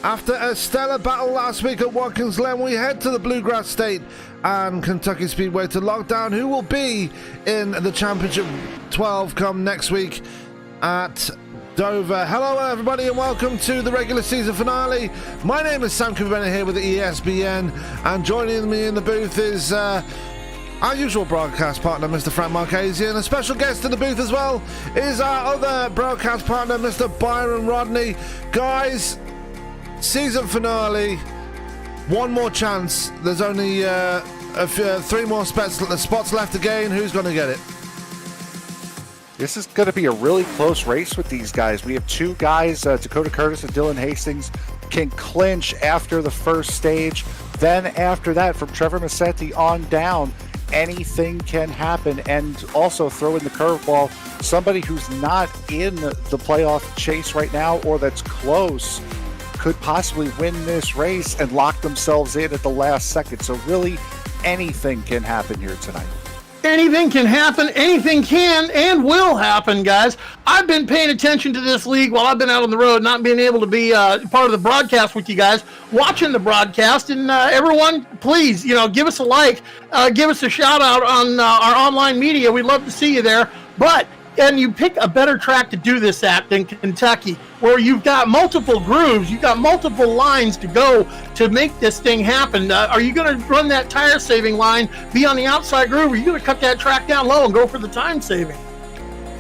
After a stellar battle last week at Watkins Glen, we head to the Bluegrass State and Kentucky Speedway to lock down who will be in the Championship 12 come next week at Dover. Hello everybody and welcome to the regular season finale. My name is Sam Cooper here with the ESBN, and joining me in the booth is our usual broadcast partner, Mr. Frank Marchese, and a special guest in the booth as well is our other broadcast partner, Mr. Byron Rodney. Guys, season finale, one more chance. There's only three more spots left to gain. Who's going to get it? This is going to be a really close race with these guys. We have two guys, Dakota Curtis and Dylan Hastings, can clinch after the first stage. Then after that, from Trevor Massetti on down, anything can happen. And also throw in the curveball, somebody who's not in the playoff chase right now or that's close could possibly win this race and lock themselves in at the last second. So really, anything can happen here tonight. Anything can happen, anything can and will happen, guys. I've been paying attention to this league while I've been out on the road, not being able to be part of the broadcast with you guys, watching the broadcast. And everyone, please, give us a like, give us a shout out on our online media. We'd love to see you there. And you pick a better track to do this at than Kentucky, where you've got multiple grooves, you've got multiple lines to go to make this thing happen. Are you going to run that tire saving line, be on the outside groove, or are you going to cut that track down low and go for the time saving?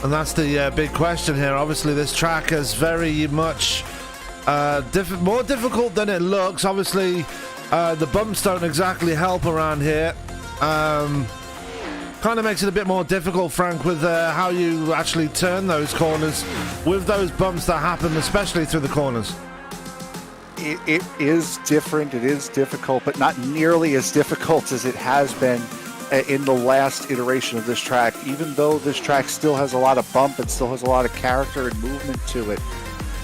And that's the big question here. Obviously, this track is very much more difficult than it looks. Obviously, the bumps don't exactly help around here. Kind of makes it a bit more difficult, Frank, with how you actually turn those corners with those bumps that happen, especially through the corners. It is different, it is difficult, but not nearly as difficult as it has been in the last iteration of this track. Even though this track still has a lot of bump and still has a lot of character and movement to it,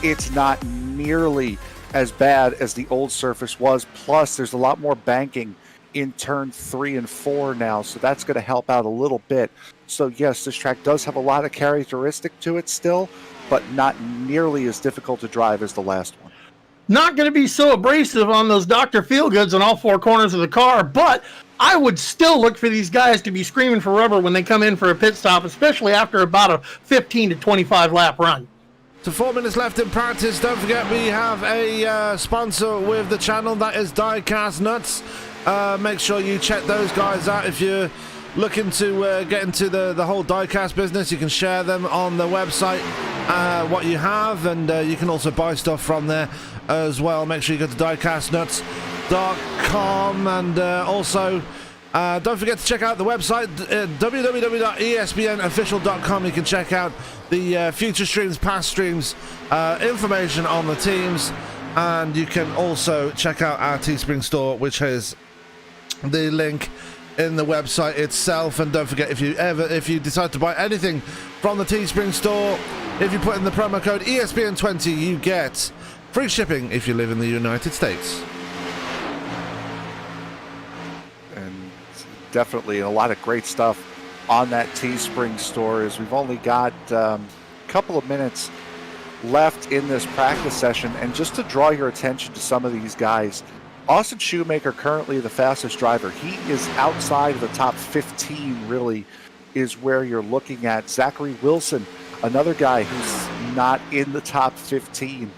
it's not nearly as bad as the old surface was. Plus, there's a lot more banking in turn 3 and 4 now, so that's going to help out a little bit. So yes, this track does have a lot of characteristic to it still, but not nearly as difficult to drive as the last one. Not going to be so abrasive on those Dr. Feelgoods on all four corners of the car, but I would still look for these guys to be screaming for rubber when they come in for a pit stop, especially after about a 15 to 25 lap run. So 4 minutes left in practice. Don't forget we have a sponsor with the channel, that is Die-Cast Nuts. Make sure you check those guys out if you're looking to get into the whole die-cast business. You can share them on the website, what you have, and you can also buy stuff from there as well. Make sure you go to diecastnuts.com, and also don't forget to check out the website, www.espnofficial.com. You can check out the future streams, past streams, information on the teams, and you can also check out our Teespring store, which has the link in the website itself. And don't forget, if you decide to buy anything from the Teespring store, if you put in the promo code ESBN20, you get free shipping if you live in the United States. And definitely a lot of great stuff on that Teespring store. As we've only got a couple of minutes left in this practice session, and just to draw your attention to some of these guys, Austin Shoemaker, currently the fastest driver. He is outside of the top 15, really, is where you're looking at. Zachary Wilson, another guy who's not in the top 15.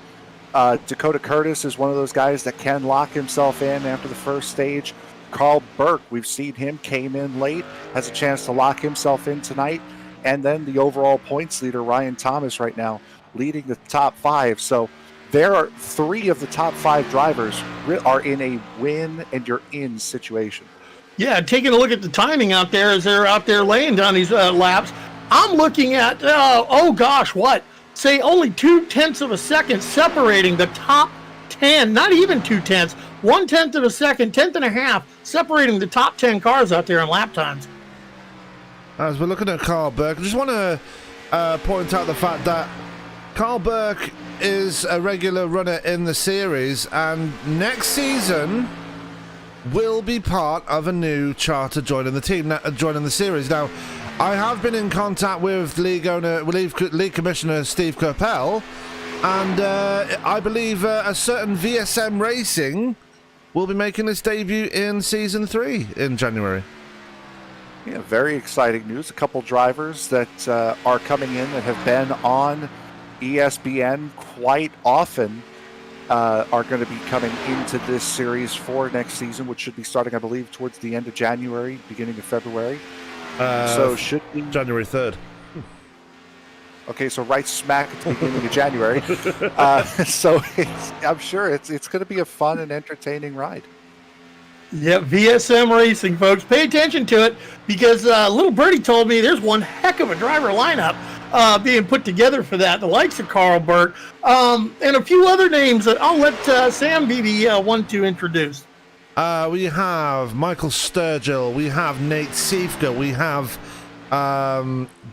Dakota Curtis is one of those guys that can lock himself in after the first stage. Carl Burke, we've seen him, came in late, has a chance to lock himself in tonight. And then the overall points leader, Ryan Thomas, right now, leading the top 5. So there are 3 of the top 5 drivers are in a win and you're in situation. Yeah, taking a look at the timing out there as they're out there laying down these laps, I'm looking at, say only 0.2 of a second separating the top 10, not even 0.2, 1/10 of a second, 1/10 and a half, separating the top 10 cars out there in lap times. As we're looking at Carl Burke, I just want to point out the fact that Carl Burke is a regular runner in the series, and next season will be part of a new charter joining the team, joining the series. Now, I have been in contact with league commissioner Steve Kerpel, And I believe a certain VSM Racing will be making its debut in Season 3 in January. Yeah, very exciting news. A couple drivers that are coming in that have been on ESBN quite often are going to be coming into this series for next season, which should be starting, I believe, towards the end of January, beginning of February. So should be January 3rd. Okay, so right smack at the beginning of January. So I'm sure it's going to be a fun and entertaining ride. Yeah, VSM Racing, folks. Pay attention to it because little birdie told me there's one heck of a driver lineup being put together for that. The likes of Carl Burke and a few other names that I'll let Sam be the one to introduce. We have Michael Sturgill. We have Nate Siefka. We have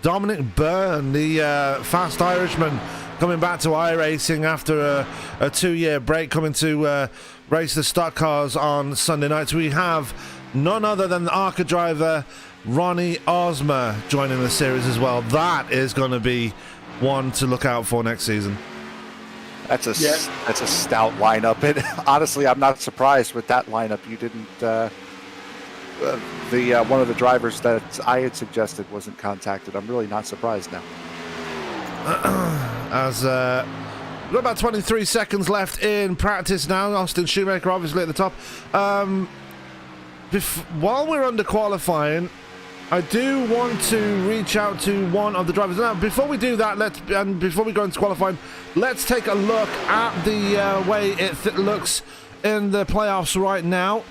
Dominic Byrne, the fast Irishman, coming back to iRacing after a 2-year break, coming to race the stock cars on Sunday nights. We have none other than the ARCA driver Ronnie Osmer joining the series as well. That is going to be one to look out for next season. That's a stout lineup, and honestly, I'm not surprised with that lineup. You didn't. One of the drivers that I had suggested wasn't contacted. I'm really not surprised now. As we've got about 23 seconds left in practice now. Austin Shoemaker obviously at the top. While we're under qualifying, I do want to reach out to one of the drivers. Now, before we do that, before we go into qualifying, let's take a look at the way it looks in the playoffs right now.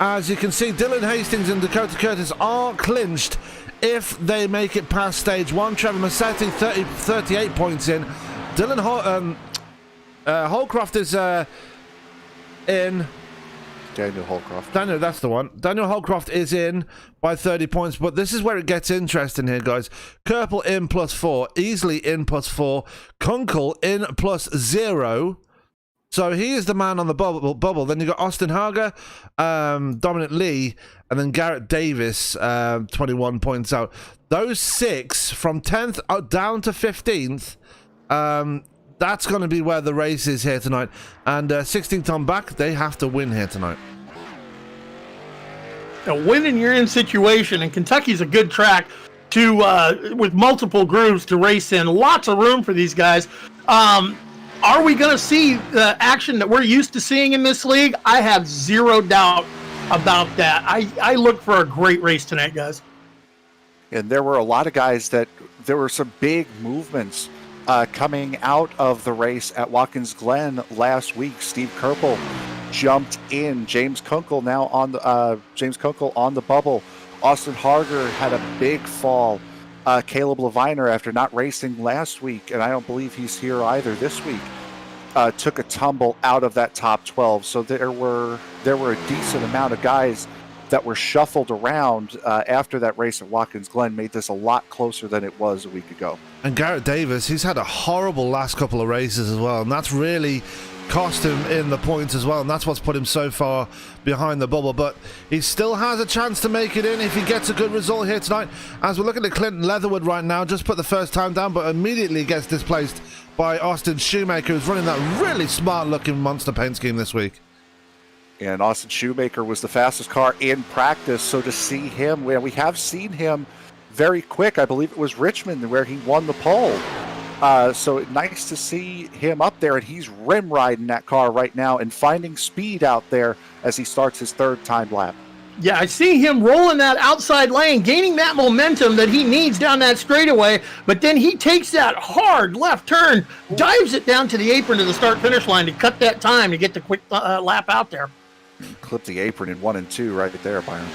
As you can see, Dylan Hastings and Dakota Curtis are clinched if they make it past stage 1. Trevor Massetti, 38 points in. Dylan Holcroft is in. Daniel Holcroft. That's the one. Daniel Holcroft is in by 30 points, but this is where it gets interesting here, guys. Kerpel in +4, Easley in +4, Kunkel in +0. So he is the man on the bubble. Then you got Austin Harger, Dominic Lee, and then Garrett Davis, 21 points out. Those 6 from 10th down to 15th. That's going to be where the race is here tonight. And 16th on back, they have to win here tonight. A win you're in situation, and Kentucky's a good track to with multiple grooves to race in. Lots of room for these guys. Are we going to see the action that we're used to seeing in this league? I have zero doubt about that. I look for a great race tonight, guys. And there were a lot of guys there were some big movements coming out of the race at Watkins Glen last week. Steve Kerpel jumped in. James Kunkel on the bubble. Austin Harger had a big fall. Caleb Leviner, after not racing last week, and I don't believe he's here either this week, took a tumble out of that top 12. So there were a decent amount of guys that were shuffled around after that race at Watkins Glen. Made this a lot closer than it was a week ago. And Garrett Davis, he's had a horrible last couple of races as well, and that's really cost him in the points as well, and that's what's put him so far behind the bubble. But he still has a chance to make it in if he gets a good result here tonight. As we're looking at Clinton Leatherwood right now, just put the first time down, but immediately gets displaced by Austin Shoemaker, who's running that really smart-looking monster paint scheme this week. And Austin Shoemaker was the fastest car in practice, so to see him, we have seen him very quick. I believe it was Richmond where he won the pole. So nice to see him up there, and he's rim riding that car right now and finding speed out there as he starts his third time lap. Yeah, I see him rolling that outside lane, gaining that momentum that he needs down that straightaway, but then he takes that hard left turn, dives it down to the apron to the start-finish line to cut that time to get the quick lap out there. Clip the apron in 1 and 2 right there, Byron.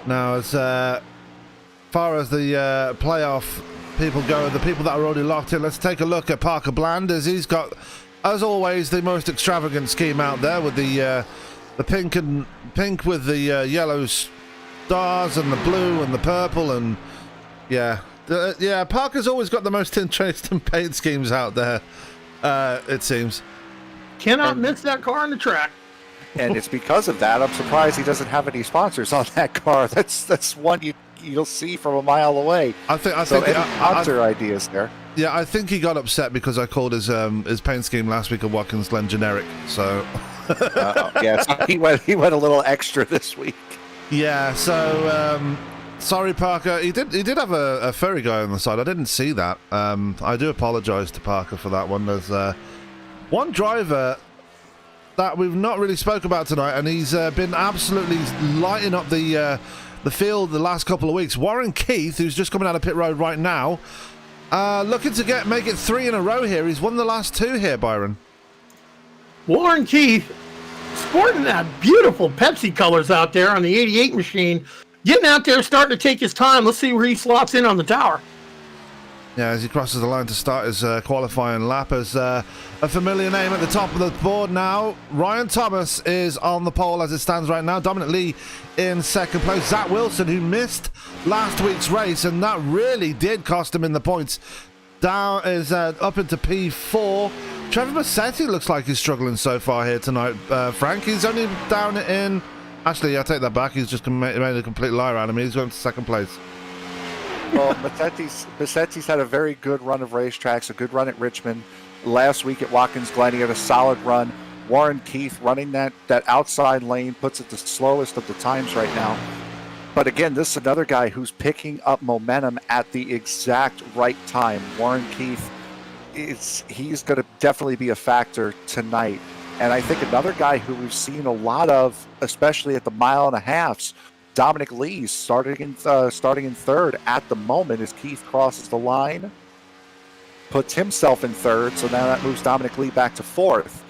Now, as far as the playoff people go, the people that are already locked in, let's take a look at Parker Bland, as he's got, as always, the most extravagant scheme out there with the pink with the yellow stars and the blue and the purple, and Parker's always got the most interesting paint schemes out there, it seems. Cannot miss that car on the track. And it's because of that I'm surprised he doesn't have any sponsors on that car. That's one you'll see from a mile away. I think sponsor ideas there. Yeah, I think he got upset because I called his paint scheme last week at Watkins Glen generic. So yes, he went a little extra this week. Yeah, so sorry, Parker. He did have a furry guy on the side. I didn't see that. I do apologise to Parker for that one. There's one driver that we've not really spoke about tonight, and he's been absolutely lighting up the field the last couple of weeks. Warren Keith, who's just coming out of pit road right now, looking to make it 3 in a row here. He's won the last 2 here, Byron. Warren Keith, sporting that beautiful Pepsi colors out there on the 88 machine, getting out there, starting to take his time. Let's see where he slots in on the tower. Yeah, as he crosses the line to start his qualifying lap, as a familiar name at the top of the board now. Ryan Thomas is on the pole as it stands right now. Dominic Lee in second place. Zach Wilson, who missed last week's race, and that really did cost him in the points, down is up into P4. Trevor Massetti looks like he's struggling so far here tonight. Frank, he's only down in... Actually, I take that back. He's just made a complete liar out of me. He's going to second place. Well, Massetti's had a very good run of racetracks, a good run at Richmond. Last week at Watkins Glen, he had a solid run. Warren Keith running that outside lane, puts it the slowest of the times right now. But again, this is another guy who's picking up momentum at the exact right time. Warren Keith, he's going to definitely be a factor tonight. And I think another guy who we've seen a lot of, especially at the 1.5 miles, Dominic Lee starting in third at the moment as Keith crosses the line, puts himself in third, so now that moves Dominic Lee back to fourth.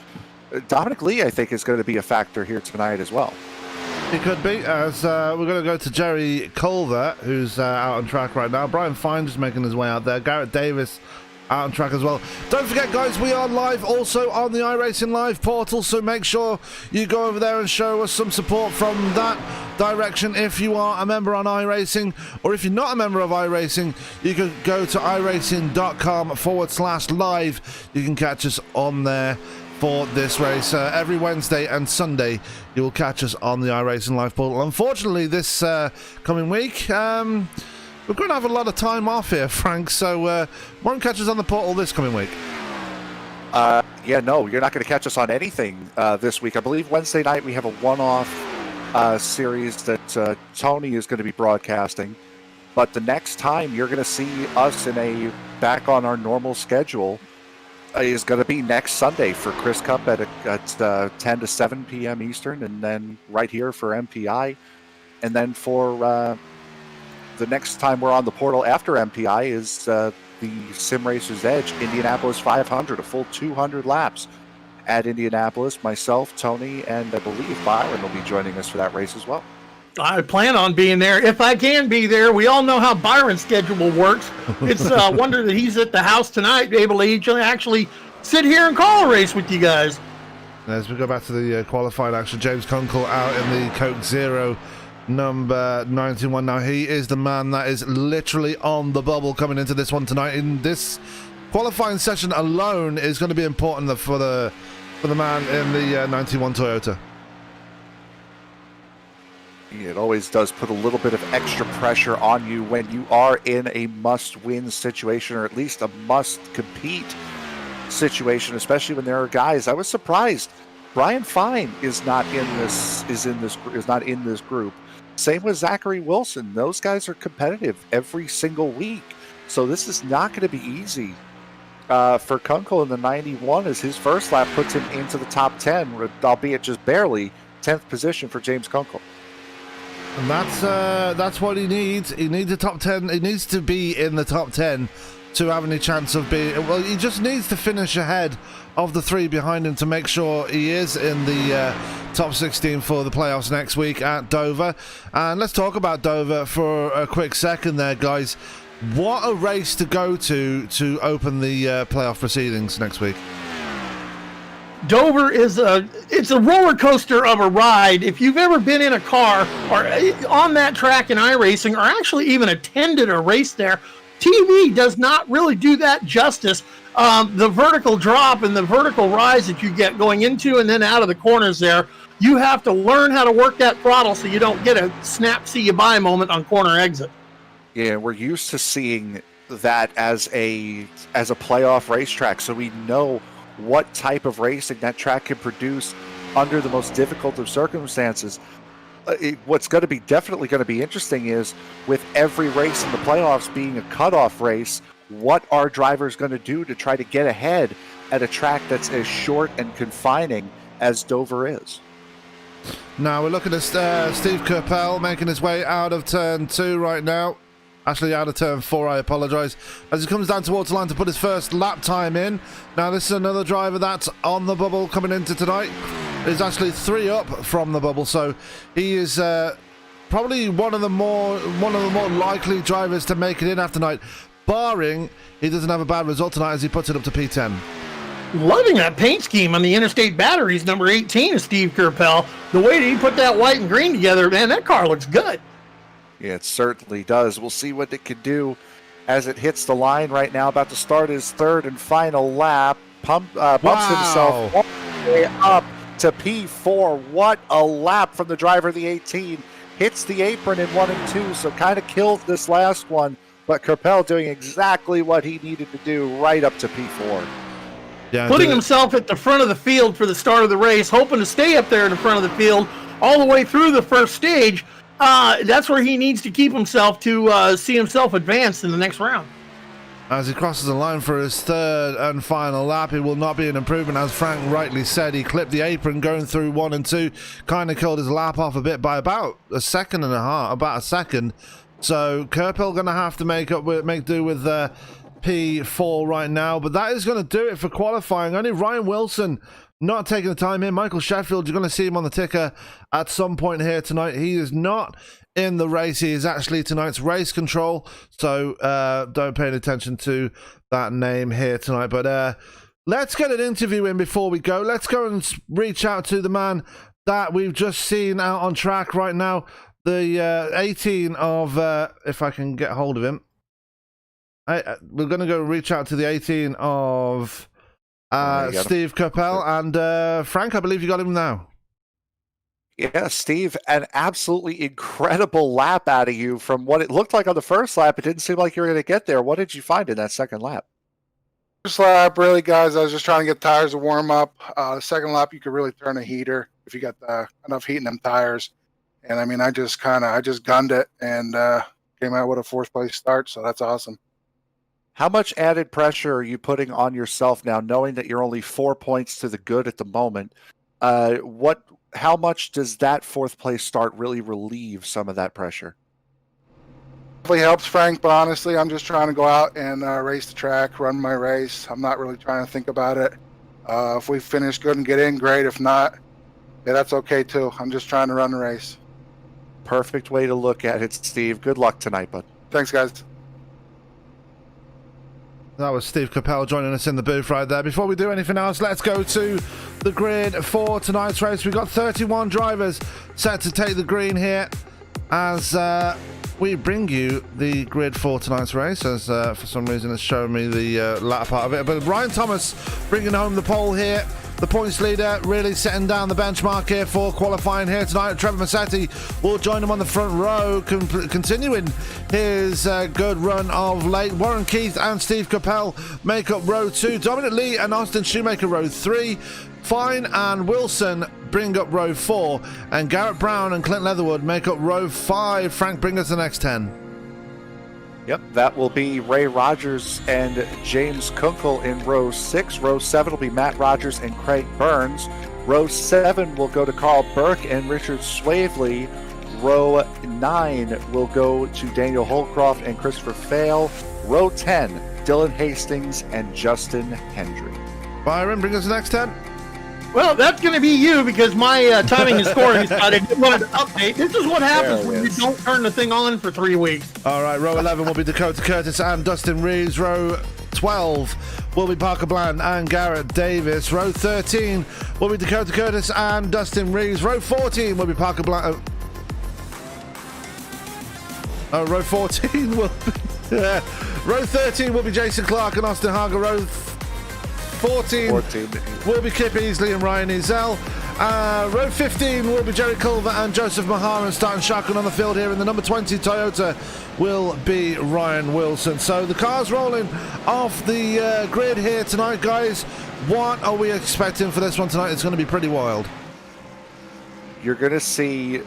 Dominic Lee, I think, is going to be a factor here tonight as well. He could be, as we're going to go to Jerry Culver, who's out on track right now. Brian Fine just making his way out there. Garrett Davis out on track as well. Don't forget, guys, we are live also on the iRacing Live portal, so make sure you go over there and show us some support from that direction if you are a member on iRacing, or if you're not a member of iRacing, you can go to iracing.com/live. You can catch us on there for this race. Every Wednesday and Sunday, you will catch us on the iRacing Live portal. Unfortunately, this coming week, we're going to have a lot of time off here, Frank, so won't catch us on the portal this coming week. Yeah, no, you're not going to catch us on anything this week. I believe Wednesday night we have a one-off series that Tony is going to be broadcasting. But the next time you're going to see us back on our normal schedule is going to be next Sunday for Chris Cup at 10 to 7 p.m. Eastern, and then right here for MPI. And then for... the next time we're on the portal after MPI is the Sim Racers Edge Indianapolis 500, a full 200 laps at Indianapolis. Myself, Tony, and I believe Byron will be joining us for that race as well. I plan on being there if I can be there. We all know how Byron's schedule works. It's a wonder that he's at the house tonight, able to actually sit here and call a race with you guys. As we go back to the qualifying action, James Kunkel out in the Coke Zero number 91. Now he is the man that is literally on the bubble coming into this one tonight. In this qualifying session alone is going to be important for the man in the 91 Toyota. It always does put a little bit of extra pressure on you when you are in a must-win situation, or at least a must-compete situation, especially when there are guys. I was surprised Brian Fine is not in this group. Same with Zachary Wilson. Those guys are competitive every single week. So this is not going to be easy for Kunkel in the 91, as his first lap puts him into the top 10, albeit just barely 10th position for James Kunkel. And that's what he needs. He needs the top 10. He needs to be in the top 10 to have any chance of being... Well, he just needs to finish ahead of the 3 behind him to make sure he is in the top 16 for the playoffs next week at Dover. And let's talk about Dover for a quick second there, guys. What a race to go to open the playoff proceedings next week. Dover it's a roller coaster of a ride. If you've ever been in a car or on that track in iRacing, or actually even attended a race there, TV does not really do that justice. The vertical drop and the vertical rise that you get going into and then out of the corners there, you have to learn how to work that throttle so you don't get a snap see you by moment on corner exit. Yeah, we're used to seeing that as a playoff racetrack, so we know what type of racing that track can produce under the most difficult of circumstances. What's going to be definitely going to be interesting is with every race in the playoffs being a cutoff race, what are drivers going to do to try to get ahead at a track that's as short and confining as Dover is? Now we're looking at Steve Kerpel making his way out of turn 2 right now. Actually, out of turn 4, I apologise. As he comes down towards the line to put his first lap time in. Now this is another driver that's on the bubble coming into tonight. He's actually 3 up from the bubble, so he is probably one of the more likely drivers to make it in after tonight, barring he doesn't have a bad result tonight as he puts it up to P10. Loving that paint scheme on the Interstate batteries, number 18 is Steve Kerpel. The way that he put that white and green together, man, that car looks good. Yeah, it certainly does. We'll see what it can do as it hits the line right now. About to start his third and final lap. Bumps himself all the way up to P4. What a lap from the driver of the 18. Hits the apron in 1 and 2, so kind of kills this last one. But Carpel doing exactly what he needed to do right up to P4. Yeah, putting himself at the front of the field for the start of the race, hoping to stay up there in the front of the field all the way through the first stage. That's where he needs to keep himself to see himself advance in the next round. As he crosses the line for his third and final lap, it will not be an improvement. As Frank rightly said, he clipped the apron going through 1 and 2, kind of killed his lap off a bit by about a second. So Kerpel going to have to make do with P4 right now, but that is going to do it for qualifying. Only Ryan Wilson not taking the time here. Michael Sheffield, you're going to see him on the ticker at some point here tonight. He is not in the race. He is actually tonight's race control, so don't pay any attention to that name here tonight. But let's get an interview in before we go. Let's go and reach out to the man that we've just seen out on track right now, the 18 of, if I can get hold of him. We're going to go reach out to the 18 of Steve Kerpel. And Frank, I believe you got him now. Yeah, Steve, an absolutely incredible lap out of you. From what it looked like on the first lap, it didn't seem like you were going to get there. What did you find in that second lap? First lap, really, guys, I was just trying to get tires to warm up. Second lap, you could really turn a heater if you got enough heat in them tires. And, I mean, I just gunned it and came out with a fourth-place start, so that's awesome. How much added pressure are you putting on yourself now, knowing that you're only 4 points to the good at the moment? How much does that fourth place start really relieve some of that pressure? Definitely helps, Frank, but honestly, I'm just trying to go out and race the track, run my race. I'm not really trying to think about it. If we finish good and get in, great. If not, yeah, that's okay too. I'm just trying to run the race. Perfect way to look at it, Steve. Good luck tonight, bud. Thanks, guys. That was Steve Kerpel joining us in the booth right there. Before we do anything else, let's go to the grid for tonight's race. We've got 31 drivers set to take the green here as we bring you the grid for tonight's race, as for some reason it's showing me the latter part of it. But Ryan Thomas bringing home the pole here. The points leader really setting down the benchmark here for qualifying here tonight. Trevor Massetti will join him on the front row, continuing his good run of late. Warren Keith and Steve Kerpel make up row 2. Dominic Lee and Austin Shoemaker row 3. Fine and Wilson bring up row 4. And Garrett Brown and Clint Leatherwood make up row 5. Frank, bring us the next 10. Yep, that will be Ray Rogers and James Kunkel in row 6. Row 7 will be Matt Rogers and Craig Burns. Row 7 will go to Carl Burke and Richard Swavely. Row 9 will go to Daniel Holcroft and Christopher Fail. Row 10, Dylan Hastings and Justin Hendry. Byron, bring us the next 10. Well, that's going to be you because my timing and scoring is I didn't want to update. This is what happens when you don't turn the thing on for 3 weeks. All right, row 11 will be Dakota Curtis and Dustin Reeves. Row 12 will be Parker Bland and Garrett Davis. Row 13 will be Dakota Curtis and Dustin Reeves. Row 14 will be Parker Bland. Row 14 will be... row 13 will be Jason Clark and Austin Harger. Row 14 will be Kip Easley and Ryan Ezel. Row 15 will be Jerry Culver and Joseph Maharan starting shotgun on the field here. In the number 20 Toyota will be Ryan Wilson. So the cars rolling off the grid here tonight, guys. What are we expecting for this one tonight? It's going to be pretty wild. You're going to see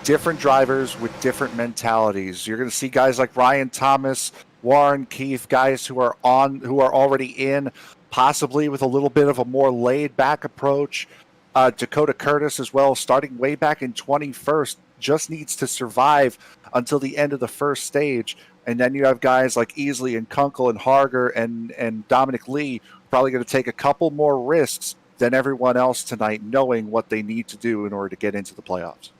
different drivers with different mentalities. You're going to see guys like Ryan Thomas, Warren Keith, guys who are already in, possibly with a little bit of a more laid-back approach. Dakota Curtis as well, starting way back in 21st, just needs to survive until the end of the first stage. And then you have guys like Easley and Kunkel and Harger and Dominic Lee probably going to take a couple more risks than everyone else tonight, knowing what they need to do in order to get into the playoffs.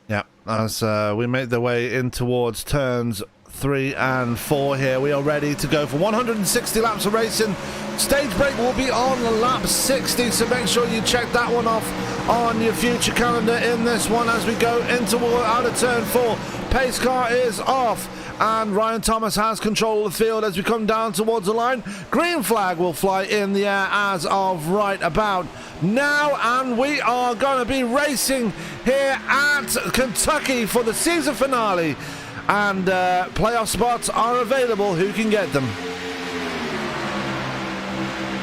Yeah, as we make the way in towards turns 3 and 4 here, we are ready to go for 160 laps of racing. Stage break will be on lap 60, so make sure you check that one off on your future calendar in this one as we go into out of turn 4. Pace car is off, and Ryan Thomas has control of the field as we come down towards the line. Green flag will fly in the air as of right about now, and we are going to be racing here at Kentucky for the season finale. And playoff spots are available. Who can get them?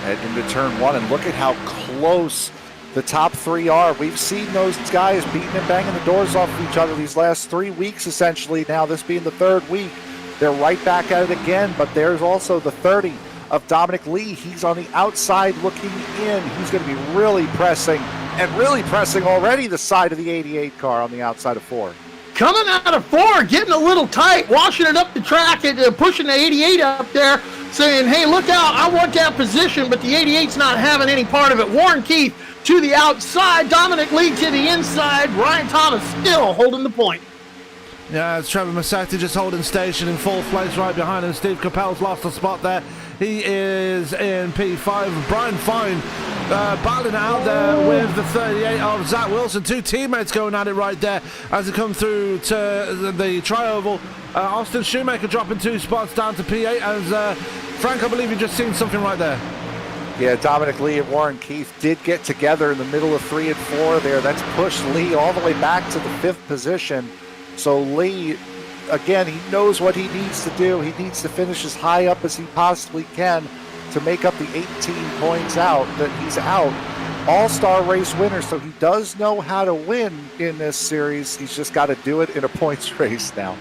Head into turn 1, and look at how close the top 3 are. We've seen those guys beating and banging the doors off of each other these last 3 weeks, essentially. Now, this being the 3rd week, they're right back at it again. But there's also the 30 of Dominic Lee. He's on the outside looking in. He's going to be really pressing already the side of the 88 car on the outside of 4. Coming out of 4, getting a little tight, washing it up the track, and pushing the 88 up there, saying, hey, look out, I want that position, but the 88's not having any part of it. Warren Keith to the outside, Dominic Lee to the inside, Ryan Thomas still holding the point. Yeah, it's Trevor Massetti just holding station in 4th place right behind him. Steve Kerpel's lost a spot there. He is in P5. Brian Fine battling out there with the 38 of Zach Wilson. 2 teammates going at it right there as they come through to the tri-oval. Austin Shoemaker dropping 2 spots down to P8 as Frank, I believe you've just seen something right there. Yeah, Dominic Lee and Warren Keith did get together in the middle of 3 and 4 there. That's pushed Lee all the way back to the 5th position. So Lee, again, he knows what he needs to do. He needs to finish as high up as he possibly can to make up the 18 points out that he's out. All-star race winner, so he does know how to win in this series. He's just got to do it in a points race now.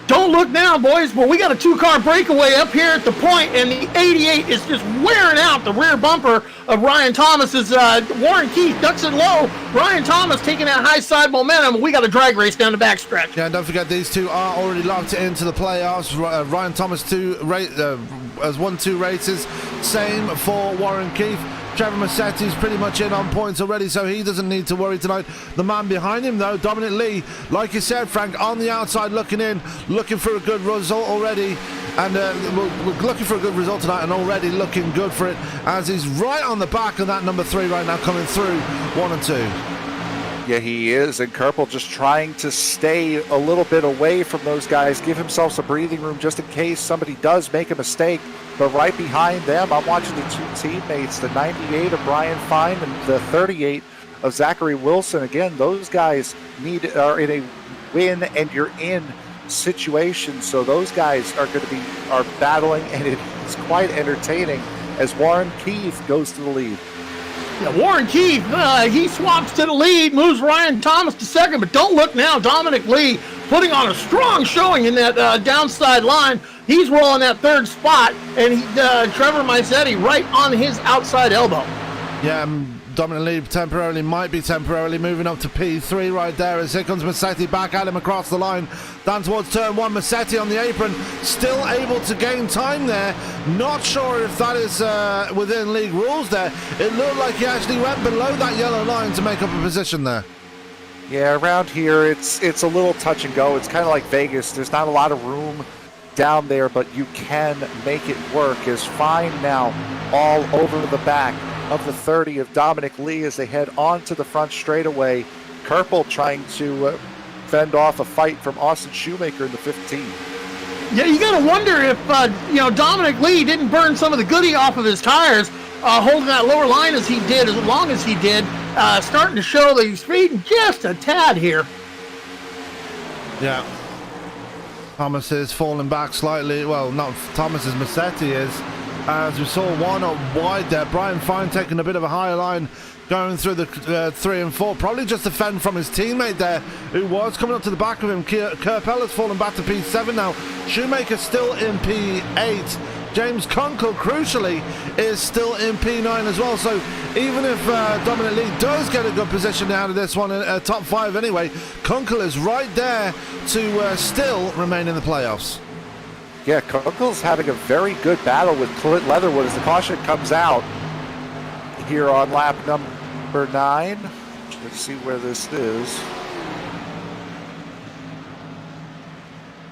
Don't look now, boys, but we got a 2-car breakaway up here at the point, and the 88 is just wearing out the rear bumper of Ryan Thomas's. Warren Keith ducks it low. Ryan Thomas taking that high side momentum. We got a drag race down the backstretch. Yeah, and don't forget these two are already locked into the playoffs. Ryan Thomas has won 2 races. Same for Warren Keith. Trevor Massetti's pretty much in on points already, so he doesn't need to worry tonight. The man behind him, though, Dominic Lee, like you said, Frank, on the outside looking in, looking for a good result already. And we're looking for a good result tonight and already looking good for it as he's right on the back of that number 3 right now, coming through 1 and 2. Yeah, he is, and Kerpel just trying to stay a little bit away from those guys, give himself some breathing room just in case somebody does make a mistake. But right behind them, I'm watching the 2 teammates, the 98 of Brian Fine and the 38 of Zachary Wilson. Again, those guys are in a win and you're in situation, so those guys are battling, and it is quite entertaining as Warren Keith goes to the lead. Yeah, Warren Keith, he swaps to the lead, moves Ryan Thomas to 2nd, but don't look now. Dominic Lee putting on a strong showing in that downside line. He's rolling that 3rd spot, and Trevor Massetti right on his outside elbow. Yeah, Dominic Lee might be temporarily moving up to P3 right there as here comes Massetti back at him across the line. Down towards turn 1, Massetti on the apron, still able to gain time there. Not sure if that is within league rules there. It looked like he actually went below that yellow line to make up a position there. Yeah, around here it's a little touch and go. It's kind of like Vegas. There's not a lot of room down there, but you can make it work. Is Fine now all over the back of the 30 of Dominic Lee as they head onto the front straightaway. Kerpel trying to fend off a fight from Austin Shoemaker in the 15. Yeah, you got to wonder if Dominic Lee didn't burn some of the goodie off of his tires holding that lower line as he did, as long as he did, starting to show that he's speeding just a tad here. Yeah. Thomas is falling back slightly. Well, not Thomas, as Massetti is. As we saw one wide there. Brian Fine taking a bit of a higher line, going through the 3 and 4. Probably just a fend from his teammate there, who was coming up to the back of him. Kerpel has fallen back to P7 now. Shoemaker still in P8. James Kunkel, crucially, is still in P9 as well. So even if Dominic Lee does get a good position out of this one, top 5 anyway, Kunkel is right there to still remain in the playoffs. Yeah, Kunkel's having a very good battle with Clint Leatherwood as the caution comes out here on lap number 9. Let's see where this is.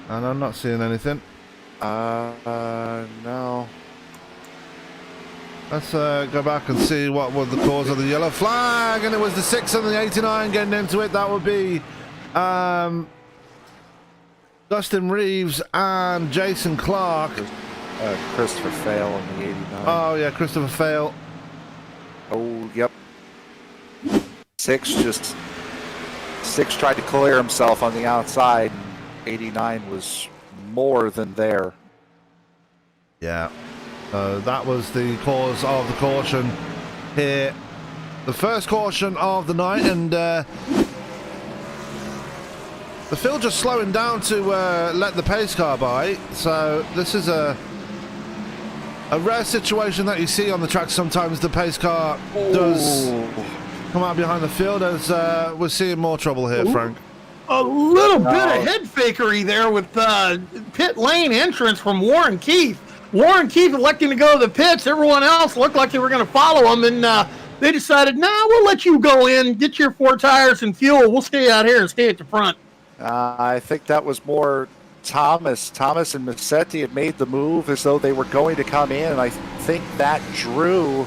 And I'm not seeing anything. No. Let's go back and see what was the cause of the yellow flag, and it was the 6 and the 89 getting into it. That would be Dustin Reeves and Jason Clark. Christopher Fail on the 89. Oh yeah, Christopher Fail. Oh, yep. 6 tried to clear himself on the outside. 89 was more than there. Yeah. That was the cause of the caution here. The first caution of the night, and the field just slowing down to let the pace car by. So this is a rare situation that you see on the track. Sometimes the pace car does come out behind the field, as we're seeing more trouble here, Frank. A little bit of head fakery there with pit lane entrance from Warren Keith. Warren Keith electing to go to the pits. Everyone else looked like they were going to follow him, and they decided, nah, we'll let you go in, get your 4 tires and fuel. We'll stay out here and stay at the front. I think that was more Thomas. Thomas and Massetti had made the move as though they were going to come in, and I think that drew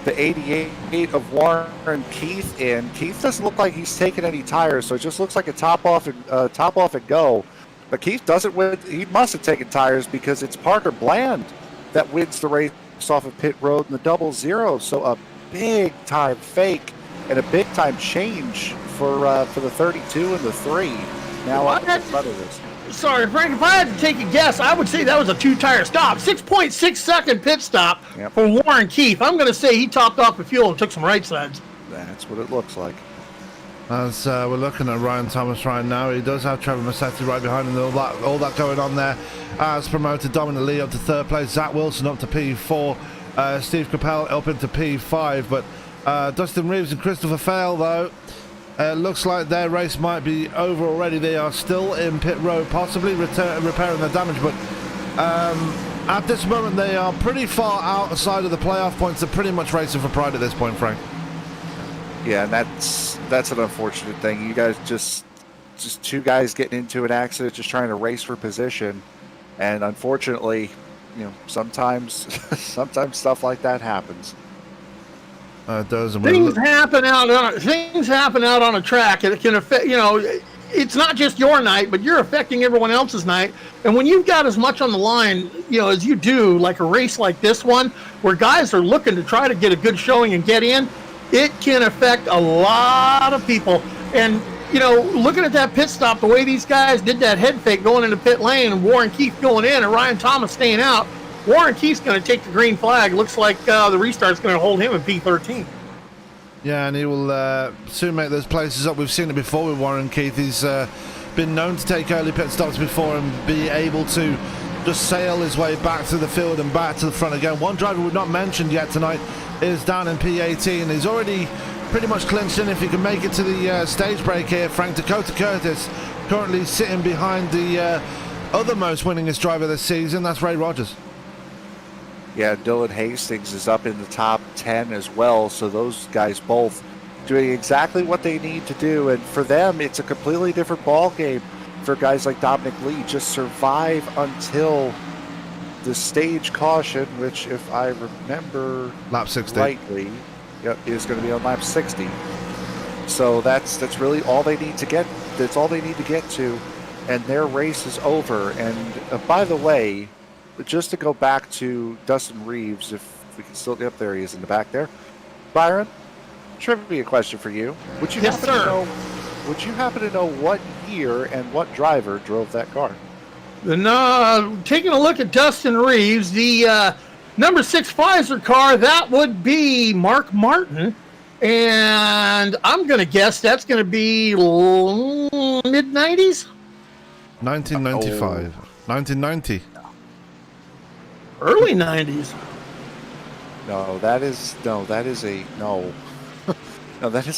the 88 of Warren Keith in. Keith doesn't look like he's taken any tires, so it just looks like a top off and go. But Keith doesn't win. He must have taken tires, because it's Parker Bland that wins the race off of pit road in the 00. So a big time fake and a big time change for the 32 and the 3. Now on the front of this. Sorry, Frank, if I had to take a guess, I would say that was a 2-tire stop. 6.6 second pit stop for Warren Keith. I'm going to say he topped off the fuel and took some right sides. That's what it looks like. As we're looking at Ryan Thomas right now, he does have Trevor Massetti right behind him. All that going on there. As promoted, Dominic Lee up to 3rd place, Zach Wilson up to P4, Steve Kerpel up into P5. But Dustin Reeves and Christopher Fail, though, looks like their race might be over already. They are still in pit road, possibly repairing their damage, but at this moment they are pretty far outside of the playoff points. They're pretty much racing for pride at this point, Frank. Yeah, and that's an unfortunate thing. You guys just 2 guys getting into an accident, just trying to race for position, and unfortunately, sometimes stuff like that happens. Things happen out on a track, and it can affect. It's not just your night, but you're affecting everyone else's night. And when you've got as much on the line, as you do, like a race like this one, where guys are looking to try to get a good showing and get in, it can affect a lot of people. And looking at that pit stop, the way these guys did that head fake going into pit lane, and Warren Keith going in, and Ryan Thomas staying out. Warren Keith's going to take the green flag. Looks like the restart's going to hold him in P13. Yeah, and he will soon make those places up. We've seen it before with Warren Keith. He's been known to take early pit stops before and be able to just sail his way back through the field and back to the front again. One driver we've not mentioned yet tonight is down in P18. He's already pretty much clinched in if he can make it to the stage break here. Frank Dakota Curtis currently sitting behind the other most winningest driver this season. That's Ray Rogers. Yeah, Dylan Hastings is up in the top 10 as well. So those guys both doing exactly what they need to do. And for them, it's a completely different ball game. For guys like Dominic Lee, just survive until the stage caution, which, if I remember lap 60 rightly, is going to be on lap 60. So that's really all they need to get. That's all they need to get to, and their race is over. And by the way, just to go back to Dustin Reeves, if if we can still get up there. He is in the back there. Byron, trivia question for you. Would you Yes, happen to sir. know? Would you happen to know what year and what driver drove that car? Taking a look at Dustin Reeves, the number 6 Pfizer car, that would be Mark Martin. And I'm going to guess that's going to be mid-90s? 1995. 1990. Early 90s. No, that is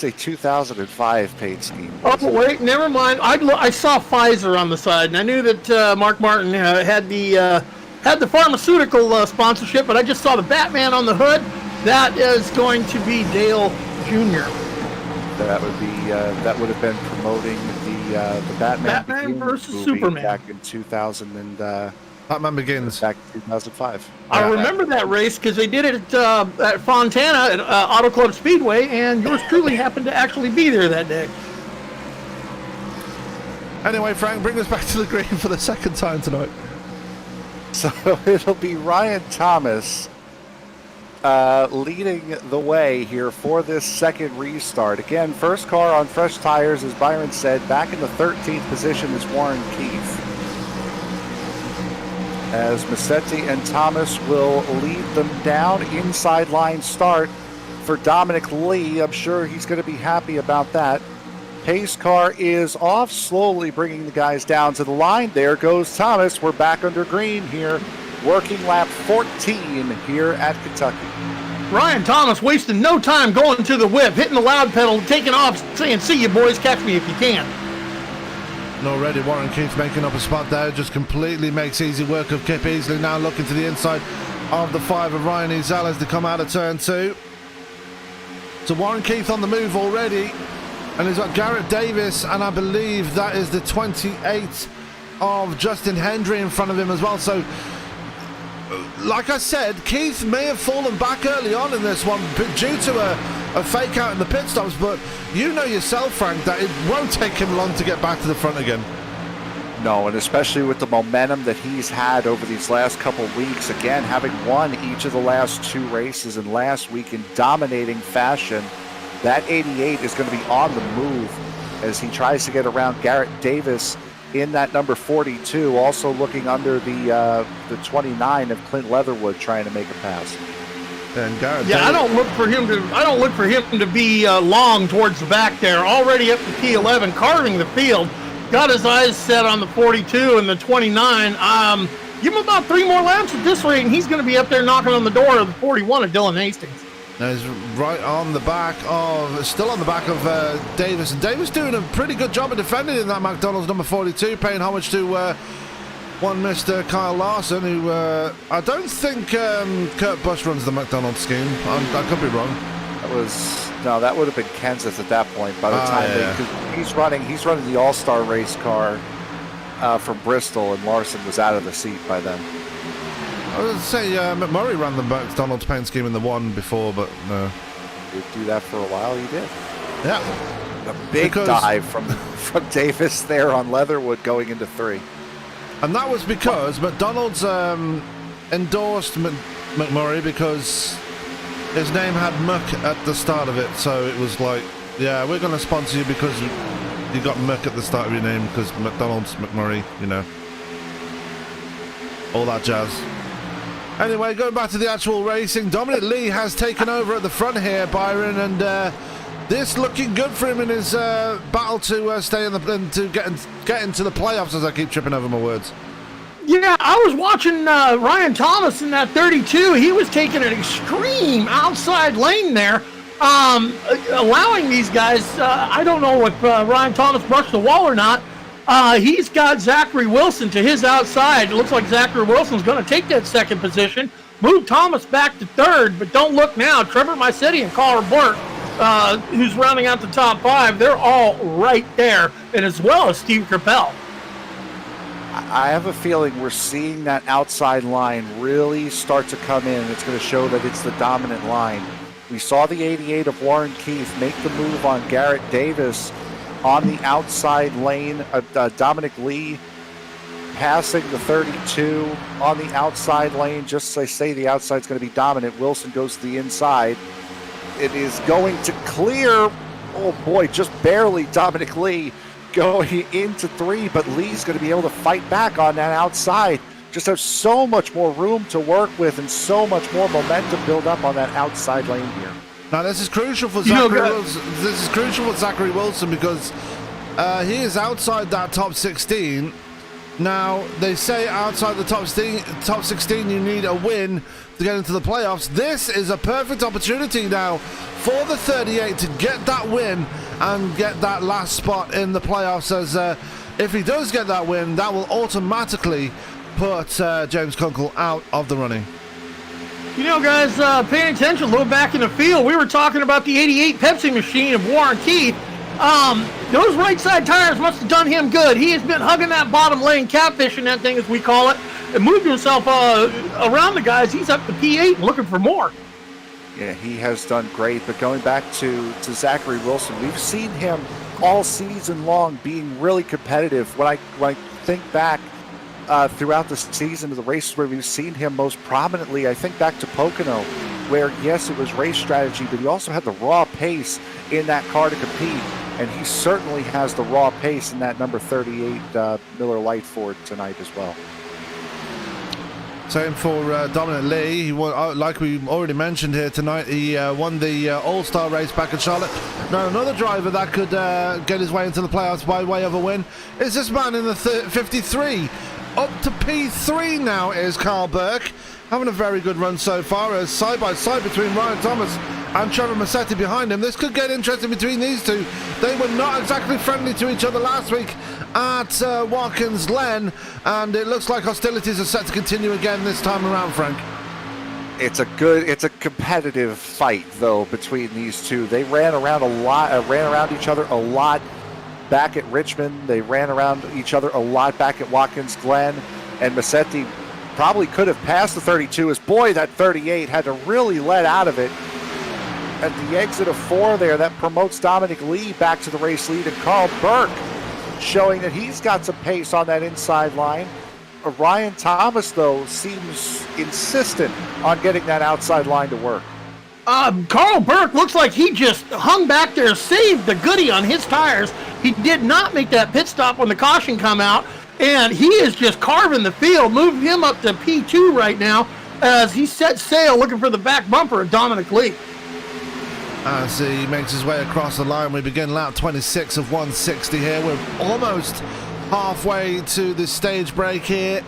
a 2005 paint scheme. Oh, wait, never mind. I saw Pfizer on the side, and I knew that Mark Martin had the pharmaceutical sponsorship, but I just saw the Batman on the hood. That is going to be Dale Jr. That would have been promoting the Batman Begins versus movie Superman back in 2000 and Batman Begins. back in 2005. I remember that race because they did it at Fontana at Auto Club Speedway, and yours truly happened to actually be there that day. Anyway, Frank, bring us back to the green for the second time tonight. So it'll be Ryan Thomas leading the way here for this second restart. Again, first car on fresh tires, as Byron said. Back in the 13th position is Warren Keith, as Massetti and Thomas will lead them down. Inside line start for Dominic Lee. I'm sure he's going to be happy about that. Pace car is off, slowly bringing the guys down to the line. There goes Thomas. We're back under green here. Working lap 14 here at Kentucky. Ryan Thomas wasting no time going to the whip, hitting the loud pedal, taking off, saying, "See you boys, catch me if you can." And already Warren Keith making up a spot there, just completely makes easy work of Kip Easley. Now looking to the inside of the 5 of Ryan Ezell as they come out of turn 2. So Warren Keith on the move already, and he's got Garrett Davis, and I believe that is the 28 of Justin Hendry in front of him as well. So like I said, Keith may have fallen back early on in this one due to a fake out in the pit stops, but you know yourself, Frank, that it won't take him long to get back to the front again. No, and especially with the momentum that he's had over these last couple weeks, again, having won each of the last 2 races, and last week in dominating fashion, that 88 is going to be on the move as he tries to get around Garrett Davis in that number 42, also looking under the 29 of Clint Leatherwood, trying to make a pass. And Garrett Yeah, I don't look for him to be long towards the back there. Already up to P11, carving the field. Got his eyes set on the 42 and the 29. Give him about 3 more laps at this rate, and he's going to be up there knocking on the door of the 41 of Dylan Hastings. Now he's right on the back of, still on the back of Davis. And Davis doing a pretty good job of defending in that McDonald's number 42, paying homage to one Mr. Kyle Larson, who I don't think Kurt Busch runs the McDonald's scheme. I could be wrong. That would have been Kenseth at that point by the time he's running the All-Star race car from Bristol, and Larson was out of the seat by then. I was going to say McMurray ran the McDonald's paint scheme in the one before, but no. He did do that for a while, he did. Yeah. A big dive from Davis there on Leatherwood going into 3. And that was because McDonald's endorsed McMurray because his name had Muck at the start of it. So it was like, yeah, we're going to sponsor you because you got Muck at the start of your name because McDonald's McMurray, you know. All that jazz. Anyway, going back to the actual racing, Dominic Lee has taken over at the front here, Byron, and this looking good for him in his battle to stay in to get into the playoffs, as I keep tripping over my words. Yeah, I was watching Ryan Thomas in that 32. He was taking an extreme outside lane there, allowing these guys, I don't know if Ryan Thomas brushed the wall or not. He's got Zachary Wilson to his outside. It looks like Zachary Wilson's going to take that second position, move Thomas back to third, but don't look now. Trevor Massetti and Colin Burke, who's rounding out the top 5, they're all right there, and as well as Steve Kerpel. I have a feeling we're seeing that outside line really start to come in. It's going to show that it's the dominant line. We saw the 88 of Warren Keith make the move on Garrett Davis on the outside lane. Dominic Lee passing the 32 on the outside lane. Just as I say, the outside's going to be dominant. Wilson goes to the inside. It is going to clear. Oh boy, just barely. Dominic Lee going into 3, but Lee's going to be able to fight back on that outside. Just have so much more room to work with and so much more momentum build up on that outside lane here. Now this is crucial for Zachary Wilson. This is crucial for Zachary Wilson because he is outside that top 16. Now they say outside the top 16 you need a win to get into the playoffs. This is a perfect opportunity now for the 38 to get that win and get that last spot in the playoffs, as if he does get that win, that will automatically put James Kunkel out of the running. You know, guys, paying attention a little back in the field, we were talking about the 88 Pepsi machine of Warren Keith. Those right side tires must have done him good. He has been hugging that bottom lane, catfishing that thing, as we call it, and moved himself around the guys. He's up to P8 and looking for more. Yeah, he has done great. But going back to Zachary Wilson, we've seen him all season long being really competitive. When I think back throughout the season of the races where we've seen him most prominently, I think back to Pocono, where yes, it was race strategy, but he also had the raw pace in that car to compete, and he certainly has the raw pace in that number 38 Miller Lite Ford tonight as well. Same for Dominic Lee. He won, like we already mentioned here tonight, he won the All-Star race back in Charlotte. Now another driver that could get his way into the playoffs by way of a win is this man in the 53. Up to P3 now is Carl Burke, having a very good run so far, as side by side between Ryan Thomas and Trevor Massetti behind him. This could get interesting between these two. They were not exactly friendly to each other last week at Watkins Glen, and it looks like hostilities are set to continue again this time around, Frank. It's a competitive fight though between these two. They ran around each other a lot back at Richmond. They ran around each other a lot back at Watkins Glen, and Massetti probably could have passed the 32, as boy, that 38 had to really let out of it at the exit of 4 there. That promotes Dominic Lee back to the race lead, and Carl Burke showing that he's got some pace on that inside line. Ryan Thomas, though, seems insistent on getting that outside line to work. Carl Burke looks like he just hung back there, saved the goodie on his tires. He did not make that pit stop when the caution come out, and he is just carving the field, moving him up to P2 right now as he sets sail looking for the back bumper of Dominic Lee. As he makes his way across the line, we begin lap 26 of 160 here. We're almost halfway to the stage break here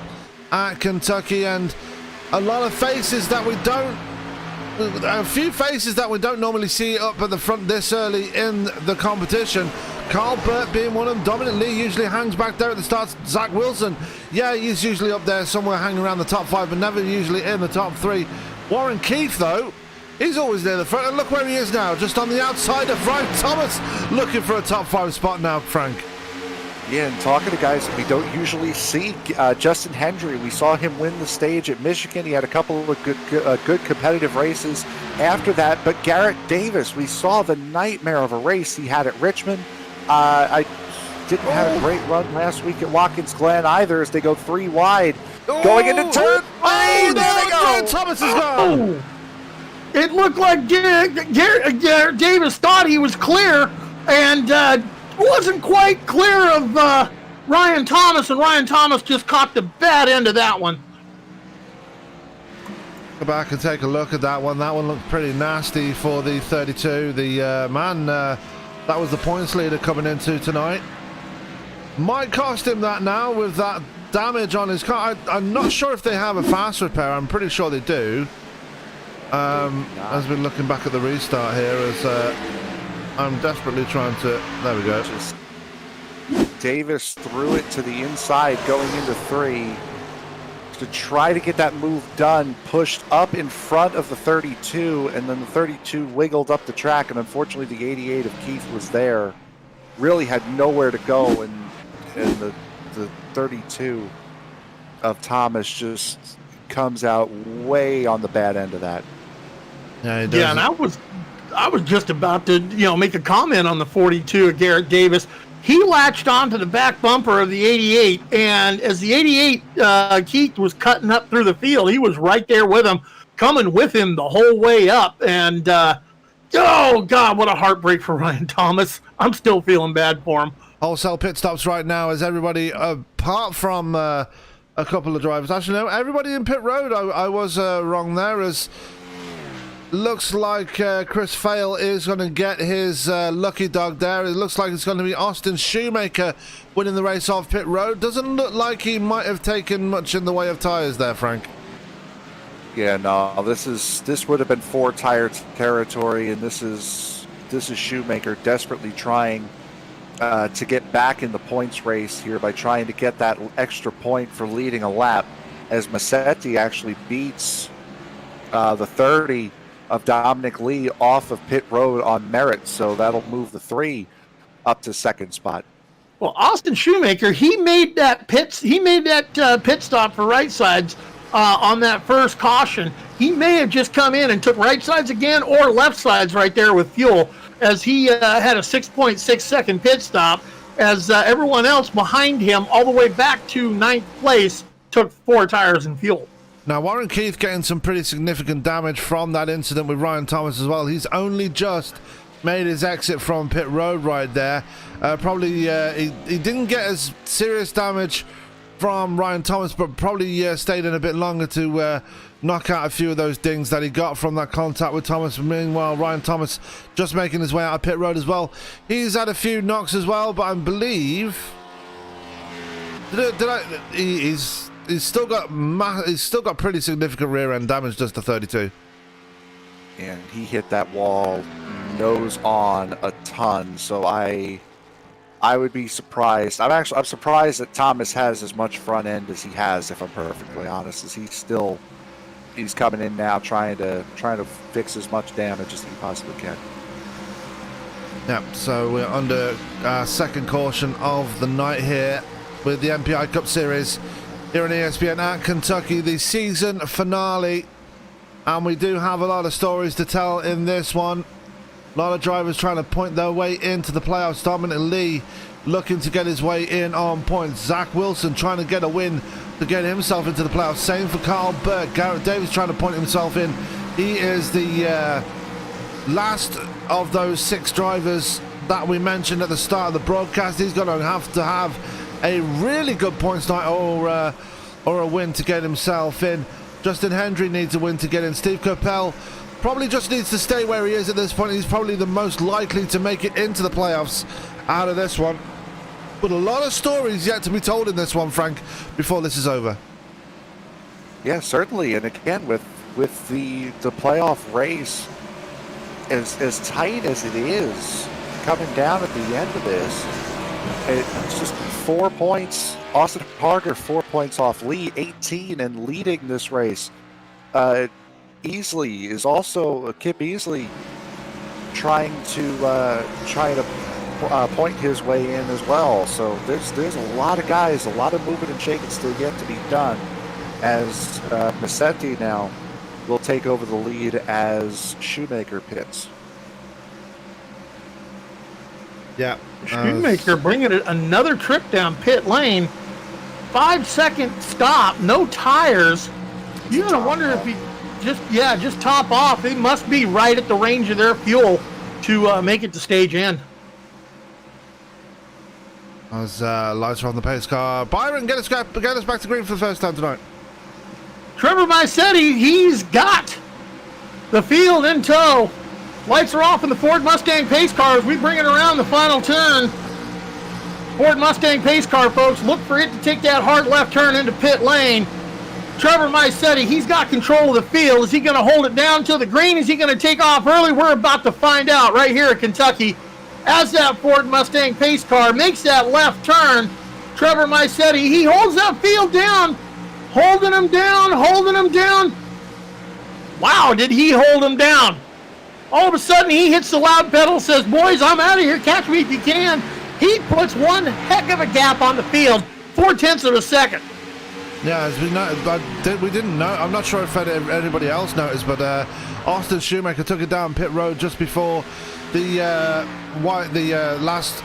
at Kentucky, and a lot of faces that we don't normally see up at the front this early in the competition. Carl Burke being one of them. Dominic Lee usually hangs back there at the start. Zach Wilson, yeah, he's usually up there somewhere hanging around the top 5, but never usually in the top 3. Warren Keith, though, he's always near the front, and look where he is now, just on the outside of Ryan Thomas, looking for a top 5 spot now, Frank. Yeah, and talking to guys that we don't usually see, Justin Hendry, we saw him win the stage at Michigan. He had a couple of good competitive races after that. But Garrett Davis, we saw the nightmare of a race he had at Richmond. I didn't have a great run last week at Watkins Glen either, as they go 3 wide, going into turn 3. There they go. Thomas is gone. It looked like Garrett Davis thought he was clear, and wasn't quite clear of Ryan Thomas, and Ryan Thomas just caught the bad end of that one. Go back and take a look at that one. That one looked pretty nasty for the 32. The man that was the points leader coming into tonight. Might cost him that now with that damage on his car. I'm not sure if they have a fast repair. I'm pretty sure they do. As we're looking back at the restart here, as I'm desperately trying to... There we go. Davis threw it to the inside going into 3 to try to get that move done, pushed up in front of the 32, and then the 32 wiggled up the track, and unfortunately the 88 of Keith was there. Really had nowhere to go, and the 32 of Thomas just comes out way on the bad end of that. Yeah, he does. Yeah, and I was just about to, make a comment on the 42 of Garrett Davis. he latched onto the back bumper of the 88, and as the 88 Keith was cutting up through the field, he was right there with him, coming with him the whole way up. And oh God, what a heartbreak for Ryan Thomas. I'm still feeling bad for him. Wholesale pit stops right now as everybody, apart from a couple of drivers, actually no, everybody in pit road. I was wrong there, as looks like Chris Fail is going to get his lucky dog there. It looks like it's going to be Austin Shoemaker winning the race off pit road. Doesn't look like he might have taken much in the way of tires there, Frank. Yeah, no, this would have been 4-tire territory, and this is Shoemaker desperately trying to get back in the points race here by trying to get that extra point for leading a lap, as Massetti actually beats the 30 of Dominic Lee off of pit road on merit, so that'll move the 3 up to second spot. Well, Austin Shoemaker, he made that pit stop for right sides on that first caution. He may have just come in and took right sides again or left sides right there with fuel, as he had a 6.6 second pit stop, as everyone else behind him all the way back to 9th place took 4 tires and fuel. Now, Warren Keith getting some pretty significant damage from that incident with Ryan Thomas as well. He's only just made his exit from pit road right there. Probably he didn't get as serious damage from Ryan Thomas, but probably stayed in a bit longer to knock out a few of those dings that he got from that contact with Thomas. Meanwhile, Ryan Thomas just making his way out of pit road as well. He's had a few knocks as well, but I believe He's still got pretty significant rear end damage, just to 32. And he hit that wall nose on a ton, so I would be surprised. I'm surprised that Thomas has as much front end as he has, if I'm perfectly honest, as he's coming in now trying to fix as much damage as he possibly can. Yeah, so we're under second caution of the night here with the MPI Cup Series here on ESPN at Kentucky, the season finale, and we do have a lot of stories to tell in this one. A lot of drivers trying to point their way into the playoffs. Dominic Lee looking to get his way in on points. Zach Wilson trying to get a win to get himself into the playoffs. Same for Carl Burke. Garrett Davis trying to point himself in. He is the last of those 6 drivers that we mentioned at the start of the broadcast. He's going to have a really good points night or a win to get himself in. Justin Hendry needs a win to get in. Steve Kerpel probably just needs to stay where he is at this point. He's probably the most likely to make it into the playoffs out of this one. But a lot of stories yet to be told in this one, Frank, before this is over. Yeah, certainly. And again, with the playoff race as tight as it is, coming down at the end of this, it's just 4 points. Austin Harger 4 points off Lee, 18, and leading this race. Easley is also Kip Easley trying to point his way in as well. So there's a lot of guys, a lot of moving and shaking still yet to be done, as Massetti now will take over the lead as Shoemaker pits. Yeah. Shoemaker bringing it another trip down pit lane. 5-second stop, no tires. You gotta wonder if he just top off. They must be right at the range of their fuel to make it to stage end. As lights are on the pace car. Byron, get us back to green for the first time tonight. Trevor Massetti, he's got the field in tow. Lights are off in the Ford Mustang pace car as we bring it around the final turn. Ford Mustang pace car, folks, look for it to take that hard left turn into pit lane. Trevor Massetti, he's got control of the field. Is he going to hold it down to the green? Is he going to take off early? We're about to find out right here at Kentucky. As that Ford Mustang pace car makes that left turn, Trevor Massetti, he holds that field down, holding him down. Wow, did he hold him down? All of a sudden, he hits the loud pedal, says, boys, I'm out of here. Catch me if you can. He puts one heck of a gap on the field, 0.4 of a second. Yeah, as we didn't know. I'm not sure if anybody else noticed, but Austin Shoemaker took it down pit road just before the last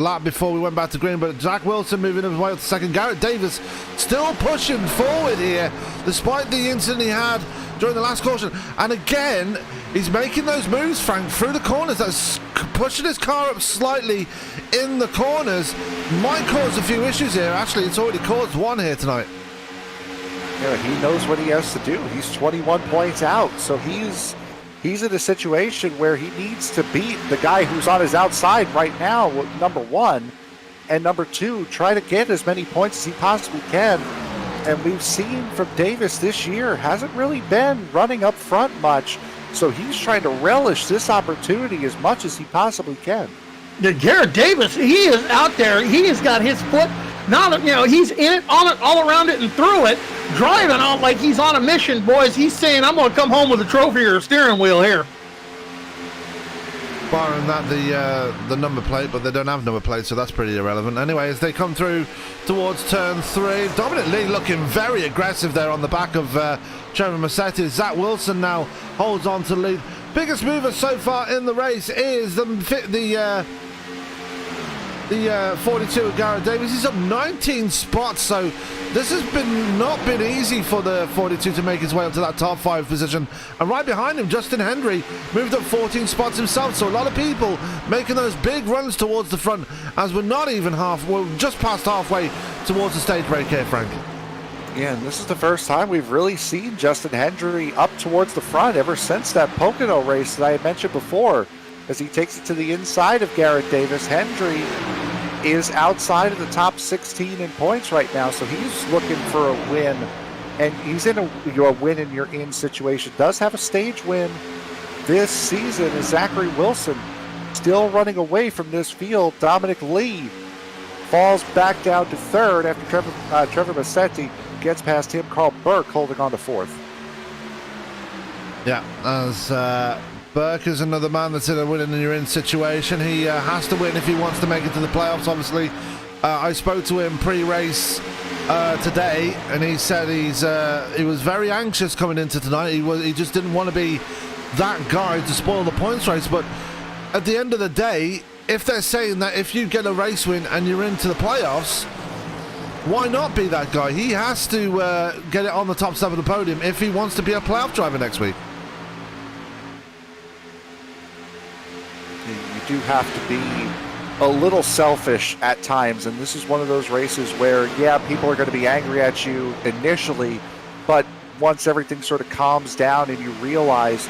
lap before we went back to green, but Zach Wilson moving his way up to second. Garrett Davis still pushing forward here, despite the incident he had during the last caution. And again, he's making those moves, Frank, through the corners. That's pushing his car up slightly in the corners. Might cause a few issues here. Actually, it's already caused one here tonight. Yeah, he knows what he has to do. He's 21 points out, so he's in a situation where he needs to beat the guy who's on his outside right now, number one, and number two, try to get as many points as he possibly can. And we've seen from Davis this year, hasn't really been running up front much, so he's trying to relish this opportunity as much as he possibly can. Yeah, Garrett Davis, he is out there. He has got his foot, he's in it, on it, all around it, and through it, driving on like he's on a mission, boys. He's saying, I'm going to come home with a trophy or a steering wheel here. Barring that, the number plate, but they don't have number plates, so that's pretty irrelevant. Anyway, as they come through towards turn 3, Dominic Lee looking very aggressive there on the back of Trevor Massetti. Zach Wilson now holds on to the lead. Biggest mover so far in the race is the 42 of Garrett Davis. He's up 19 spots, so this has not been easy for the 42 to make his way up to that top 5 position. And right behind him, Justin Hendry moved up 14 spots himself. So a lot of people making those big runs towards the front, as we're not even we're just past halfway towards the stage break here, Frank. Yeah, and this is the first time we've really seen Justin Hendry up towards the front ever since that Pocono race that I had mentioned before. As he takes it to the inside of Garrett Davis, Hendry is outside of the top 16 in points right now, so he's looking for a win, and he's in a win and you're in situation. Does have a stage win this season is Zachary Wilson, still running away from this field. Dominic Lee falls back down to third after Trevor Massetti gets past him. Carl Burke holding on to fourth. Yeah, as Burke is another man that's in a win and you're in situation. He has to win if he wants to make it to the playoffs, obviously. I spoke to him pre-race today, and he said he was very anxious coming into tonight. He just didn't want to be that guy to spoil the points race. But at the end of the day, if they're saying that if you get a race win and you're into the playoffs, why not be that guy? He has to get it on the top step of the podium if he wants to be a playoff driver next week. You do have to be a little selfish at times, and this is one of those races where, yeah, people are going to be angry at you initially, but once everything sort of calms down and you realize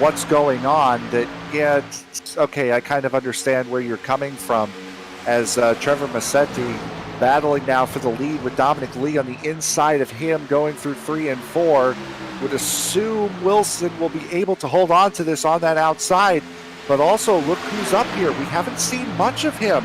what's going on, that, yeah, it's okay, I kind of understand where you're coming from. As Trevor Massetti battling now for the lead with Dominic Lee on the inside of him going through 3 and 4, would assume Wilson will be able to hold on to this on that outside. But also, look who's up here. We haven't seen much of him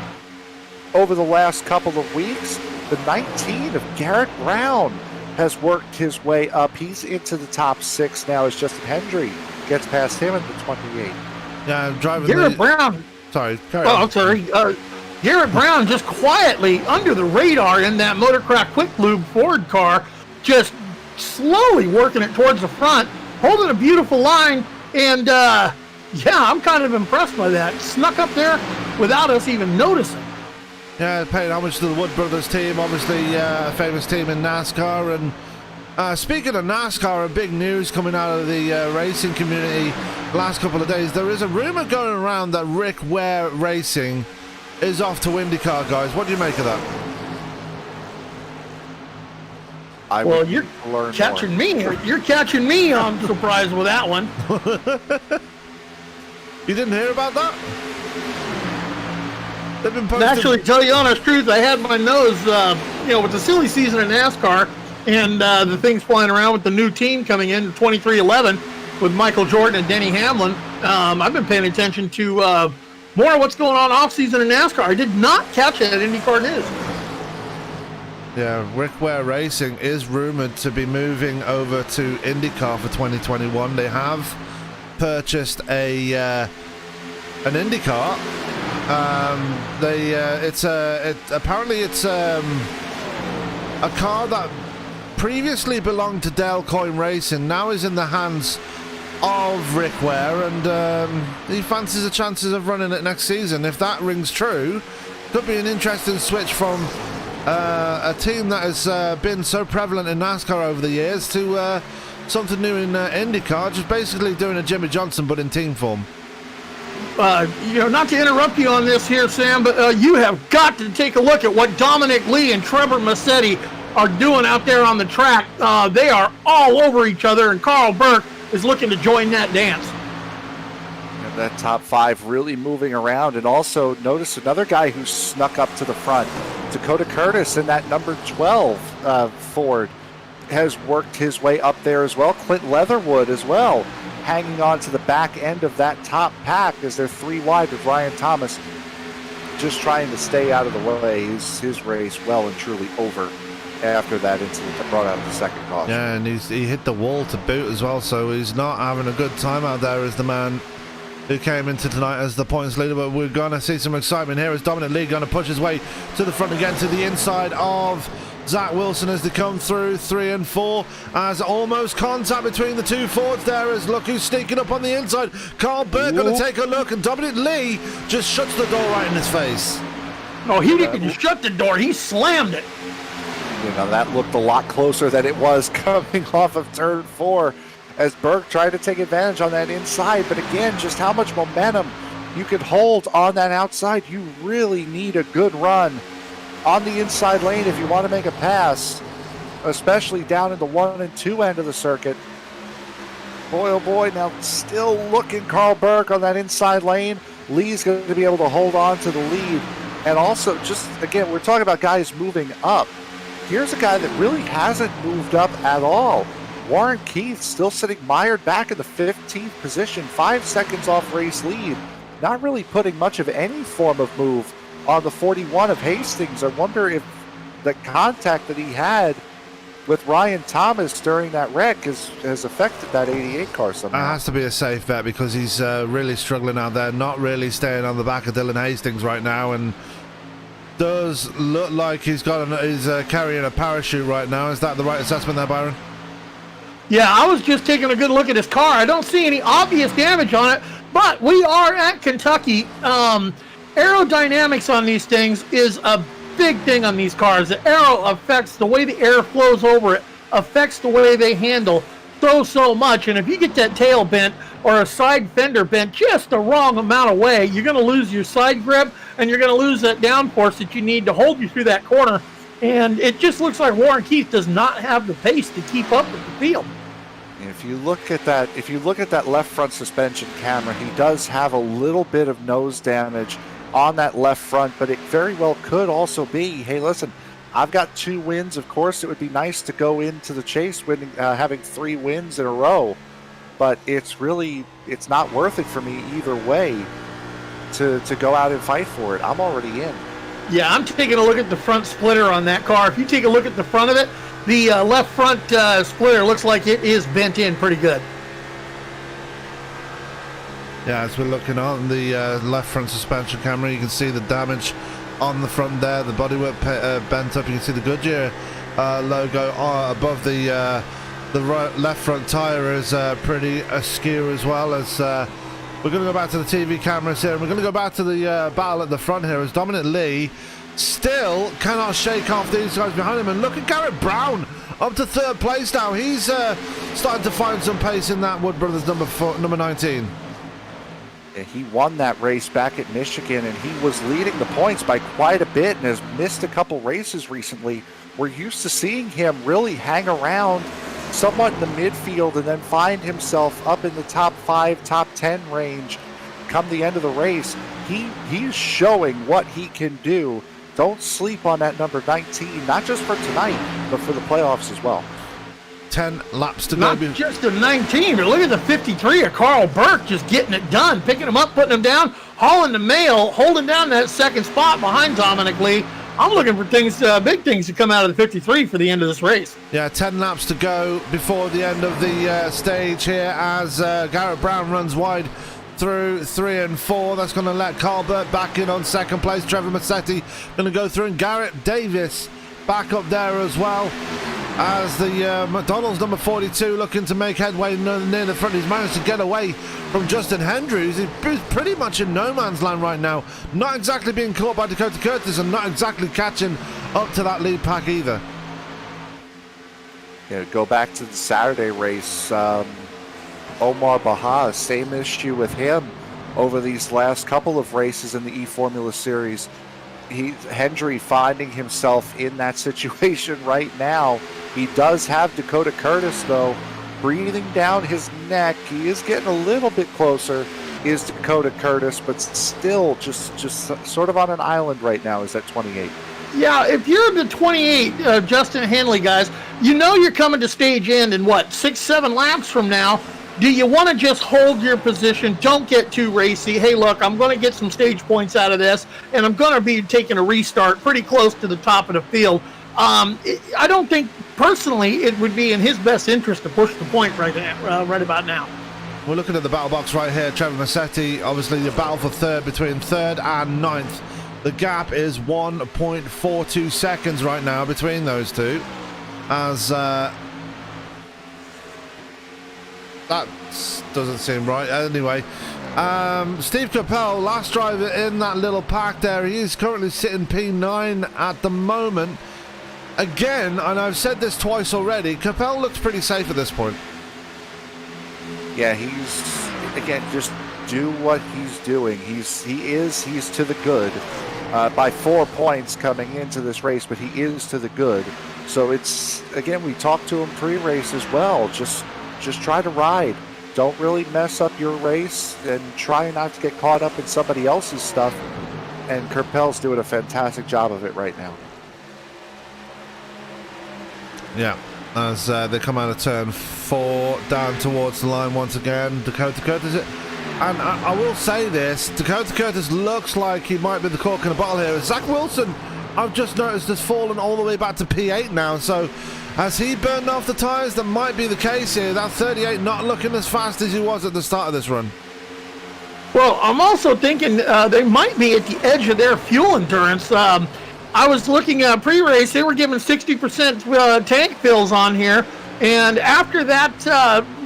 over the last couple of weeks. The 19 of Garrett Brown has worked his way up. He's into the top 6 now as Justin Hendry gets past him at the 28. Yeah, I'm driving Garrett Brown. Sorry, carry on. I'm sorry. Garrett Brown just quietly under the radar in that Motorcraft Quick Lube Ford car, just slowly working it towards the front, holding a beautiful line, and yeah, I'm kind of impressed by that. Snuck up there without us even noticing. Yeah, paying homage to the Wood Brothers team, obviously a famous team in NASCAR. And speaking of NASCAR, a big news coming out of the racing community last couple of days. There is a rumor going around that Rick Ware Racing is off to IndyCar, guys. What do you make of that? Well, you're catching me. You're catching me. I'm surprised with that one. You didn't hear about that? They've been posting. Actually, to tell you the honest truth, I had my nose, with the silly season in NASCAR and the things flying around with the new team coming in 2311 with Michael Jordan and Denny Hamlin. I've been paying attention to more of what's going on off-season in NASCAR. I did not catch it at IndyCar News. Yeah, Rick Ware Racing is rumored to be moving over to IndyCar for 2021. They have purchased an IndyCar. Apparently it's a car that previously belonged to Dale Coyne Racing, now is in the hands of Rick Ware, and he fancies the chances of running it next season. If that rings true, Could be an interesting switch from a team that has been so prevalent in NASCAR over the years to something new in IndyCar, just basically doing a Jimmy Johnson but in team form. Not to interrupt you on this here, Sam, but you have got to take a look at what Dominic Lee and Trevor Massetti are doing out there on the track. They are all over each other, and Carl Burke is looking to join that dance. And that top 5 really moving around. And also notice another guy who snuck up to the front. Dakota Curtis in that number 12 Ford has worked his way up there as well. Clint Leatherwood as well, hanging on to the back end of that top pack as they're 3 wide with Ryan Thomas just trying to stay out of the way. His race well and truly over after that incident that brought out the second caution. Yeah, and he hit the wall to boot as well, so he's not having a good time out there as the man who came into tonight as the points leader. But we're going to see some excitement here as Dominic Lee going to push his way to the front again, to the inside of Zach Wilson as they come through 3 and 4, as almost contact between the two Fords there, as look who's sneaking up on the inside. Carl Burke going to take a look, and Dominic Lee just shuts the door right in his face. No, he didn't shut the door, he slammed it. That looked a lot closer than it was coming off of turn 4 as Burke tried to take advantage on that inside. But again, just how much momentum you can hold on that outside. You really need a good run on the inside lane if you want to make a pass, especially down in the 1 and 2 end of the circuit. Boy, oh boy, now still looking Carl Burke on that inside lane. Lee's going to be able to hold on to the lead. And also, just again, we're talking about guys moving up. Here's a guy that really hasn't moved up at all. Warren Keith still sitting mired back in the 15th position, 5 seconds off race lead. Not really putting much of any form of move on the 41 of Hastings. I wonder if the contact that he had with Ryan Thomas during that wreck has affected that 88 car somehow. That has to be a safe bet because he's really struggling out there, not really staying on the back of Dylan Hastings right now, and does look like he's carrying a parachute right now. Is that the right assessment there, Byron? Yeah, I was just taking a good look at his car. I don't see any obvious damage on it, but we are at Kentucky. Aerodynamics on these things is a big thing on these cars. The aero affects the way the air flows over it, affects the way they handle so much. And if you get that tail bent or a side fender bent just the wrong amount of way, you're going to lose your side grip and you're going to lose that downforce that you need to hold you through that corner. And it just looks like Warren Keith does not have the pace to keep up with the field. If you look at that left front suspension camera, he does have a little bit of nose damage on that left front, but it very well could also be, hey, listen, I've got 2 wins. Of course, it would be nice to go into the chase having 3 wins in a row, but it's not worth it for me either way to go out and fight for it. I'm already in. Yeah, I'm taking a look at the front splitter on that car. If you take a look at the front of it, the left front splitter looks like it is bent in pretty good. Yeah, as we're looking on the left front suspension camera, you can see the damage on the front there. The bodywork bent up. You can see the Goodyear logo above the left front tire is pretty askew as well. As we're going to go back to the TV cameras here, and we're going to go back to the battle at the front here as Dominic Lee still cannot shake off these guys behind him. And look at Garrett Brown up to 3rd place now. He's starting to find some pace in that Wood Brothers number 19. He won that race back at Michigan, and he was leading the points by quite a bit and has missed a couple races recently. We're used to seeing him really hang around somewhat in the midfield and then find himself up in the top 5, top 10 range come the end of the race. He's showing what he can do. Don't sleep on that number 19, not just for tonight, but for the playoffs as well. 10 laps to go. Not just a 19, but look at the 53 of Carl Burke just getting it done, picking him up, putting him down, hauling the mail, holding down that 2nd spot behind Dominic Lee. I'm looking for things, big things to come out of the 53 for the end of this race. Yeah, 10 laps to go before the end of the stage here as Garrett Brown runs wide through 3 and 4. That's going to let Carl Burke back in on 2nd place. Trevor Massetti going to go through, and Garrett Davis back up there as well. as the McDonald's number 42 looking to make headway near the front. He's managed to get away from Justin Hendry. He's pretty much in no man's land right now. Not exactly being caught by Dakota Curtis and not exactly catching up to that lead pack either. Yeah, go back to the Saturday race. Omar Baha, same issue with him over these last couple of races in the E-Formula Series. Hendry finding himself in that situation right now. He does have Dakota Curtis, though, breathing down his neck. He is getting a little bit closer, is Dakota Curtis, but still just sort of on an island right now is at 28. Yeah, if you're the 28, Justin Hanley guys, you know you're coming to stage end in what, 6-7 laps from now. Do you want to just hold your position? Don't get too racy. Hey, look, I'm going to get some stage points out of this, and I'm going to be taking a restart pretty close to the top of the field. I don't think, personally, it would be in his best interest to push the point right about now. We're looking at the battle box right here. Trevor Massetti, obviously the battle for third between third and ninth. The gap is 1.42 seconds right now between those two. As that doesn't seem right. Anyway, Steve Kerpel, last driver in that little pack there. He is currently sitting P9 at the moment. Again, and I've said this twice already, Kerpel looks pretty safe at this point. Yeah, he's, again, just do what he's doing. He's to the good by 4 points coming into this race, but he is to the good. So it's, again, we talked to him pre-race as well. Just try to ride. Don't really mess up your race and try not to get caught up in somebody else's stuff. And Kerpel's doing a fantastic job of it right now. Yeah, as they come out of turn 4 down towards the line once again. Dakota Curtis, and I will say this, Dakota Curtis looks like he might be the cork in the bottle here. Zach Wilson, I've just noticed, has fallen all the way back to P8 now, so has he burned off the tyres? That might be the case here. That 38 not looking as fast as he was at the start of this run. Well, I'm also thinking they might be at the edge of their fuel endurance. I was looking at pre-race, they were giving 60% tank fills on here, and after that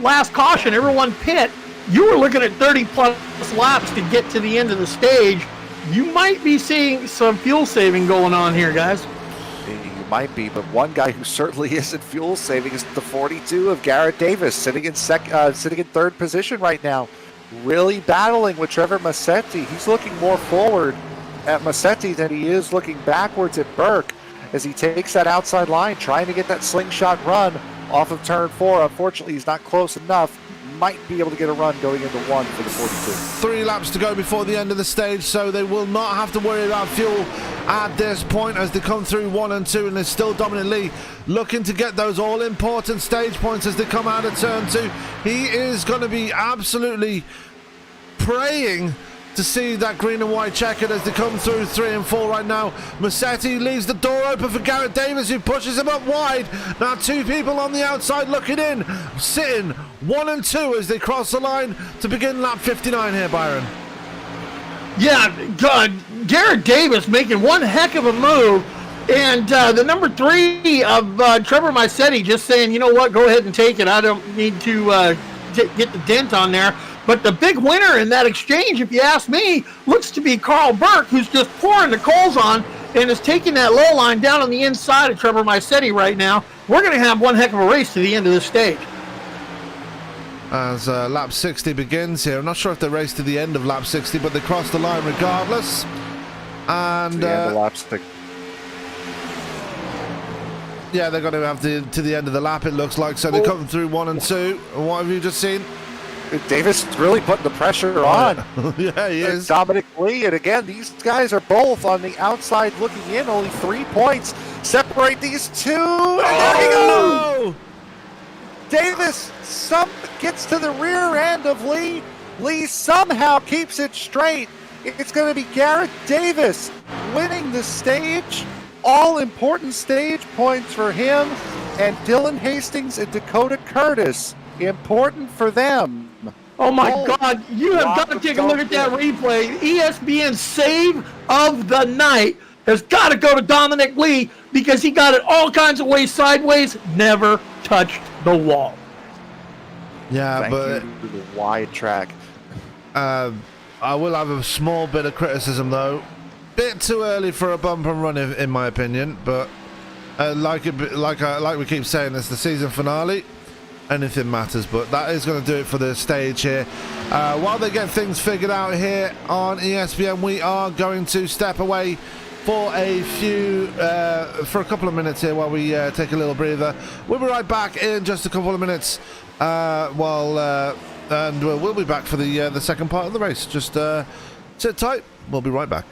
last caution, everyone pit, you were looking at 30-plus laps to get to the end of the stage. You might be seeing some fuel saving going on here, guys. You might be, but one guy who certainly isn't fuel saving is the 42 of Garrett Davis, sitting in third position right now, really battling with Trevor Massetti. He's looking more forward at Massetti than he is looking backwards at Burke as he takes that outside line, trying to get that slingshot run off of turn 4. Unfortunately, he's not close enough. Might be able to get a run going into 1 for the 42. 3 laps to go before the end of the stage, so they will not have to worry about fuel at this point as they come through 1 and 2, and they're still dominantly looking to get those all-important stage points as they come out of turn 2. He is going to be absolutely praying to see that green and white checkered as they come through 3 and 4 right now. Massetti leaves the door open for Garrett Davis, who pushes him up wide. Now 2 people on the outside looking in, sitting 1 and 2 as they cross the line to begin lap 59 here, Byron. Yeah, God, Garrett Davis making one heck of a move. And the number 3 of Trevor Massetti just saying, you know what, go ahead and take it. I don't need to get the dent on there. But the big winner in that exchange, if you ask me, looks to be Carl Burke, who's just pouring the coals on and is taking that low line down on the inside of Trevor Massetti right now. We're going to have one heck of a race to the end of the stage. As lap 60 begins here, I'm not sure if they race to the end of lap 60, but they cross the line regardless. And the end of lap 60. Yeah, they're going to have to the end of the lap, it looks like. So they come through 1 and 2. And what have you just seen? Davis really putting the pressure on. Yeah, he is. Dominic Lee, and again, these guys are both on the outside looking in. Only 3 points separate these two. And there he goes. Davis gets to the rear end of Lee. Lee somehow keeps it straight. It's going to be Garrett Davis winning the stage. All important stage points for him. And Dylan Hastings and Dakota Curtis. Important for them. Oh my God, you have got to take a look at that replay. ESBN save of the night. has got to go to Dominic Lee because he got it all kinds of ways sideways, never touched the wall. Yeah, Thank but you to the wide track. I will have a small bit of criticism though. Bit too early for a bump and run, in my opinion. But like we keep saying, it's the season finale. Anything matters, but that is going to do it for the stage here. While they get things figured out here on ESBN, we are going to step away for a couple of minutes here while we take a little breather. We'll be right back in just a couple of minutes. And we'll be back for the second part of the race. Just sit tight. We'll be right back.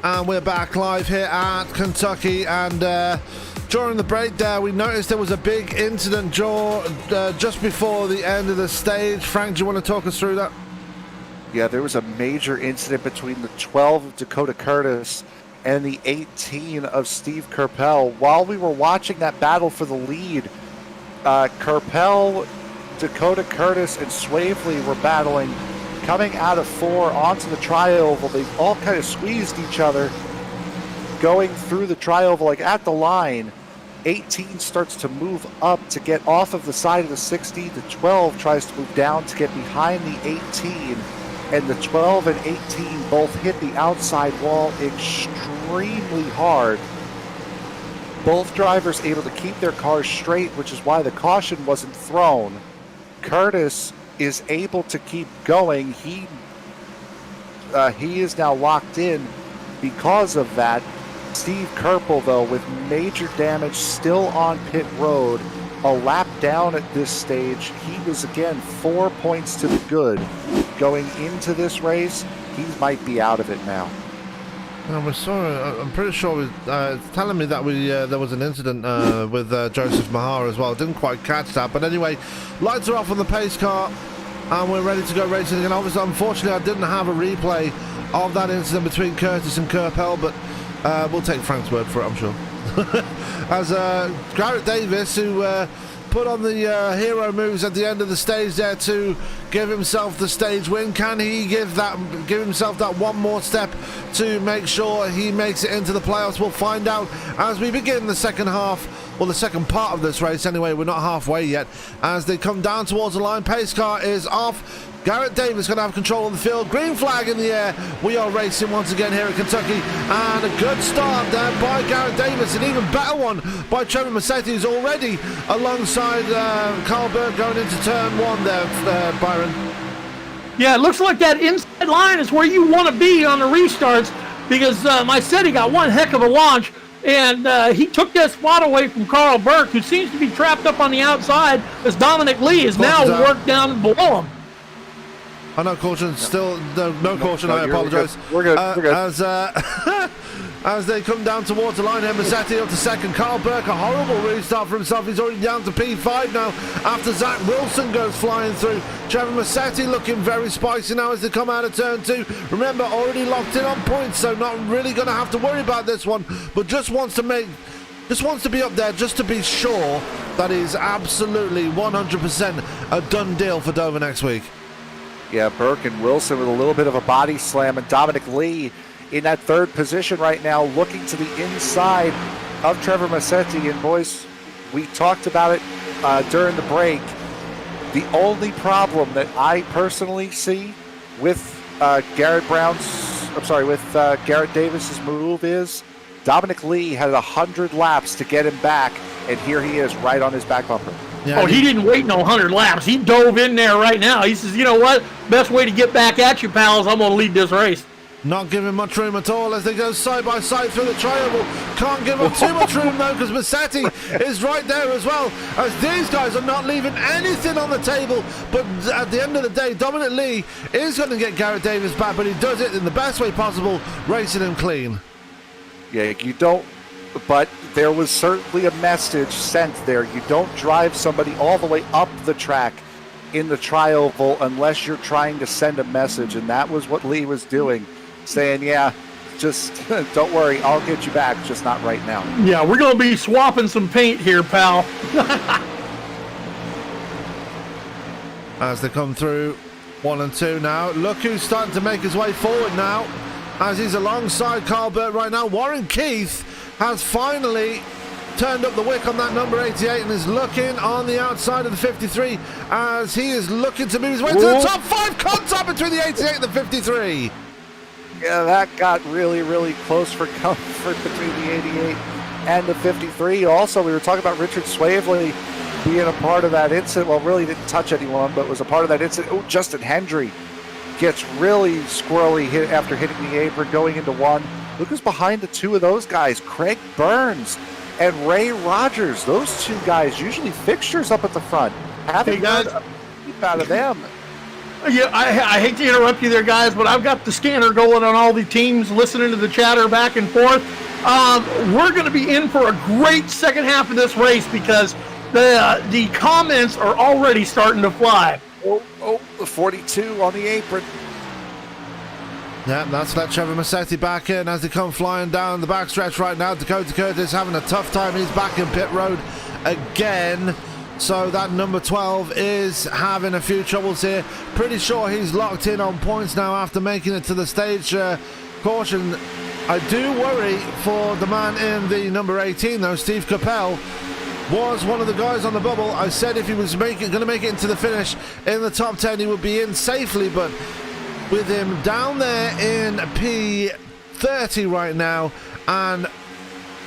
And we're back live here at Kentucky, and during the break there we noticed there was a big incident just before the end of the stage. Frank, do you want to talk us through that? Yeah, there was a major incident between the 12 of Dakota Curtis and the 18 of Steve Kerpel. While we were watching that battle for the lead, Carpel, Dakota Curtis, and Swavely were battling. Coming out of 4 onto the tri-oval, they all kind of squeezed each other. Going through the tri-oval, like at the line, 18 starts to move up to get off of the side of the 60. The 12 tries to move down to get behind the 18. and the 12 and 18 both hit the outside wall extremely hard. Both drivers able to keep their cars straight, which is why the caution wasn't thrown. Curtis is able to keep going. He is now locked in because of that. Steve Kerpel, though, with major damage, still on pit road, a lap down at this stage. He was, again, 4 points to the good. Going into this race, he might be out of it now. We saw. I'm pretty sure it's telling me that there was an incident with Joseph Mahar as well. Didn't quite catch that, but anyway, lights are off on the pace car, and we're ready to go racing again. Obviously, unfortunately, I didn't have a replay of that incident between Curtis and Kerpel, but we'll take Frank's word for it, I'm sure. As Garrett Davis, who put on the hero moves at the end of the stage there to give himself the stage win. Can he give himself that one more step to make sure he makes it into the playoffs? We'll find out as we begin the second half, well, the second part of this race anyway. We're not halfway yet. As they come down towards the line, pace car is off. Garrett Davis going to have control of the field. Green flag in the air. We are racing once again here at Kentucky. And a good start there by Garrett Davis. An even better one by Trevor Massetti, who's already alongside Carl Burke going into turn one there, Byron. Yeah, it looks like that inside line is where you want to be on the restarts, because Massetti got one heck of a launch. And he took that spot away from Carl Burke, who seems to be trapped up on the outside, as Dominic Lee is now worked down below him. Oh, no caution. Still, no caution. No, I apologise. We're good. We're good. As they come down towards the line here, Massetti up to second. Carl Burke, a horrible restart for himself. He's already down to P5 now after Zach Wilson goes flying through. Trevor Massetti looking very spicy now as they come out of turn two. Remember, already locked in on points, so not really going to have to worry about this one, but just wants to be up there just to be sure that is absolutely 100% a done deal for Dover next week. Yeah, Burke and Wilson with a little bit of a body slam, and Dominic Lee in that third position right now, looking to the inside of Trevor Massetti. And boys, we talked about it during the break. The only problem that I personally see with Garrett Davis's move is Dominic Lee had 100 laps to get him back, and here he is right on his back bumper. Yeah, he didn't wait no 100 laps. He dove in there right now. He says, you know what? Best way to get back at you, pals, I'm going to lead this race. Not giving much room at all as they go side by side through the triangle. Can't give up too much room though, because Massetti is right there as well. As these guys are not leaving anything on the table. But at the end of the day, Dominic Lee is going to get Garrett Davis back, but he does it in the best way possible, racing him clean. Yeah, you don't. But there was certainly a message sent there. You don't drive somebody all the way up the track in the tri-oval unless you're trying to send a message, and that was what Lee was doing, saying, yeah, just don't worry, I'll get you back, just not right now. Yeah, we're going to be swapping some paint here, pal. As they come through 1 and 2 now, look who's starting to make his way forward now, as he's alongside Carl Burke right now. Warren Keith has finally turned up the wick on that number 88 and is looking on the outside of the 53 as he is looking to move his way to the top 5. Contact between the 88 and the 53. Yeah, that got really, really close for comfort between the 88 and the 53. Also, we were talking about Richard Swavely being a part of that incident. Well, really didn't touch anyone, but was a part of that incident. Oh, Justin Hendry gets really squirrely hit after hitting the apron going into one. Look who's behind the two of those guys, Craig Burns and Ray Rogers. Those two guys, usually fixtures up at the front. Having got a peep out of them. Yeah, I hate to interrupt you there, guys, but I've got the scanner going on all the teams, listening to the chatter back and forth. We're going to be in for a great second half of this race because the comments are already starting to fly. Oh, the 42 on the apron. Yeah, that's let Trevor Massetti back in as they come flying down the backstretch right now. Dakota Curtis having a tough time. He's back in pit road again. So that number 12 is having a few troubles here. Pretty sure he's locked in on points now after making it to the stage caution. I do worry for the man in the number 18 though. Steve Kerpel was one of the guys on the bubble. I said if he was going to make it into the finish in the top 10, he would be in safely, but with him down there in P30 right now, and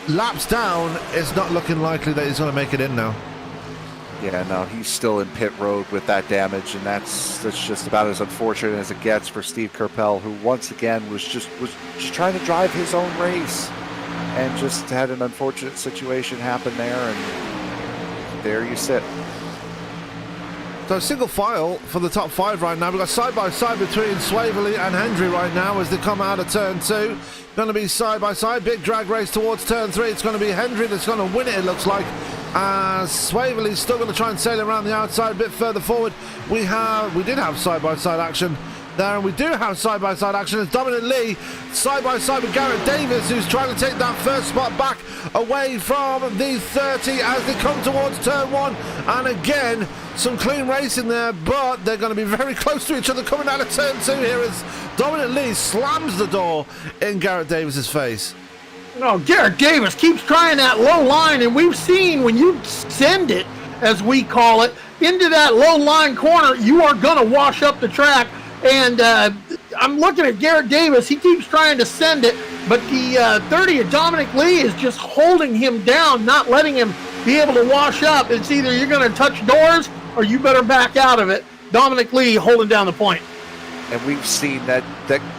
laps down, it's not looking likely that he's going to make it in now. Yeah, no, he's still in pit road with that damage, and that's just about as unfortunate as it gets for Steve Kerpel, who once again was just trying to drive his own race, and just had an unfortunate situation happen there, and there you sit. So single file for the top 5 right now. We've got side by side between Swaverley and Hendry right now as they come out of turn 2. Going to be side by side, big drag race towards turn 3. It's going to be Hendry that's going to win it, it looks like. Swaverley's still going to try and sail around the outside a bit further forward. We did have side by side action there, and we do have side by side action. It's Dominic Lee side by side with Garrett Davis, who's trying to take that first spot back away from the 30 as they come towards turn 1. And again, some clean racing there, but they're going to be very close to each other coming out of turn 2 here as Dominic Lee slams the door in Garrett Davis's face. No, Garrett Davis keeps trying that low line, and we've seen when you send it, as we call it, into that low line corner, you are going to wash up the track. And I'm looking at Garrett Davis. He keeps trying to send it, but the 30 of Dominic Lee is just holding him down, not letting him be able to wash up. It's either you're going to touch doors or you better back out of it. Dominic Lee holding down the point. And we've seen that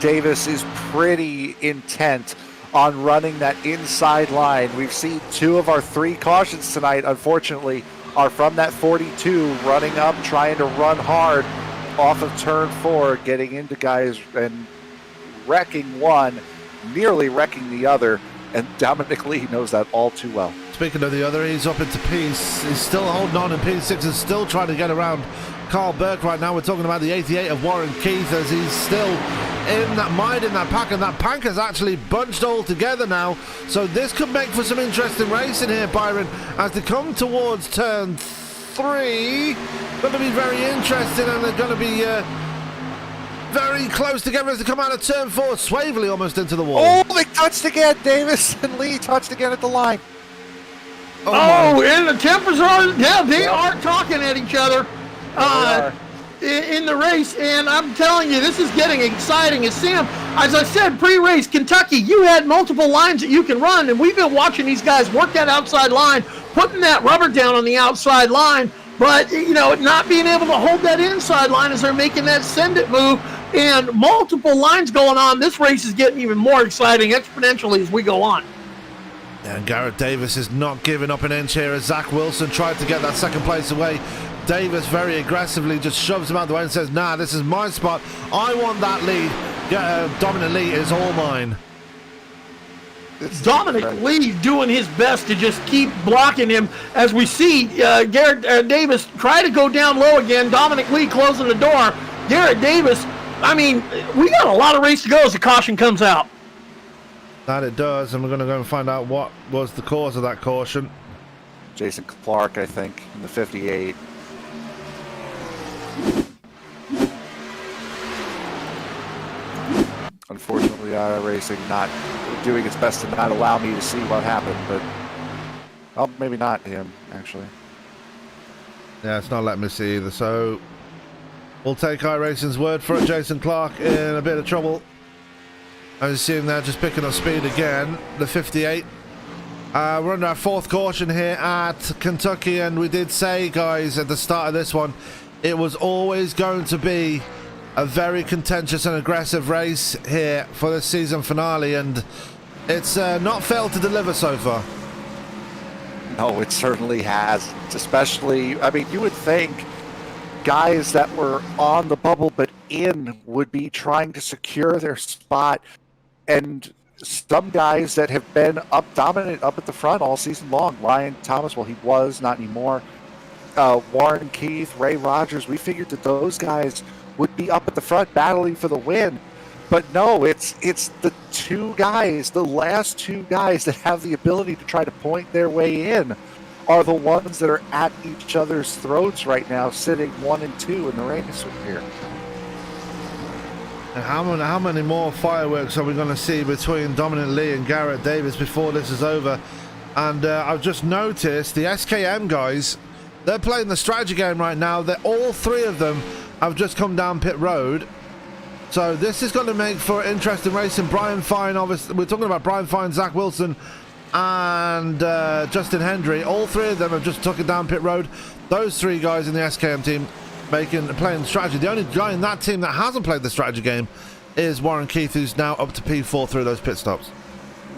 Davis is pretty intent on running that inside line. We've seen 2 of our 3 cautions tonight, unfortunately, are from that 42, running up, trying to run hard off of turn 4, getting into guys and wrecking one, nearly wrecking the other, and Dominic Lee knows that all too well. Speaking of the other, he's up into P6. He's still holding on in P6 and still trying to get around Carl Burke right now. We're talking about the 88 of Warren Keith as he's still in that pack, and that pack is actually bunched all together now. So this could make for some interesting racing here, Byron, as they come towards turn 3. Going to be very interesting, and they're going to be very close together as they come out of turn 4. Swaverley almost into the wall. Oh, they touched again. Davis and Lee touched again at the line. Oh, and the tempers are, they are talking at each other in the race, and I'm telling you, this is getting exciting. As Sam, as I said, pre-race, Kentucky, you had multiple lines that you can run, and we've been watching these guys work that outside line, putting that rubber down on the outside line, but, not being able to hold that inside line as they're making that send-it move, and multiple lines going on. This race is getting even more exciting exponentially as we go on. And Garrett Davis is not giving up an inch here as Zach Wilson tried to get that second place away. Davis very aggressively just shoves him out the way and says, nah, this is my spot. I want that lead. Dominic Lee is all mine. Dominic Lee doing his best to just keep blocking him as we see Garrett Davis try to go down low again. Dominic Lee closing the door. Garrett Davis, we got a lot of race to go as the caution comes out. That it does, and we're going to go and find out what was the cause of that caution. Jason Clark, I think, in the 58. Unfortunately, Racing not doing its best to not allow me to see what happened, but well, maybe not him, actually. Yeah, it's not letting me see either, so we'll take iRacing's word for it. Jason Clark in a bit of trouble. As you see him there, just picking up speed again, the 58. We're under our 4th caution here at Kentucky, and we did say, guys, at the start of this one, it was always going to be a very contentious and aggressive race here for the season finale, and it's not failed to deliver so far. No, it certainly has. Especially, you would think guys that were on the bubble but in would be trying to secure their spot, and some guys that have been dominant up at the front all season long. Ryan Thomas, well, he was, not anymore. Warren Keith, Ray Rogers, we figured that those guys would be up at the front battling for the win. But no, it's the 2 guys, the last 2 guys that have the ability to try to point their way in are the ones that are at each other's throats right now, sitting 1 and 2 in the race here. How many more fireworks are we going to see between Dominic Lee and Garrett Davis before this is over? And I've just noticed the SKM guys, they're playing the strategy game right now. All 3 of them have just come down pit road So this is going to make for interesting racing. Brian Fine, obviously, we're talking about Brian Fine, Zach Wilson, and Justin Hendry. All three of them have just took it down pit road. Those three guys in the SKM team playing strategy. The only guy in that team that hasn't played the strategy game is Warren Keith, who's now up to P4 through those pit stops.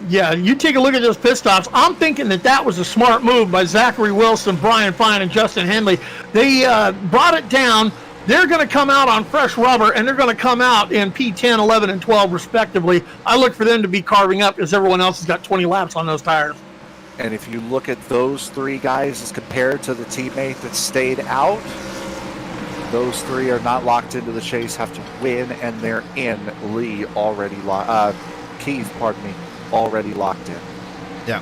Yeah, you take a look at those pit stops. I'm thinking that was a smart move by Zachary Wilson, Brian Fine, and Justin Henley. They brought it down. They're going to come out on fresh rubber, and they're going to come out in P10, 11, and 12, respectively. I look for them to be carving up because everyone else has got 20 laps on those tires. And if you look at those three guys as compared to the teammate that stayed out, those three are not locked into the chase, have to win, and they're in. Keith, already locked in. Yeah.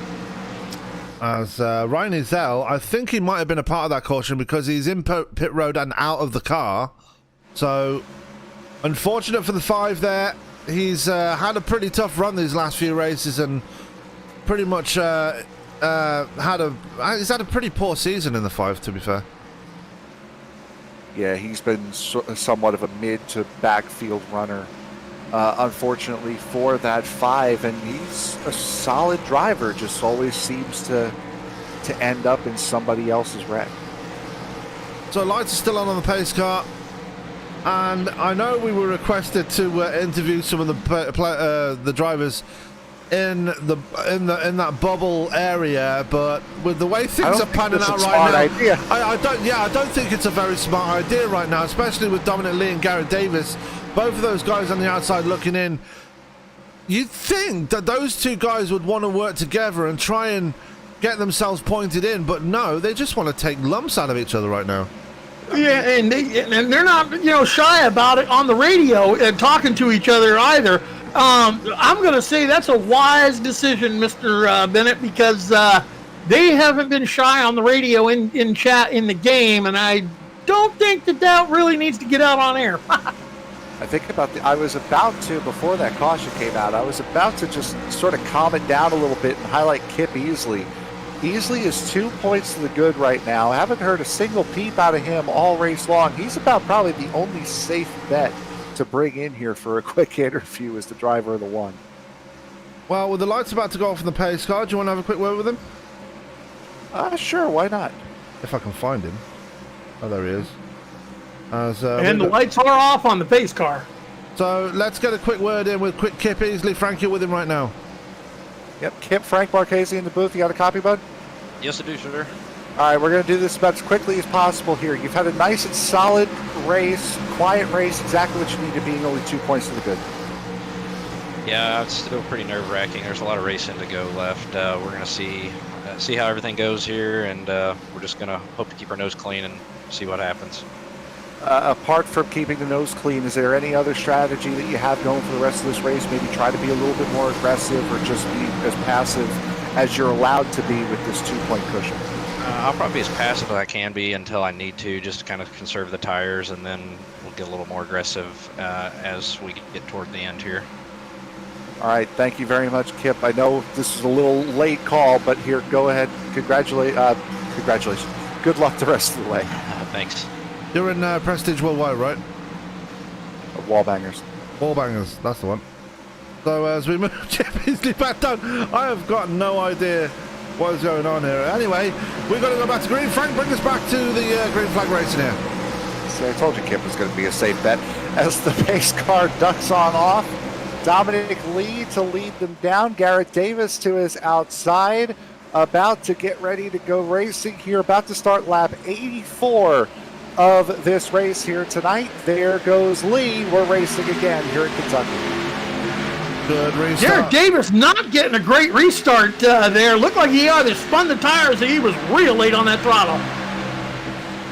As Ryan Ezell, I think he might have been a part of that caution because he's in pit road and out of the car. So, unfortunate for the 5 there. He's had a pretty tough run these last few races and pretty much he's had a pretty poor season in the 5, to be fair. Yeah, he's been somewhat of a mid to backfield runner, unfortunately, for that 5, and he's a solid driver, just always seems to end up in somebody else's wreck. So lights are still on the pace car, and I know we were requested to interview some of the drivers in that bubble area, but with the way things are panning out right now, I don't think it's a very smart idea right now, especially with Dominic Lee and Garrett Davis, both of those guys on the outside looking in. You'd think that those two guys would want to work together and try and get themselves pointed in, but no, they just want to take lumps out of each other right now. Yeah, and they're not shy about it on the radio and talking to each other either. I'm going to say that's a wise decision, Mr. Bennett, because they haven't been shy on the radio in chat in the game, and I don't think that really needs to get out on air. I think I was about to, before that caution came out, I was about to just sort of calm it down a little bit and highlight Kip Easley. Easley is 2 points to the good right now. I haven't heard a single peep out of him all race long. He's about probably the only safe bet to bring in here for a quick interview as the driver of the 1. Well, with the lights about to go off in the pace car, do you want to have a quick word with him? Sure, why not? If I can find him. Oh, there he is. And the lights are off on the pace car. So let's get a quick word in with quick Kip Easley. Frank, you're with him right now. Yep, Kip, Frank Marchese in the booth. You got a copy, bud? Yes, I do, sir. All right, we're going to do this about as quickly as possible here. You've had a nice and solid race, quiet race, exactly what you need to be, only 2 points to the good. Yeah, it's still pretty nerve-wracking. There's a lot of racing to go left. We're going to see how everything goes here, and we're just going to hope to keep our nose clean and see what happens. Apart from keeping the nose clean, is there any other strategy that you have going for the rest of this race? Maybe try to be a little bit more aggressive or just be as passive as you're allowed to be with this 2 point cushion? I'll probably be as passive as I can be until I need to, just to kind of conserve the tires, and then we'll get a little more aggressive as we get toward the end here. All right, thank you very much, Kip. I know this is a little late call, but here, go ahead. Congratulations. Good luck the rest of the way. Thanks. You're in Prestige Worldwide, right? Wallbangers. Wallbangers, that's the one. So as we move Chip Easley back down, I have got no idea what is going on here. Anyway, we're going to go back to green. Frank, bring us back to the green flag racing here. So I told you Kip was going to be a safe bet. As the pace car ducks on off, Dominic Lee to lead them down. Garrett Davis to his outside, about to get ready to go racing here, about to start lap 84 of this race here tonight. There goes Lee. We're racing again here in Kentucky. Good restart. Garrett Davis not getting a great restart there. Looked like he either spun the tires or he was real late on that throttle.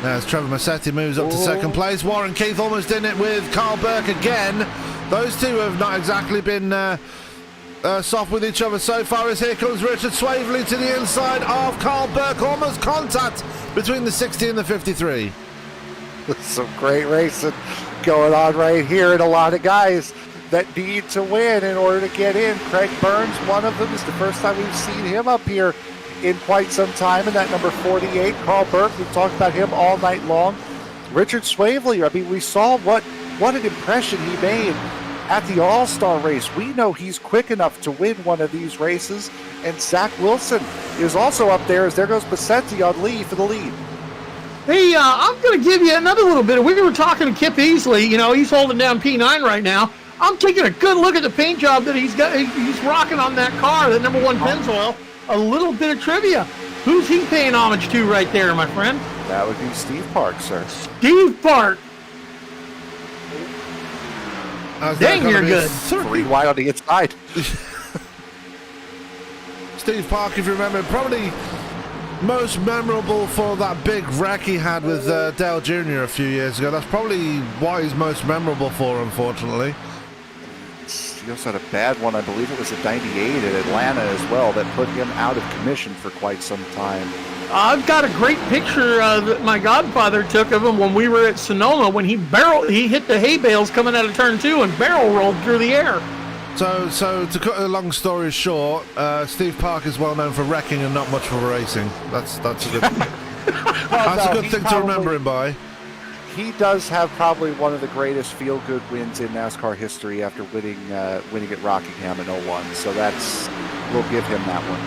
As Trevor Massetti moves up to second place. Warren Keith almost in it with Carl Burke again. Those two have not exactly been soft with each other so far, as here comes Richard Swavely to the inside of Carl Burke. Almost contact between the 60 and the 53. Some great racing going on right here, and a lot of guys that need to win in order to get in. Craig Burns, one of them. It's the first time we've seen him up here in quite some time, and that number 48, Carl Burke. We've talked about him all night long. Richard Swavely, I mean, we saw what what an impression he made at the All-Star race. We know he's quick enough to win one of these races, and Zach Wilson is also up there as there goes Bassetti on Lee for the lead. Hey, I'm going to give you another little bit. We were talking to Kip Easley. You know, he's holding down P9 right now. I'm taking a good look at the paint job that he's rocking on that car, that number 1 Pennzoil. A little bit of trivia. Who's he paying homage to right there, my friend? That would be Steve Park, sir. Steve Park. Dang, you're good. 3 wide on the inside. Steve Park, if you remember, probably most memorable for that big wreck he had with Dale Jr. a few years ago. That's probably what he's most memorable for, unfortunately. He also had a bad one, I believe it was a 98 at Atlanta as well, that put him out of commission for quite some time. I've got a great picture that my godfather took of him when we were at Sonoma when he hit the hay bales coming out of turn 2 and barrel rolled through the air. So to cut a long story short, Steve Park is well known for wrecking and not much for racing. That's a good that's a good thing to remember him by. He does have probably one of the greatest feel-good wins in NASCAR history after winning at Rockingham in 01. So we'll give him that one.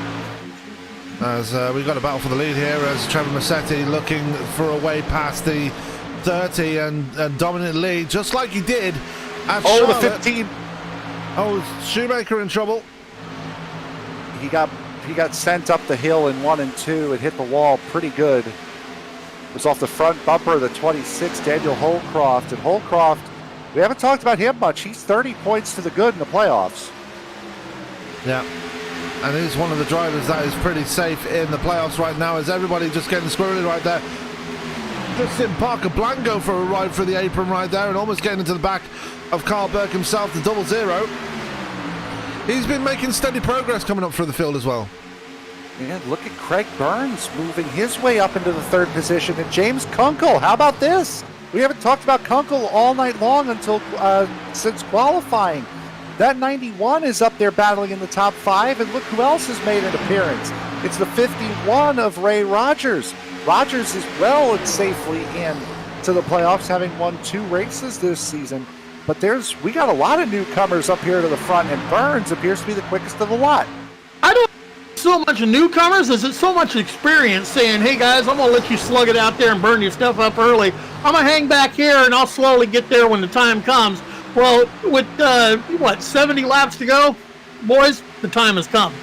As we've got a battle for the lead here, as Trevor Massetti looking for a way past the 30 and dominant lead, just like he did at Charlotte. The 15. Oh, Shoemaker in trouble. He got sent up the hill in 1 and 2 and hit the wall pretty good. It was off the front bumper of the 26, Daniel Holcroft. And Holcroft, we haven't talked about him much. He's 30 points to the good in the playoffs. Yeah. And he's one of the drivers that is pretty safe in the playoffs right now, as everybody just getting squirrely right there. Just seeing Parker Blanco for a ride through the apron right there and almost getting into the back of Carl Burke himself, the 00. He's been making steady progress coming up through the field as well. And look at Craig Burns moving his way up into the 3rd position. And James Kunkel, how about this? We haven't talked about Kunkel all night long since qualifying. That 91 is up there battling in the top 5, and look who else has made an appearance. It's the 51 of Ray Rogers. Rogers is well and safely in to the playoffs, having won 2 races this season. But we got a lot of newcomers up here to the front, and Burns appears to be the quickest of the lot. I don't so much newcomers as it's so much experience saying, hey guys, I'm going to let you slug it out there and burn your stuff up early. I'm going to hang back here and I'll slowly get there when the time comes. Well, with, 70 laps to go? Boys, the time has come.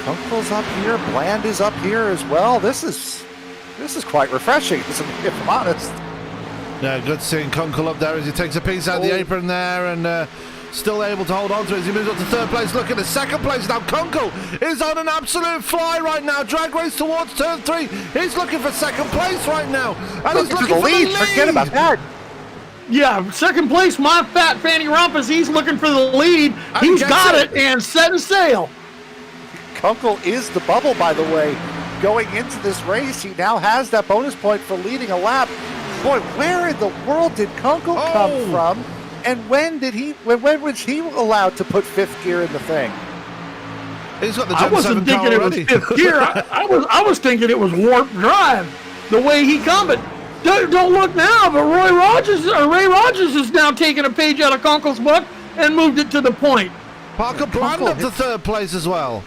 Kunkel's up here. Bland is up here as well. This is quite refreshing, if I'm honest. Yeah, good seeing Kunkel up there as he takes a piece out of the apron there and still able to hold on to it as he moves up to 3rd place. Look at the 2nd place now. Kunkel is on an absolute fly right now. Drag race towards turn 3. He's looking for 2nd place right now. And he's looking for the lead. Forget about that. Yeah, 2nd place, my fat Fanny Rumpus. He's looking for the lead. He's got it and setting sail. Kunkel is the bubble, by the way. Going into this race, he now has that bonus point for leading a lap. Boy, where in the world did Kunkel come from? And when was he allowed to put 5th gear in the thing? He's got the I wasn't thinking it was 5th gear. I was thinking it was warp drive. The way he come it. Don't look now, but Ray Rogers is now taking a page out of Kunkel's book and moved it to the point. Parker Bland up to 3rd place as well.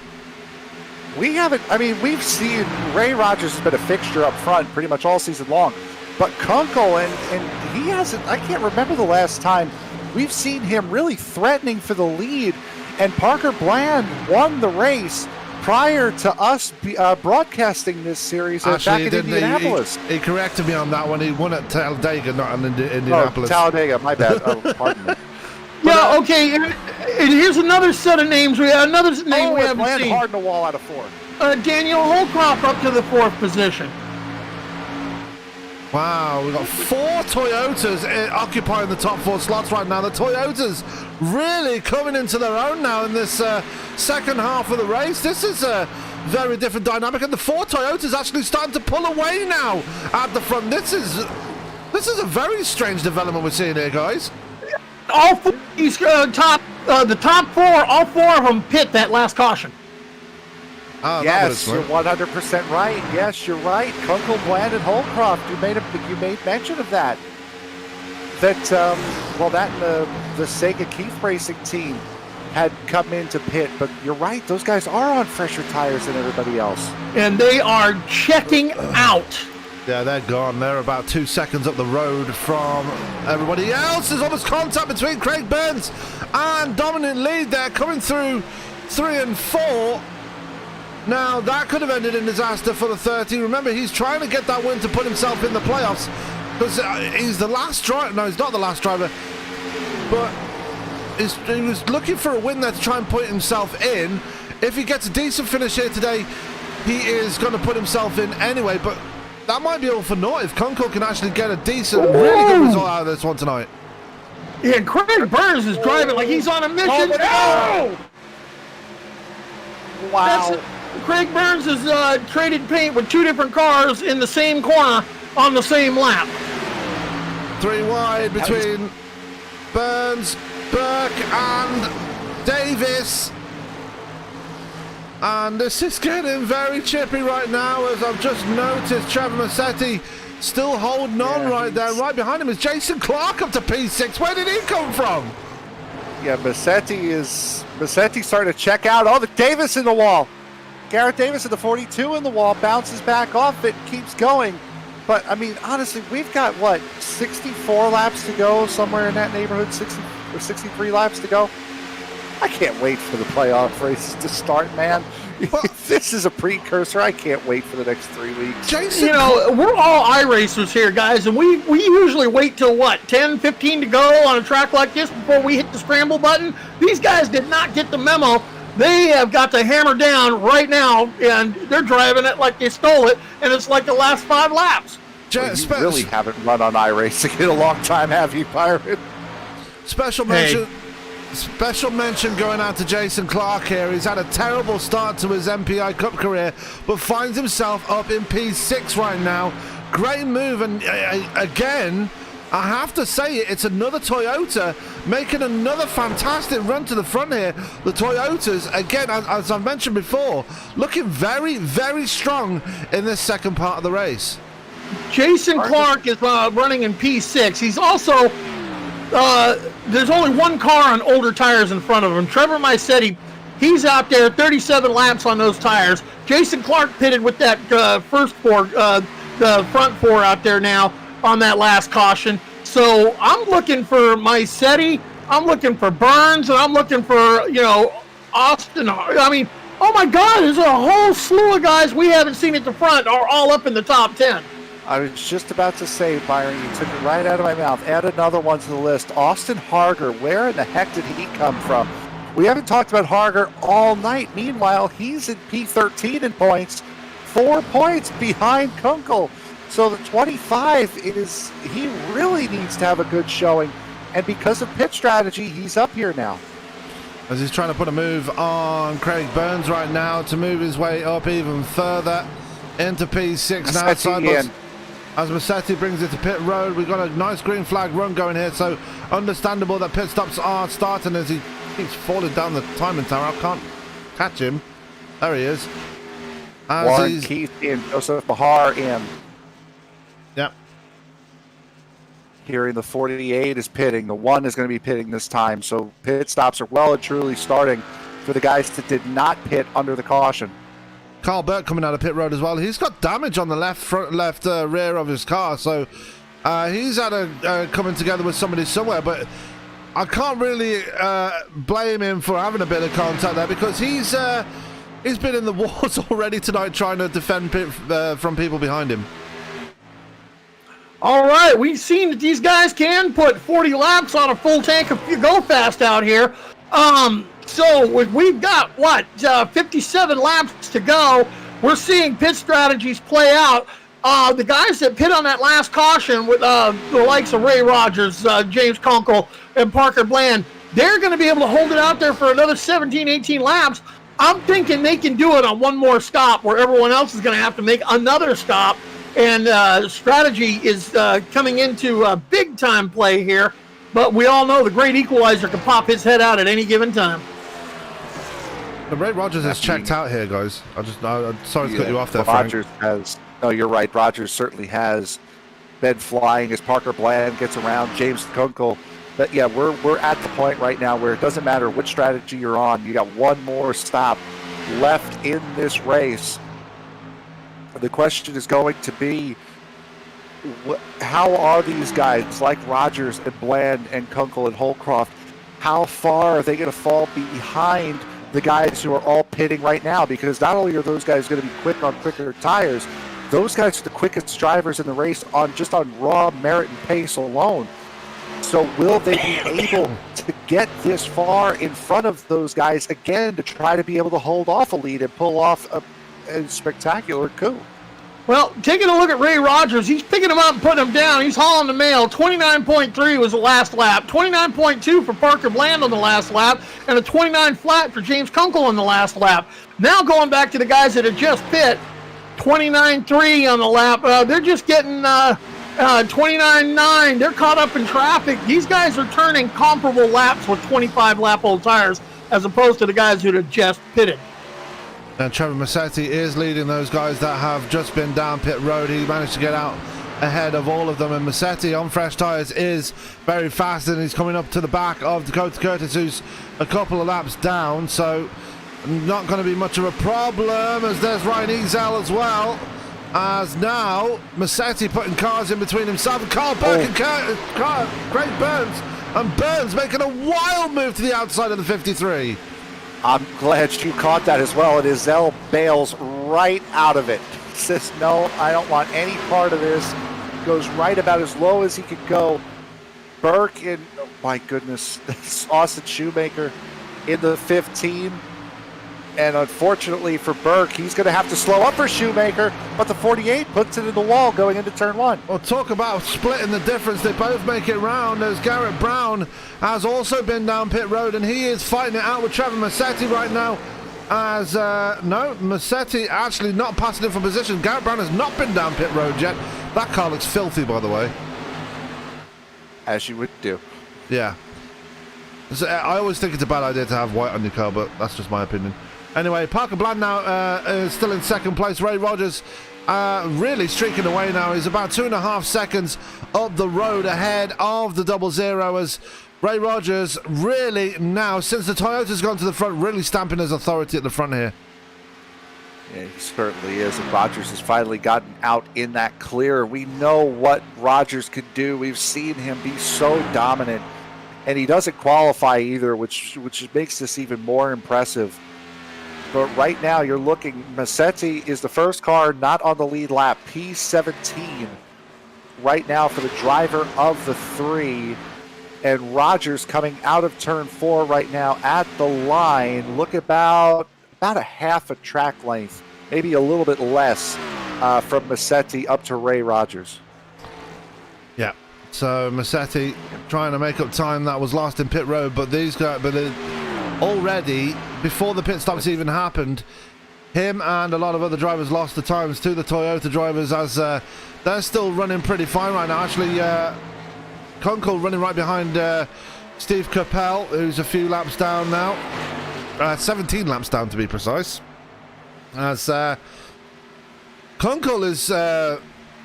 We've seen Ray Rogers has been a fixture up front pretty much all season long. But Kunkel, and he hasn't, I can't remember the last time we've seen him really threatening for the lead. And Parker Bland won the race prior to us broadcasting this series back in Indianapolis. He corrected me on that one. He won at Talladega, not in Indianapolis. Talladega, my bad. Pardon me. Yeah, okay. And here's another set of names. We have another name we haven't Bland seen. hard in the wall out of 4. Daniel Holcroft up to the 4th position. Wow, we've got 4 Toyotas occupying the top 4 slots right now. The Toyotas really coming into their own now in this second half of the race. This is a very different dynamic, and the 4 Toyotas actually starting to pull away now at the front. This is a very strange development we're seeing here, guys. All 4 the top 4, all 4 of them pit that last caution. Oh, yes, you're 100% right. Yes, you're right. Kunkel, Bland, and Holcroft. You made mention of that. that, that and the Sega Keith Racing team had come into pit, but you're right, those guys are on fresher tires than everybody else. And they are checking out. Yeah, they're gone. They're about 2 seconds up the road from everybody else. There's almost contact between Craig Burns and Dominic Lead there, coming through 3 and 4. Now, that could have ended in disaster for the 30. Remember, he's trying to get that win to put himself in the playoffs, because he's the last driver. No, he's not the last driver, but he was looking for a win there to try and put himself in. If he gets a decent finish here today, he is going to put himself in anyway, but that might be all for naught if Kunkel can actually get a decent, really good result out of this one tonight. Yeah, Craig Burns is driving like he's on a mission. Oh, no! Wow. Craig Burns has traded paint with 2 different cars in the same corner on the same lap. 3 wide between Burns, Burke, and Davis. And this is getting very chippy right now, as I've just noticed Trevor Massetti still holding on right there. Right behind him is Jason Clark up to P6. Where did he come from? Yeah, Massetti starting to check out. Oh, the Davis in the wall. Garrett Davis at the 42 in the wall, bounces back off it, keeps going. But, I mean, honestly, we've got, 64 laps to go, somewhere in that neighborhood, 60 or 63 laps to go. I can't wait for the playoff races to start, man. This is a precursor. I can't wait for the next 3 weeks. Jason, we're all iRacers here, guys, and we usually wait till, 10, 15 to go on a track like this before we hit the scramble button? These guys did not get the memo. They have got to hammer down right now, and they're driving it like they stole it, and it's like the last 5 laps. Well, you really haven't run on iRacing in a long time, have you, Pirate? Special mention. Special mention going out to Jason Clark here. He's had a terrible start to his MPI Cup career, but finds himself up in P6 right now. Great move, and again, I have to say it's another Toyota making another fantastic run to the front here. The Toyotas, again, as I've mentioned before, looking very, very strong in this second part of the race. Jason Clark is running in P6. He's also... there's only 1 car on older tires in front of him. Trevor Massetti, he's out there 37 laps on those tires. Jason Clark pitted with that the front 4 out there now on that last caution. So I'm looking for Massetti, I'm looking for Burns, and I'm looking for, Austin. I mean, oh my God, there's a whole slew of guys we haven't seen at the front are all up in the top 10. I was just about to say, Byron, you took it right out of my mouth. Add another one to the list. Austin Harger, where in the heck did he come from? We haven't talked about Harger all night. Meanwhile, he's in P13 in points, 4 points behind Kunkel. So the 25 he really needs to have a good showing. And because of pit strategy, he's up here now. As he's trying to put a move on Craig Burns right now to move his way up even further into P6 now. As Massetti brings it to pit road, we've got a nice green flag run going here, so understandable that pit stops are starting as he keeps falling down the timing tower. I can't catch him. There he is. Warren Keith in, Joseph Bahar in. Yep. Here in the 48 is pitting. The 1 is going to be pitting this time, so pit stops are well and truly starting for the guys that did not pit under the caution. Carl Burke coming out of pit road as well. He's got damage on the left rear of his car, so he's had a coming together with somebody somewhere, but I can't really blame him for having a bit of contact there, because he's been in the wars already tonight trying to defend from people behind him. All right, we've seen that these guys can put 40 laps on a full tank if you go fast out here. So we've got, 57 laps to go. We're seeing pit strategies play out. The guys that pit on that last caution with the likes of Ray Rogers, James Kunkel, and Parker Bland, they're going to be able to hold it out there for another 17, 18 laps. I'm thinking they can do it on one more stop where everyone else is going to have to make another stop. And strategy is coming into big-time play here. But we all know the great equalizer can pop his head out at any given time. But Ray Rogers is checked out here, guys. I'm sorry to cut you off there, Rogers Frank. has. No, you're right. Rogers certainly has been flying as Parker Bland gets around James Kunkel. But yeah, we're at the point right now where it doesn't matter which strategy you're on. You got one more stop left in this race. The question is going to be, how are these guys like Rogers and Bland and Kunkel and Holcroft, how far are they going to fall behind the guys who are all pitting right now? Because not only are those guys going to be quick on quicker tires, those guys are the quickest drivers in the race on raw merit and pace alone. So will they be able to get this far in front of those guys again to try to be able to hold off a lead and pull off a spectacular coup? Well, taking a look at Ray Rogers, he's picking him up and putting him down. He's hauling the mail. 29.3 was the last lap. 29.2 for Parker Bland on the last lap, and a 29 flat for James Kunkel on the last lap. Now going back to the guys that had just pit, 29.3 on the lap. They're just getting 29.9. They're caught up in traffic. These guys are turning comparable laps with 25 lap old tires as opposed to the guys who had just pitted. And Trevor Massetti is leading those guys that have just been down pit road. He managed to get out ahead of all of them. And Massetti on fresh tyres is very fast, and he's coming up to the back of Dakota Curtis, who's a couple of laps down. So not going to be much of a problem, as there's Ryan Ezel as well. As now Massetti putting cars in between himself and Carl Burke and Craig Burns. And Burns making a wild move to the outside of the 53. I'm glad you caught that as well. And Ezel bails right out of it. Says, no, I don't want any part of this. Goes right about as low as he could go. Burke in, oh my goodness, Austin Shoemaker in the 15. And unfortunately for Burke, he's going to have to slow up for Shoemaker, but the 48 puts it in the wall going into turn one. Well, talk about splitting the difference. They both make it round, as Garrett Brown has also been down pit road, and he is fighting it out with Trevor Massetti right now. As, no, Massetti actually not passing him for position. Garrett Brown has not been down pit road yet. That car looks filthy, by the way. As you would do. Yeah. So, I always think it's a bad idea to have white on your car, but that's just my opinion. Anyway, Parker Bland now is still in second place. Ray Rogers really streaking away now. He's about 2.5 seconds up the road ahead of the 00, as Ray Rogers really now, since the Toyota's gone to the front, really stamping his authority at the front here. Yeah, he certainly is. And Rogers has finally gotten out in that clear. We know what Rogers could do. We've seen him be so dominant. And he doesn't qualify either, which makes this even more impressive. But right now, you're looking, Massetti is the first car not on the lead lap, P17 right now for the driver of the 3. And Rogers coming out of turn 4 right now at the line. Look about a half a track length, maybe a little bit less from Massetti up to Ray Rogers. Yeah, so Massetti trying to make up time that was lost in pit road, but these guys, already, before the pit stops even happened, him and a lot of other drivers lost the times to the Toyota drivers, as they're still running pretty fine right now. Actually, Kunkel running right behind Steve Kerpel, who's a few laps down now. 17 laps down to be precise. As Kunkel is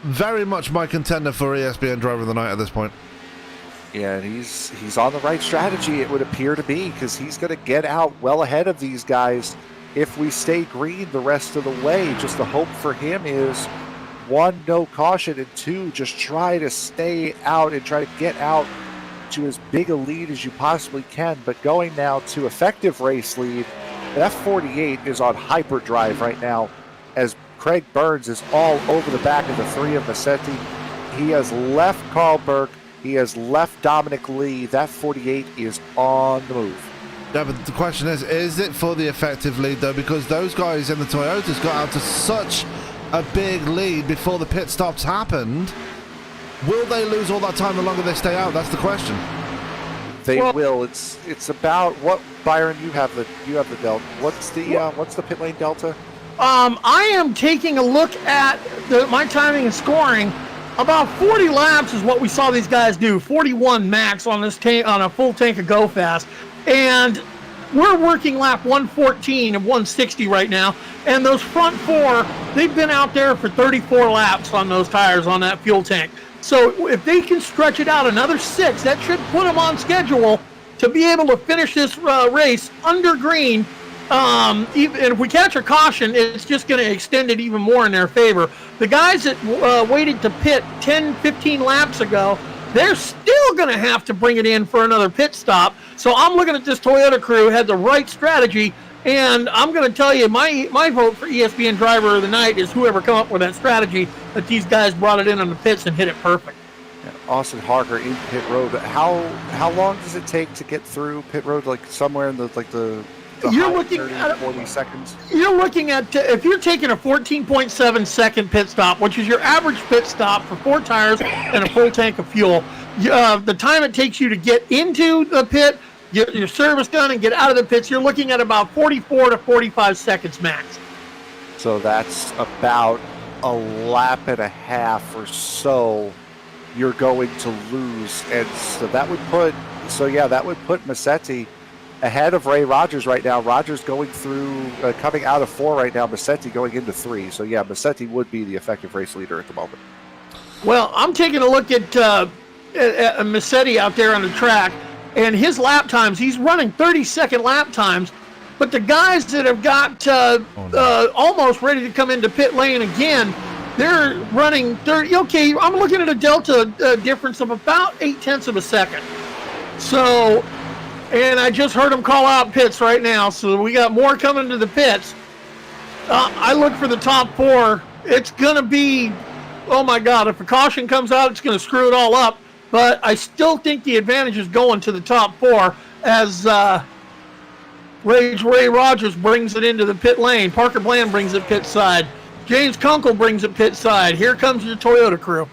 very much my contender for ESBN Driver of the Night at this point. Yeah, and he's on the right strategy, it would appear to be, because he's going to get out well ahead of these guys if we stay green the rest of the way. Just the hope for him is, 1, no caution, and 2, just try to stay out and try to get out to as big a lead as you possibly can. But going now to effective race lead, that 48 is on hyperdrive right now, as Craig Burns is all over the back of the 3 of Massetti. He has left Carl Burke. He has left Dominic Lee. That 48 is on the move. Yeah, but the question is it for the effective lead, though? Because those guys in the Toyotas got out to such a big lead before the pit stops happened. Will they lose all that time the longer they stay out? That's the question. They will. It's about what, Byron, you have the delta. What's the pit lane delta? I am taking a look at my timing and scoring. About 40 laps is what we saw these guys do. 41 max on this tank, on a full tank of Go Fast, and we're working lap 114 of 160 right now. And those front 4, they've been out there for 34 laps on those tires on that fuel tank. So if they can stretch it out another 6, that should put them on schedule to be able to finish this race under green. And if we catch a caution, it's just going to extend it even more in their favor. The guys that waited to pit 10, 15 laps ago, they're still going to have to bring it in for another pit stop. So I'm looking at this Toyota crew had the right strategy, and I'm going to tell you my vote for ESBN Driver of the Night is whoever come up with that strategy, that these guys brought it in on the pits and hit it perfect. Austin Harger in pit road. How long does it take to get through pit road? Like somewhere in the you're looking 30, at 40 seconds. You're looking at if you're taking a 14.7 second pit stop, which is your average pit stop for 4 tires and a full tank of fuel. The time it takes you to get into the pit, get your service done, and get out of the pits, you're looking at about 44 to 45 seconds max. So that's about a lap and a half or so you're going to lose, and so that would put Massetti ahead of Ray Rogers right now. Rogers going through, coming out of 4 right now, Massetti going into 3. So yeah, Massetti would be the effective race leader at the moment. Well, I'm taking a look at Massetti out there on the track, and his lap times, he's running 30-second lap times, but the guys that have got almost ready to come into pit lane again, they're running 30. Okay, I'm looking at a delta difference of about 0.8 of a second. So, and I just heard them call out pits right now, so we got more coming to the pits. I look for the top 4. It's going to be, oh my God, if a caution comes out, it's going to screw it all up. But I still think the advantage is going to the top 4 as Ray Rogers brings it into the pit lane. Parker Bland brings it pit side. James Kunkel brings it pit side. Here comes your Toyota crew.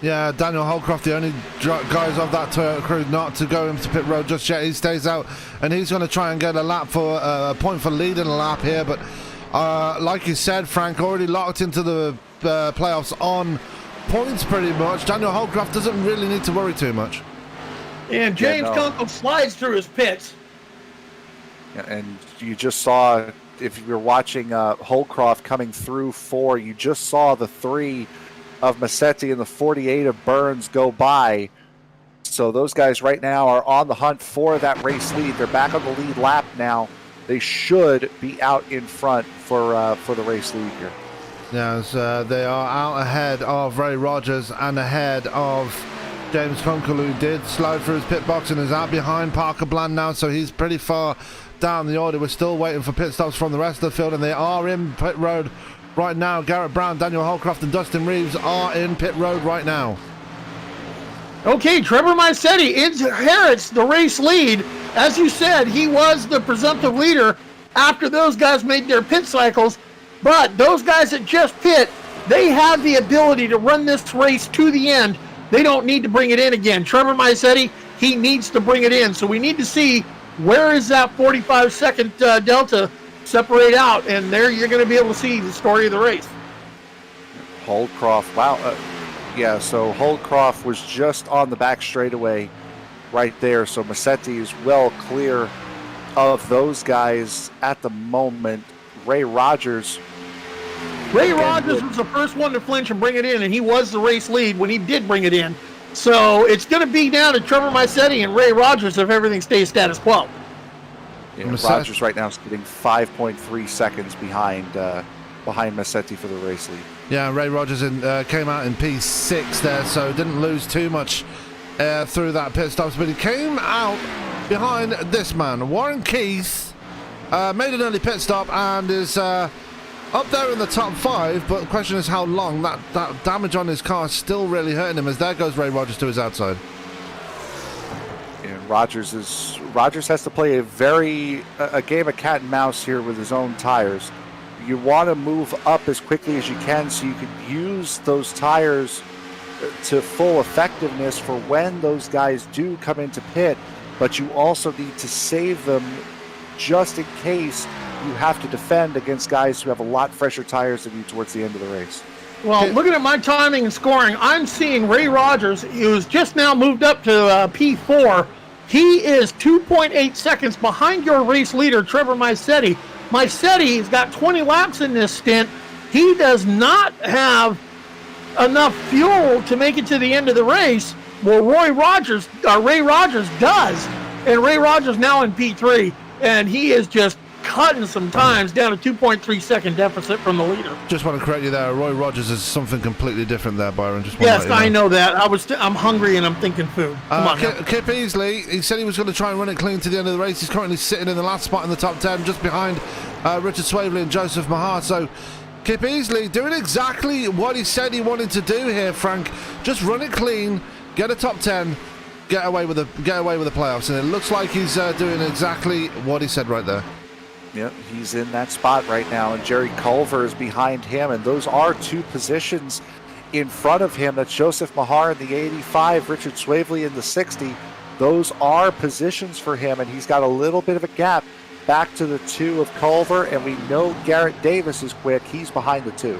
Yeah, Daniel Holcroft, the only guys of that Toyota crew not to go into pit road just yet. He stays out, and he's going to try and get a lap for a point for leading a lap here. But like you said, Frank, already locked into the playoffs on points pretty much. Daniel Holcroft doesn't really need to worry too much. And James Kunkel slides through his pits. Yeah, and you just saw, if you're watching Holcroft coming through 4, you just saw the 3 of Massetti and the 48 of Burns go by. So those guys right now are on the hunt for that race lead. They're back on the lead lap now. They should be out in front for the race lead here. Yes, they are out ahead of Ray Rogers and ahead of James Kunkel, who did slide through his pit box and is out behind Parker Bland now, so he's pretty far down the order. We're still waiting for pit stops from the rest of the field, and they are in pit road right now. Garrett Brown, Daniel Holcroft, and Dustin Reeves are in pit road right now. Okay, Trevor Massetti inherits the race lead. As you said, he was the presumptive leader after those guys made their pit cycles, but those guys that just pit, they have the ability to run this race to the end. They don't need to bring it in again. Trevor Massetti, he needs to bring it in, so we need to see where is that 45-second delta separate out, and there you're going to be able to see the story of the race. Holcroft, wow. Yeah, so Holcroft was just on the back straightaway right there, so Massetti is well clear of those guys at the moment. Ray Rogers was the first one to flinch and bring it in, and he was the race lead when he did bring it in. So it's going to be down to Trevor Massetti and Ray Rogers if everything stays status quo. Yeah, Rogers right now is getting 5.3 seconds behind Massetti for the race lead. Yeah, Ray Rogers came out in P6 there, so didn't lose too much through that pit stops, but he came out behind this man. Warren Keith made an early pit stop and is up there in the top 5, but the question is how long. That damage on his car is still really hurting him, as there goes Ray Rogers to his outside. And Rogers has to play a game of cat and mouse here with his own tires. You want to move up as quickly as you can so you can use those tires to full effectiveness for when those guys do come into pit, but you also need to save them just in case you have to defend against guys who have a lot fresher tires than you towards the end of the race. Well, looking at my timing and scoring, I'm seeing Ray Rogers, who's just now moved up to P4. He is 2.8 seconds behind your race leader, Trevor Massetti. Massetti's got 20 laps in this stint. He does not have enough fuel to make it to the end of the race. Well, Ray Rogers does, and Ray Rogers now in P3, and he is just cutting some times down a 2.3 second deficit from the leader. Just want to correct you there. Roy Rogers is something completely different there, Byron. Yes, I know that. I'm hungry and I'm thinking food. Come on. Kip Easley, he said he was going to try and run it clean to the end of the race. He's currently sitting in the last spot in the top 10, just behind Richard Swavely and Joseph Mahar. So Kip Easley doing exactly what he said he wanted to do here, Frank. Just run it clean, get a top 10, get away with the playoffs, and it looks like he's doing exactly what he said right there. Yep, he's in that spot right now, and Jerry Culver is behind him, and those are two positions in front of him. That's Joseph Mahar in the 85, Richard Swavely in the 60. Those are positions for him, and he's got a little bit of a gap back to the 2 of Culver, and we know Garrett Davis is quick. He's behind the 2.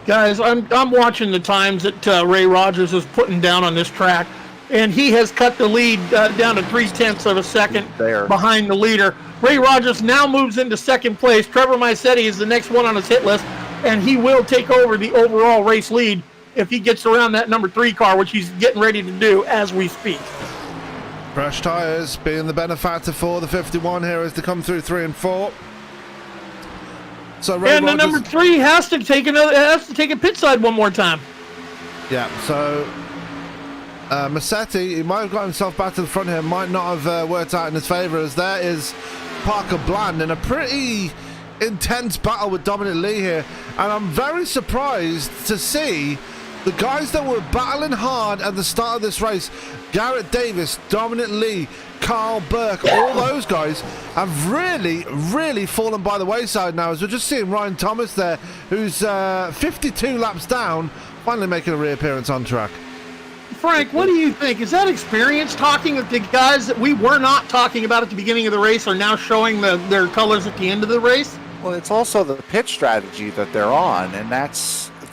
Guys, I'm watching the times that Ray Rogers is putting down on this track, and he has cut the lead down to 0.3 of a second behind the leader. Ray Rogers now moves into second place. Trevor Maisetti is the next one on his hit list, and he will take over the overall race lead if he gets around that number 3 car, which he's getting ready to do as we speak. Fresh tyres being the benefactor for the 51 here as they come through 3 and 4. So Ray and Rogers, the number 3 has to take a pit side one more time. Yeah, so Maisetti, he might have got himself back to the front here, might not have worked out in his favour, as there is Parker Bland in a pretty intense battle with Dominic Lee here, and I'm very surprised to see the guys that were battling hard at the start of this race, Garrett Davis, Dominic Lee, Carl Burke, all those guys have really fallen by the wayside now, as we're just seeing Ryan Thomas there, who's 52 laps down, finally making a reappearance on track. Frank, what do you think? Is that experience talking with the guys that we were not talking about at the beginning of the race are now showing their colors at the end of the race? Well, it's also the pit strategy that they're on, and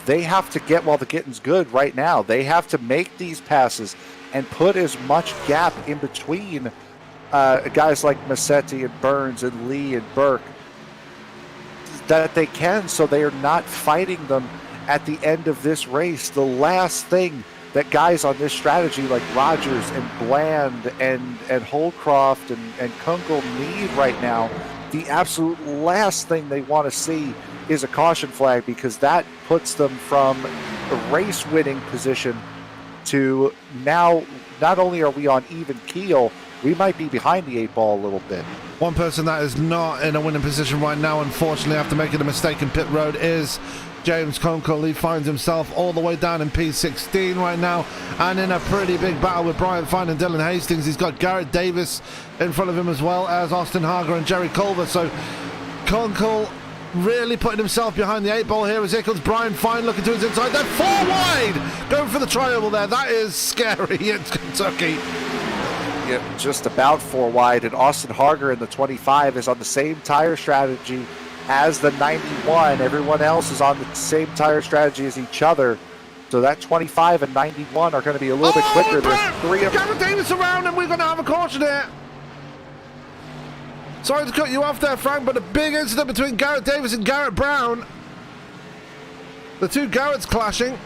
they have to get while the getting's good right now. They have to make these passes and put as much gap in between guys like Maisetti and Burns and Lee and Burke that they can, so they are not fighting them at the end of this race. The last thing that guys on this strategy like Rogers and Bland and Holcroft and Kunkel need right now, the absolute last thing they want to see is a caution flag, because that puts them from a race winning position to now not only are we on even keel, we might be behind the 8 ball a little bit. One person that is not in a winning position right now, unfortunately, after making a mistake in pit road, is James Kunkel. He finds himself all the way down in P16 right now, and in a pretty big battle with Brian Fine and Dylan Hastings. He's got Garrett Davis in front of him, as well as Austin Harger and Jerry Culver. So Kunkel really putting himself behind the 8 ball here, as here comes Brian Fine looking to his inside. They're 4 wide, going for the tri-oval there. That is scary. It's Kentucky. Yeah, just about 4 wide, and Austin Harger in the 25 is on the same tire strategy as the 91. Everyone else is on the same tire strategy as each other. So that 25 and 91 are going to be a little bit quicker. There's 3 of them. Garrett Davis around, and we're going to have a caution here. Sorry to cut you off there, Frank, but a big incident between Garrett Davis and Garrett Brown. The 2 Garretts clashing.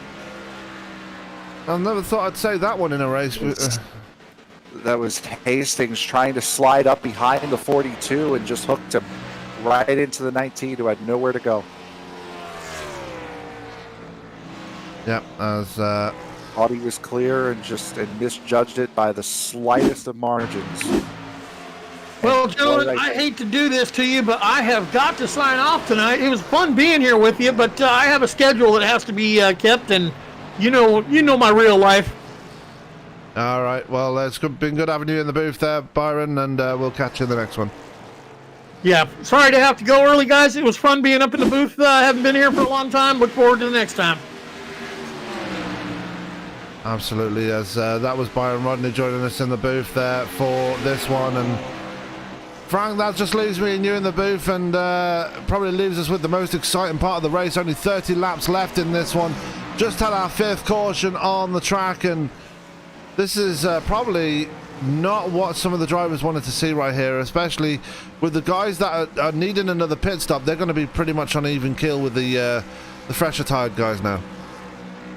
I never thought I'd say that one in a race. That was Hastings trying to slide up behind the 42 and just hooked him right into the 19, who had nowhere to go. Yep, as thought he was clear and misjudged it by the slightest of margins. Well, gentlemen, I hate to do this to you, but I have got to sign off tonight. It was fun being here with you, but I have a schedule that has to be kept, and you know my real life. All right, well, it's been good having you in the booth there, Byron, and we'll catch you in the next one. Yeah, sorry to have to go early, guys. It was fun being up in the booth. I haven't been here for a long time. Look forward to the next time. Absolutely, as that was Byron Rodney joining us in the booth there for this one. And Frank, that just leaves me and you in the booth, and probably leaves us with the most exciting part of the race. Only 30 laps left in this one. Just had our 5th caution on the track, and this is probably not what some of the drivers wanted to see right here, especially with the guys that are needing another pit stop. They're going to be pretty much on even keel with the fresher tired guys now.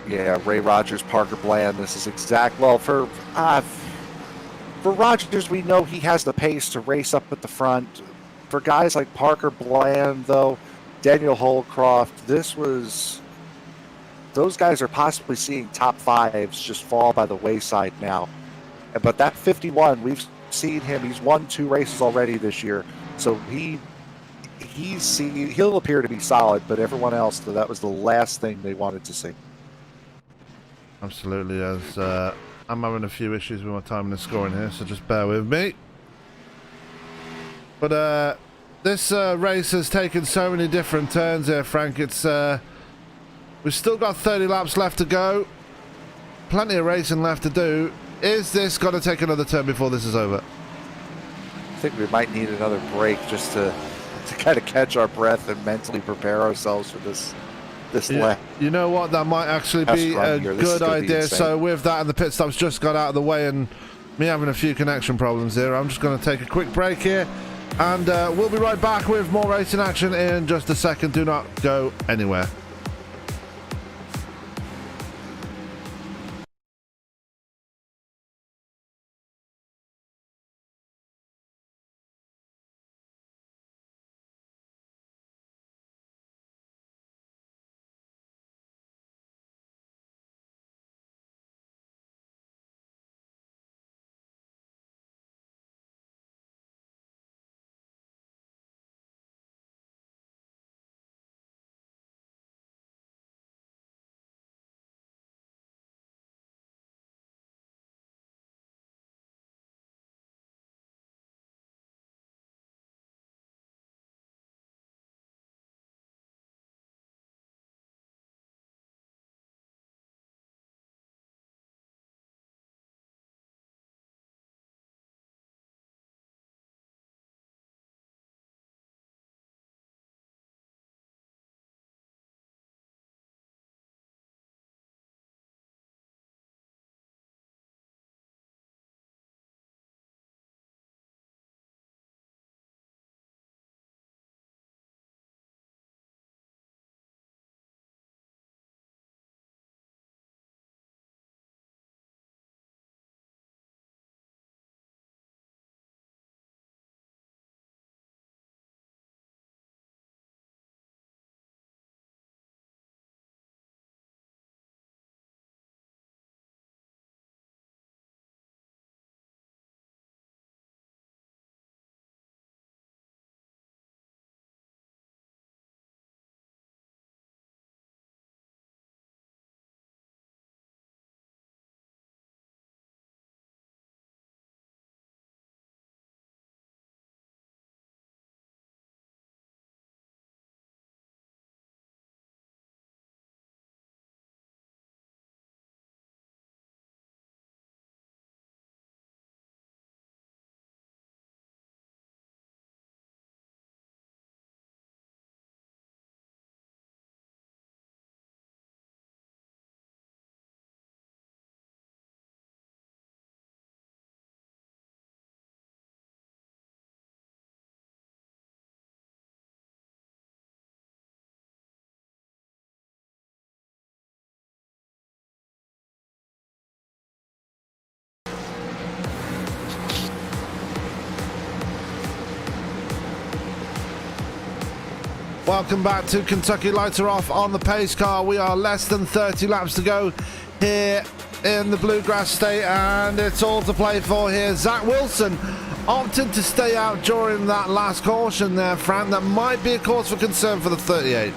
Yeah, Ray Rogers, Parker Bland. This is well for Rogers. We know he has the pace to race up at the front. For guys like Parker Bland, though, Daniel Holcroft, those guys are possibly seeing top fives just fall by the wayside now. But that 51, we've seen him. He's won 2 races already this year, so he'll appear to be solid. But everyone else, that was the last thing they wanted to see. Absolutely, as I'm having a few issues with my time in the scoring here, so just bear with me. But this race has taken so many different turns here, Frank. It's we've still got 30 laps left to go. Plenty of racing left to do. Is this going to take another turn before this is over? I think we might need another break just to kind of catch our breath and mentally prepare ourselves for this lap. You know what? That might actually be a good idea. So with that and the pit stops just got out of the way and me having a few connection problems here, I'm just going to take a quick break here. And we'll be right back with more racing action in just a second. Do not go anywhere. Welcome back to Kentucky Lights Are Off on the pace car. We are less than 30 laps to go here in the Bluegrass State, and it's all to play for here. Zach Wilson opted to stay out during that last caution there, Frank. That might be a cause for concern for the 38.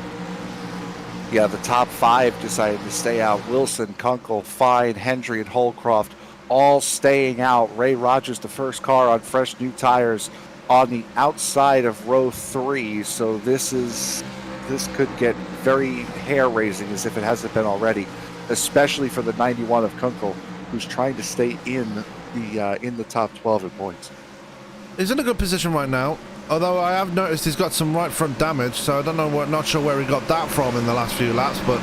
Yeah, the top 5 decided to stay out. Wilson, Kunkel, Fine, Hendry, and Holcroft all staying out. Ray Rogers, the first car on fresh new tires, on the outside of row 3, so this could get very hair-raising as if it hasn't been already, especially for the 91 of Kunkel, who's trying to stay in the top 12 in points. He's in a good position right now, although I have noticed he's got some right front damage, so I don't know, not sure where he got that from in the last few laps, but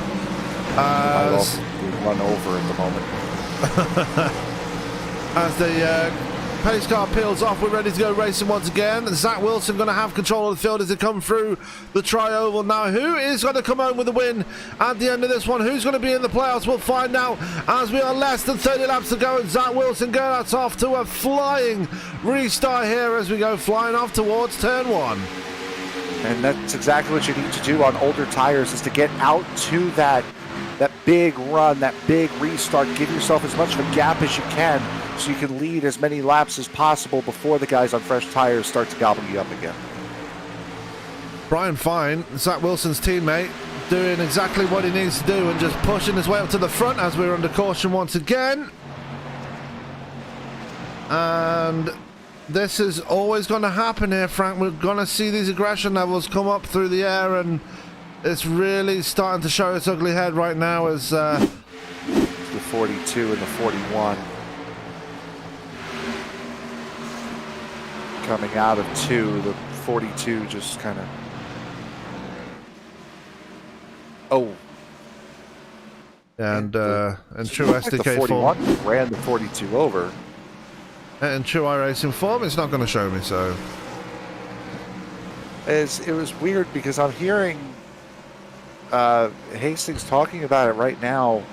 run over at the moment. As the pace car peels off. We're ready to go racing once again. Zach Wilson going to have control of the field as they come through the tri-oval. Now, who is going to come home with the win at the end of this one? Who's going to be in the playoffs? We'll find out as we are less than 30 laps to go. And Zach Wilson going off to a flying restart here as we go flying off towards turn 1. And that's exactly what you need to do on older tires, is to get out to that big run, that big restart. Give yourself as much of a gap as you can so you can lead as many laps as possible before the guys on fresh tires start to gobble you up again. Brian Fine, Zach Wilson's teammate, doing exactly what he needs to do and just pushing his way up to the front as we're under caution once again. And this is always going to happen here, Frank. We're going to see these aggression levels come up through the air, and it's really starting to show its ugly head right now as the 42 and the 41 coming out of 2. The 42 just kind of and true like SDK the 41 form, ran the 42 over. in true iRacing form, it's not going to show me. So It was weird because I'm hearing Hastings talking about it right now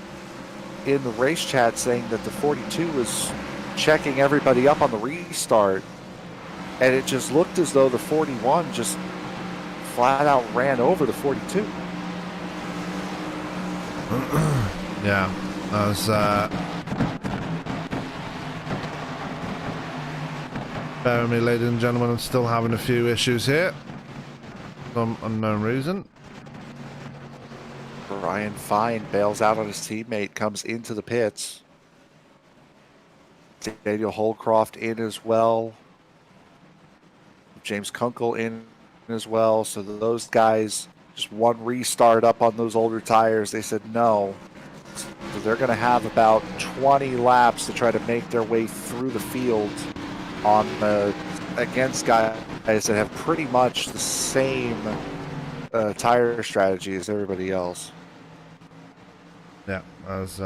in the race chat, saying that the 42 was checking everybody up on the restart, and it just looked as though the 41 just flat out ran over the 42. yeah, that was bear with me, ladies and gentlemen. I'm still having a few issues here, some unknown reason. Brian Fine bails out on his teammate, comes into the pits. Daniel Holcroft in as well. James Kunkel in as well. So those guys, just one restart up on those older tires. They said no. So they're going to have about 20 laps to try to make their way through the field on against guys that have pretty much the same tire strategy as everybody else. Yeah, as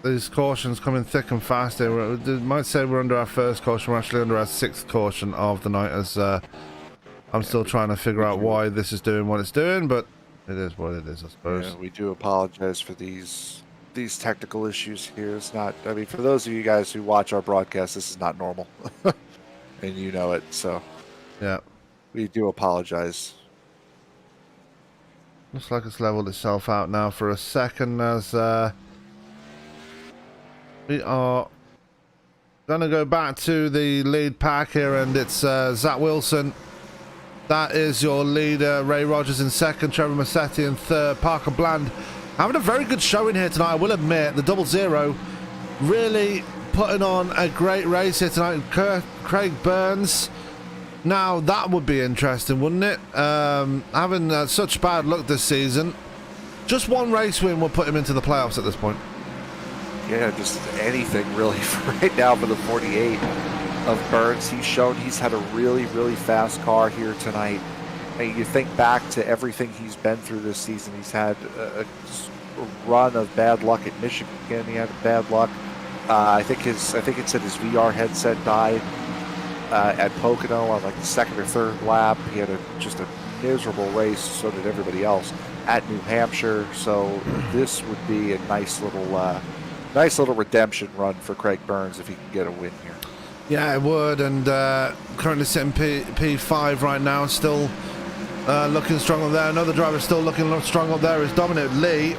these cautions coming thick and fast here. Might say we're under our first caution. We're actually under our 6th caution of the night, as I'm still trying to figure out why this is doing what it's doing, but it is what it is, I suppose. Yeah, we do apologize for these technical issues here. It's not, I mean, for those of you guys who watch our broadcast, this is not normal. And you know it, so yeah, we do apologize. looks like it's leveled itself out now for a second, as we are going to go back to the lead pack here, and it's Zach Wilson. That is your leader. Ray Rogers in 2nd, Trevor Massetti in 3rd, Parker Bland having a very good showing here tonight, I will admit. The 00 really putting on a great race here tonight. Craig Burns, now that would be interesting, wouldn't it? Having such bad luck this season, just one race win will put him into the playoffs at this point. Yeah, just anything really for right now for the 48 of Burns. He's shown he's had a really, really fast car here tonight. And you think back to everything he's been through this season. He's had a run of bad luck at Michigan. He had bad luck. I think it said his VR headset died at Pocono on like the 2nd or 3rd lap. He had just a miserable race. So did everybody else at New Hampshire. So this would be a nice little redemption run for Craig Burns if he can get a win here. Yeah, it would. And currently sitting P5 right now, still looking strong up there. Another driver still looking strong up there is Dominic Lee.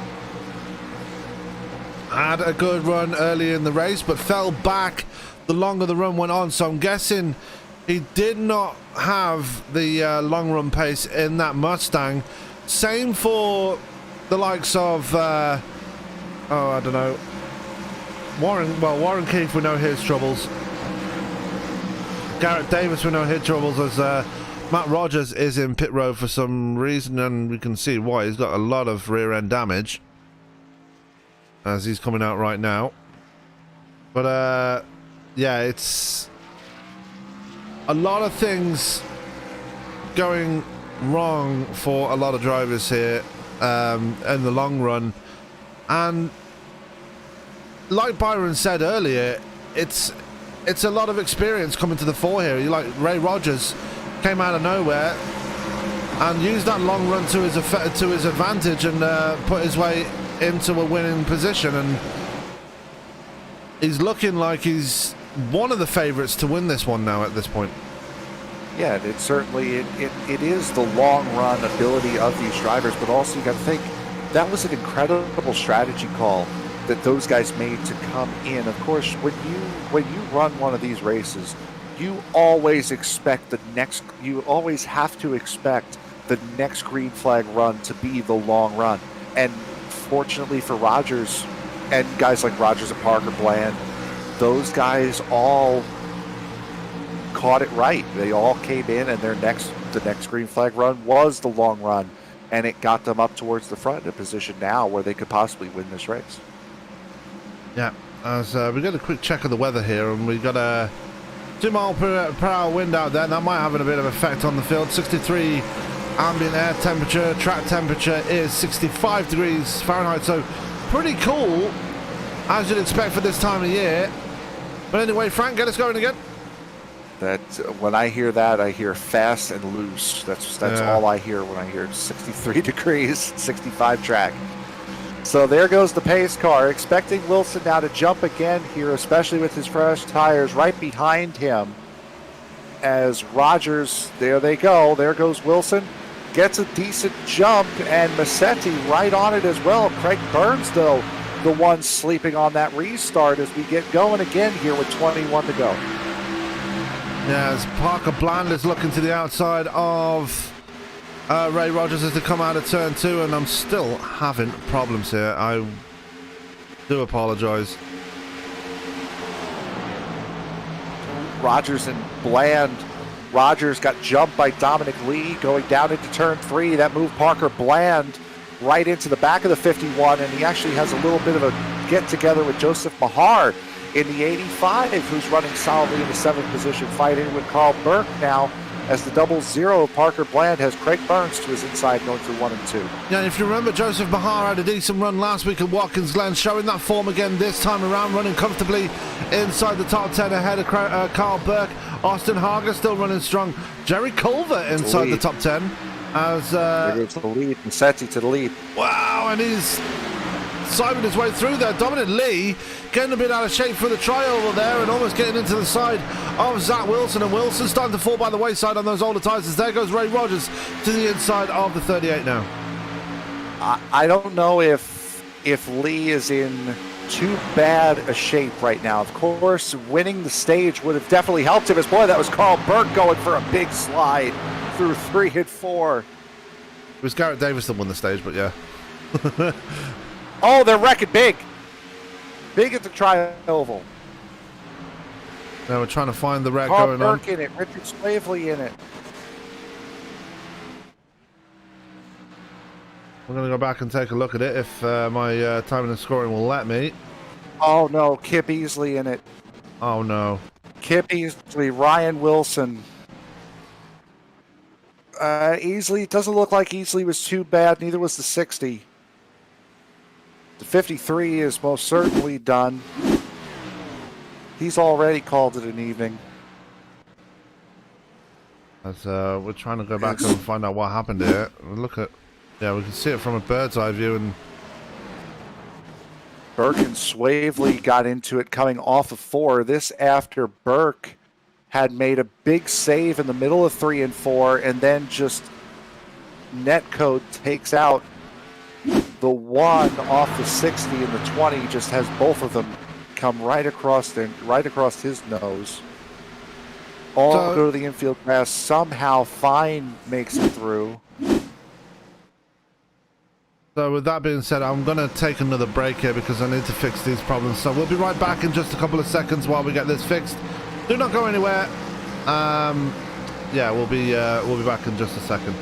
Had a good run early in the race, but fell back the longer the run went on. So I'm guessing he did not have the long run pace in that Mustang. Same for the likes of, I don't know, Warren Keefe, we know his troubles. Garrett Davis, we know his troubles, as Matt Rogers is in pit road for some reason, and we can see why. He's got a lot of rear end damage as he's coming out right now. But yeah, it's a lot of things going wrong for a lot of drivers here in the long run. And like Byron said earlier, it's a lot of experience coming to the fore here. You like Ray Rogers came out of nowhere and used that long run to his advantage and put his way into a winning position, and he's looking like he's one of the favorites to win this one now at this point. Yeah, it certainly it is the long run ability of these drivers, but also you got to think that was an incredible strategy call that those guys made to come in. Of course, when you run one of these races, you always expect you always have to expect the next green flag run to be the long run. And fortunately for Rogers and guys like Rogers and Parker Bland, those guys all caught it right. They all came in, and the next green flag run was the long run, and it got them up towards the front in a position now where they could possibly win this race. Yeah, as we got a quick check of the weather here, and we got a 2 mile per hour wind out there. That might have a bit of effect on the field. 63 ambient air temperature. Track temperature is 65 degrees Fahrenheit, so pretty cool, as you'd expect for this time of year. But anyway, Frank, get us going again. That when I hear that, I hear fast and loose. That's all I hear when I hear 63 degrees, 65 track. So there goes the pace car, expecting Wilson now to jump again here, especially with his fresh tires right behind him. As Rogers, there they go. There goes Wilson. Gets a decent jump, and Massetti right on it as well. Craig Burns, though, the one sleeping on that restart as we get going again here with 21 to go. Yeah, as Parker Bland is looking to the outside of Ray Rogers as they come out of turn 2, and I'm still having problems here. I do apologize. Rogers and Bland. Rogers got jumped by Dominic Lee going down into turn 3. That moved Parker Bland right into the back of the 51, and he actually has a little bit of a get-together with Joseph Mahar in the 85, who's running solidly in the 7th position, fighting with Carl Burke now, as the 00 of Parker Bland has Craig Burns to his inside going through 1 and 2. Yeah, if you remember, Joseph Mahar had a decent run last week at Watkins Glen, showing that form again this time around, running comfortably inside the top 10 ahead of Carl Burke. Austin Harger still running strong. Jerry Culver inside the top 10. As there goes the lead, Massetti to the lead. Wow, and he's simon his way through there. Dominic Lee getting a bit out of shape for the try over there and almost getting into the side of Zach Wilson, and Wilson starting to fall by the wayside on those older tyres. As there goes Ray Rogers to the inside of the 38 now. I don't know if Lee is in too bad a shape right now. Of course, winning the stage would have definitely helped him. As boy, that was Carl Burke going for a big slide through 3 and 4. It was Garrett Davis that won the stage, but yeah. Oh, they're wrecking big. Big at the tri-oval. Now we're trying to find the wreck Carl going Burke on. in it, Richard Splavely in it. We're going to go back and take a look at it if my timing and scoring will let me. Oh no, Kip Easley in it. Oh no. Kip Easley, Ryan Wilson. Easley, doesn't look like Easley was too bad, neither was the 60. The 53 is most certainly done. He's already called it an evening. As we're trying to go back and find out what happened here. Look at, yeah, we can see it from a bird's eye view, and Burke and Swavely got into it coming off of 4. This after Burke had made a big save in the middle of 3 and 4, and then just netcode takes out the 1 off the 60, and the 20 just has both of them come right across his nose. All go to the infield grass. Somehow Fine makes it through. so with that being said, I'm going to take another break here because I need to fix these problems. So we'll be right back in just a couple of seconds while we get this fixed. Do not go anywhere. Yeah, we'll be back in just a second.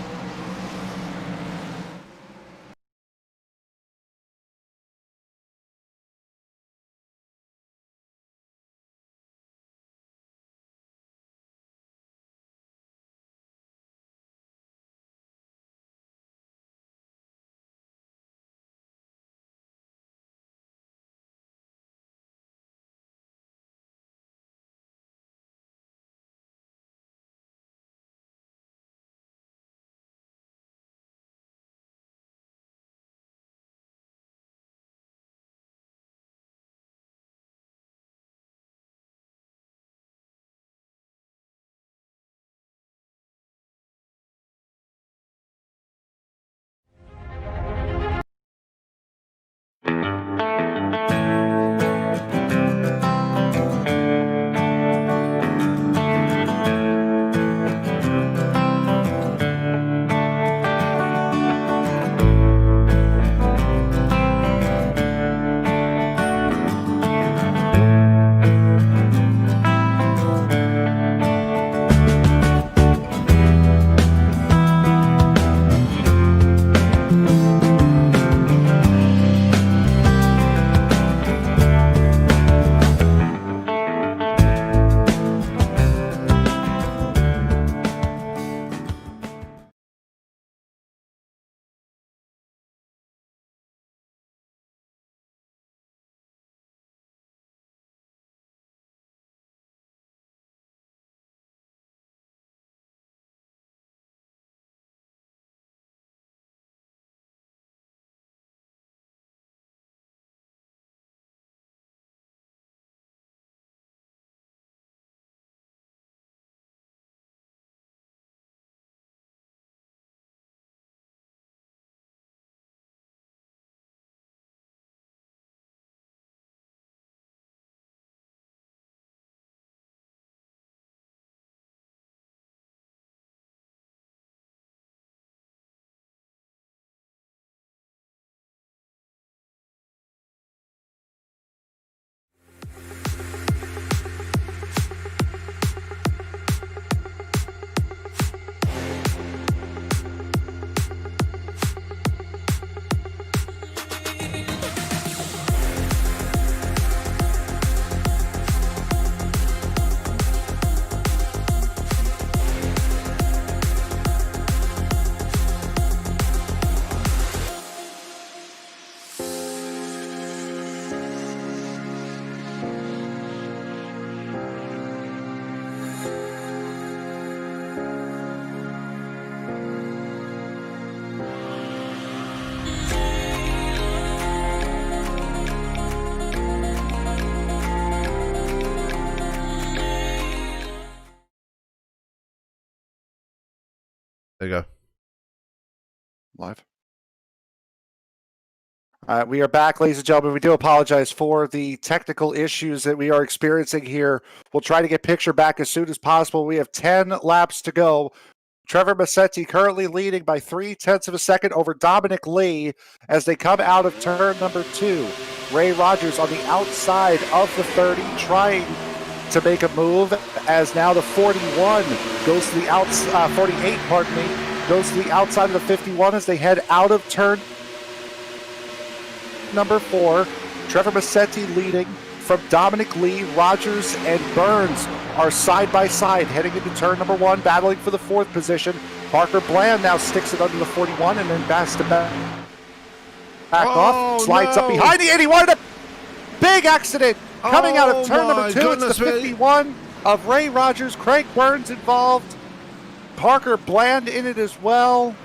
There you go. Live. We are back, ladies and gentlemen. We do apologize for the technical issues that we are experiencing here. We'll try to get picture back as soon as possible. We have 10 laps to go. Trevor Massetti currently leading by 0.3 of a second over Dominic Lee as they come out of turn number 2. Ray Rogers on the outside of the 30 trying to make a move as now the 41 goes to the outside, 48, pardon me, goes to the outside of the 51 as they head out of turn number 4. Trevor Massetti leading from Dominic Lee. Rogers and Burns are side by side heading into turn number 1, battling for the 4th position. Parker Bland now sticks it under the 41 and then backs to back off, slides up behind the 81. A big accident coming out of turn number 2. It's the 51 of Ray Rogers. Craig Burns involved. Parker Bland in it as well.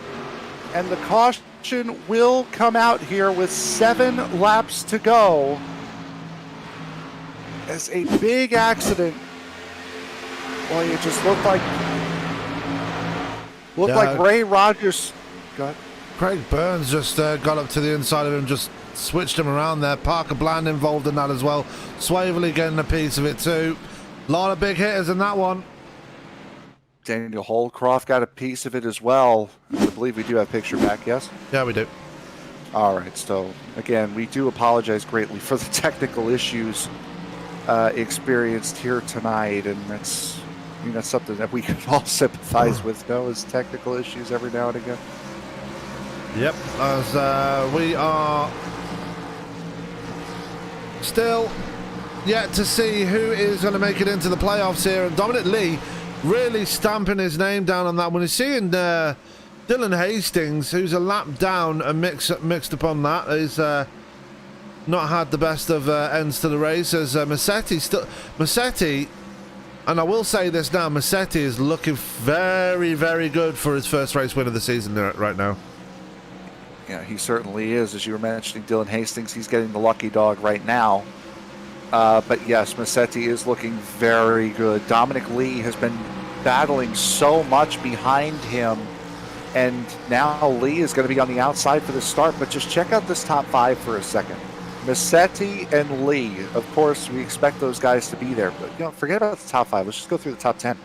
And the caution will come out here with 7 laps to go as a big accident. Well, it just looked like Ray Rogers got. Craig Burns just got up to the inside of him, just switched him around there. Parker Bland involved in that as well. Swaverly getting a piece of it too. A lot of big hitters in that one. Daniel Holcroft got a piece of it as well. I believe we do have picture back, yes? Yeah, we do. All right, so again, we do apologize greatly for the technical issues experienced here tonight, and that's something that we can all sympathize with, is technical issues every now and again. Yep, as we are still yet to see who is going to make it into the playoffs here, and Dominic Lee really stamping his name down on that one. He's seeing Dylan Hastings, who's a lap down and mixed upon that, is not had the best of ends to the race, as Massetti, and I will say this now, Massetti is looking very, very good for his first race win of the season right now. Yeah, he certainly is. As you were mentioning, Dylan Hastings, he's getting the lucky dog right now. But yes, Massetti is looking very good. Dominic Lee has been battling so much behind him, and now Lee is going to be on the outside for the start. But just check out this top 5 for a second. Massetti and Lee, of course, we expect those guys to be there. But forget about the top 5. Let's just go through the top 10.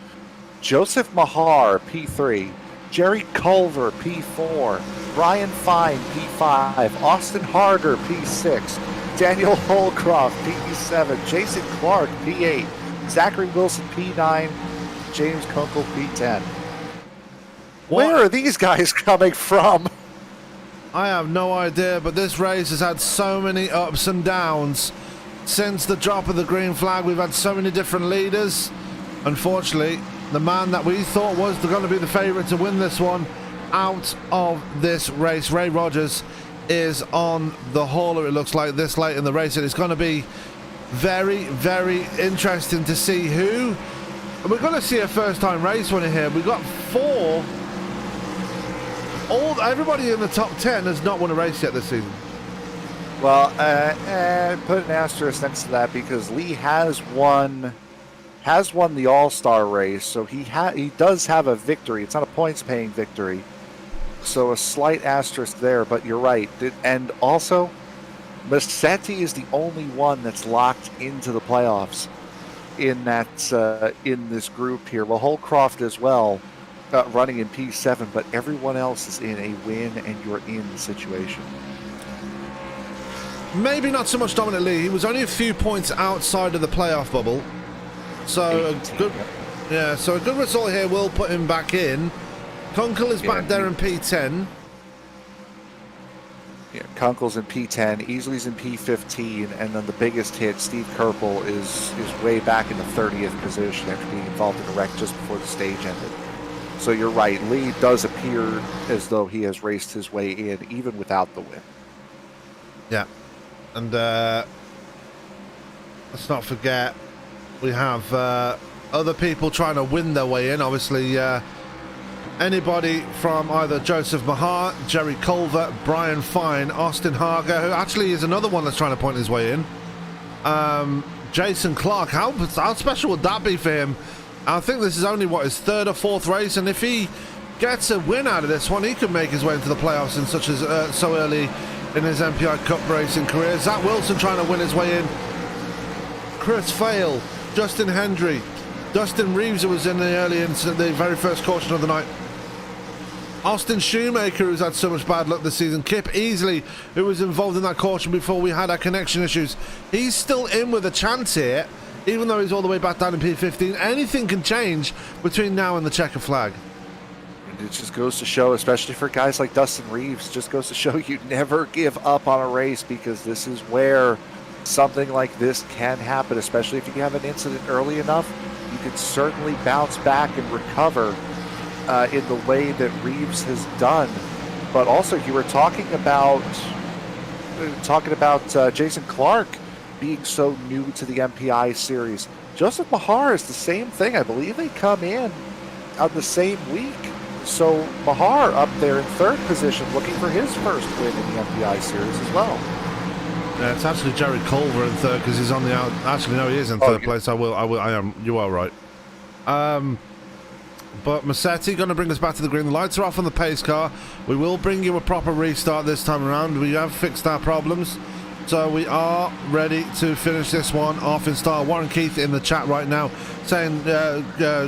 Joseph Mahar, P3. Jerry Culver, P4. Brian Fine, P5. Austin Harger, P6. Daniel Holcroft, P7. Jason Clark, P8. Zachary Wilson, P9. James Kunkel, P10. Where are these guys coming from? I have no idea, but this race has had so many ups and downs. Since the drop of the green flag, we've had so many different leaders. Unfortunately, the man that we thought was going to be the favourite to win this one out of this race, Ray Rogers, is on the hauler, it looks like, this late in the race. And it's going to be very, very interesting to see who. We're going to see a first-time race winner here. We've got 4. Everybody in the top 10 has not won a race yet this season. Well, put an asterisk next to that because Lee has won the All-Star race, so he does have a victory. It's not a points-paying victory, so a slight asterisk there. But you're right, and also Massetti is the only one that's locked into the playoffs in this group here. Well, Holcroft as well. Running in P7, but everyone else is in a win and you're in the situation. Maybe not so much Dominic Lee. He was only a few points outside of the playoff bubble. So 18, so a good result here will put him back in. Kunkel is back there in P10. Yeah, Kunkel's in P10, Easley's in P15, and then the biggest hit, Steve Kerpel, is way back in the 30th position after being involved in a wreck just before the stage ended. So you're right, Lee does appear as though he has raced his way in, even without the win. Yeah, and let's not forget, we have other people trying to win their way in. Obviously, anybody from either Joseph Mahar, Jerry Culver, Brian Fine, Austin Harger, who actually is another one that's trying to point his way in. Jason Clark, how special would that be for him? I think this is only, his 3rd or 4th race, and if he gets a win out of this one, he could make his way into the playoffs in such as so early in his MPI Cup racing career. Zach Wilson trying to win his way in. Chris Fail, Justin Hendry, Dustin Reeves, who was in the early incident, the very first caution of the night. Austin Shoemaker, who's had so much bad luck this season. Kip Easley, who was involved in that caution before we had our connection issues. He's still in with a chance here, even though he's all the way back down in P15. Anything can change between now and the checker flag. And it just goes to show, especially for guys like Dustin Reeves, just goes to show you never give up on a race, because this is where something like this can happen, especially if you have an incident early enough. You can certainly bounce back and recover in the way that Reeves has done. But also, you were talking about Jason Clark being so new to the MPI series. Joseph Mahar is the same thing. I believe they come in on the same week. So Mahar up there in third position, looking for his first win in the MPI series as well. Yeah, it's actually Jerry Culver in third because he's on the out. Actually, no, he is in third place. I am. You are right. But Massetti going to bring us back to the green. The lights are off on the pace car. We will bring you a proper restart this time around. We have fixed our problems, so we are ready to finish this one off in style. Warren Keith in the chat right now saying,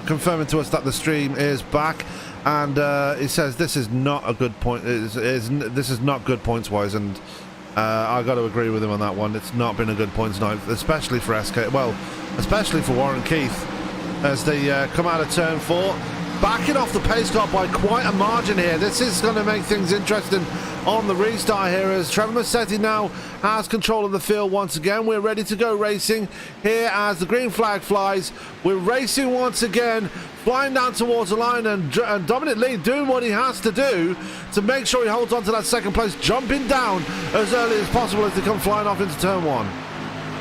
confirming to us that the stream is back, and he says this is not a good point. This is not good points wise, and I got to agree with him on that one. It's not been a good points night, especially for SK. Well, especially for Warren Keith as they come out of turn 4. Backing off the pace car by quite a margin here. This is going to make things interesting on the restart here, as Trevor Massetti now has control of the field once again. We're ready to go racing here as the green flag flies. We're racing once again, flying down towards the line, and Dominic Lee doing what he has to do to make sure he holds on to that second place, jumping down as early as possible as they come flying off into turn 1.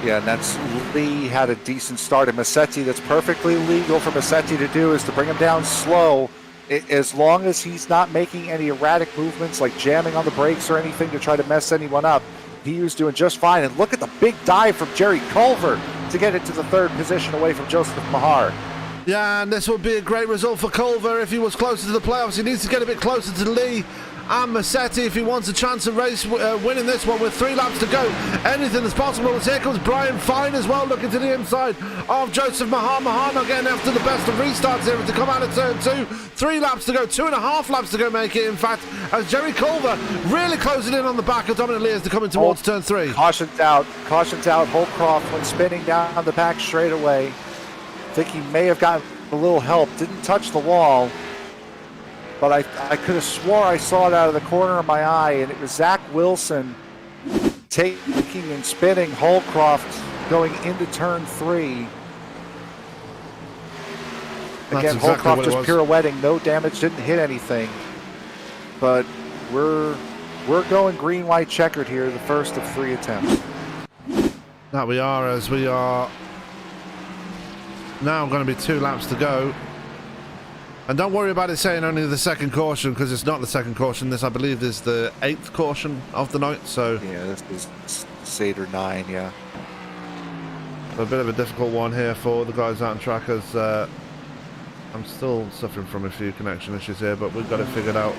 Yeah, and that's Lee had a decent start. And Massetti, that's perfectly legal for Massetti to do, is to bring him down slow. As long as he's not making any erratic movements like jamming on the brakes or anything to try to mess anyone up, he was doing just fine. And look at the big dive from Jerry Culver to get it to the third position away from Joseph Mahar. Yeah, and this would be a great result for Culver if he was closer to the playoffs. He needs to get a bit closer to Lee and Massetti if he wants a chance of winning this one with 3 laps to go. Anything is possible, as here comes Brian Fine as well, looking to the inside of Joseph Mahar. Mahar not getting after the best of restarts here to come out of turn 2. 3 laps to go, 2.5 laps to go make it, in fact, as Jerry Culver really closing in on the back of Dominic Lee as they're coming towards turn 3. Cautioned out Holcroft when spinning down the back straightaway. I think he may have gotten a little help, didn't touch the wall. But I could have swore I saw it out of the corner of my eye, and it was Zach Wilson taking and spinning Holcroft going into turn 3. Again, exactly Holcroft just pirouetting, no damage, didn't hit anything. But we're going green-white checkered here, the first of 3 attempts. That we are, as we are now going to be 2 laps to go. And don't worry about it saying only the second caution, because it's not the second caution. This, I believe, is the 8th caution of the night. So yeah, this is Seder 9, yeah. A bit of a difficult one here for the guys out on track, as I'm still suffering from a few connection issues here, but we've got it figured out.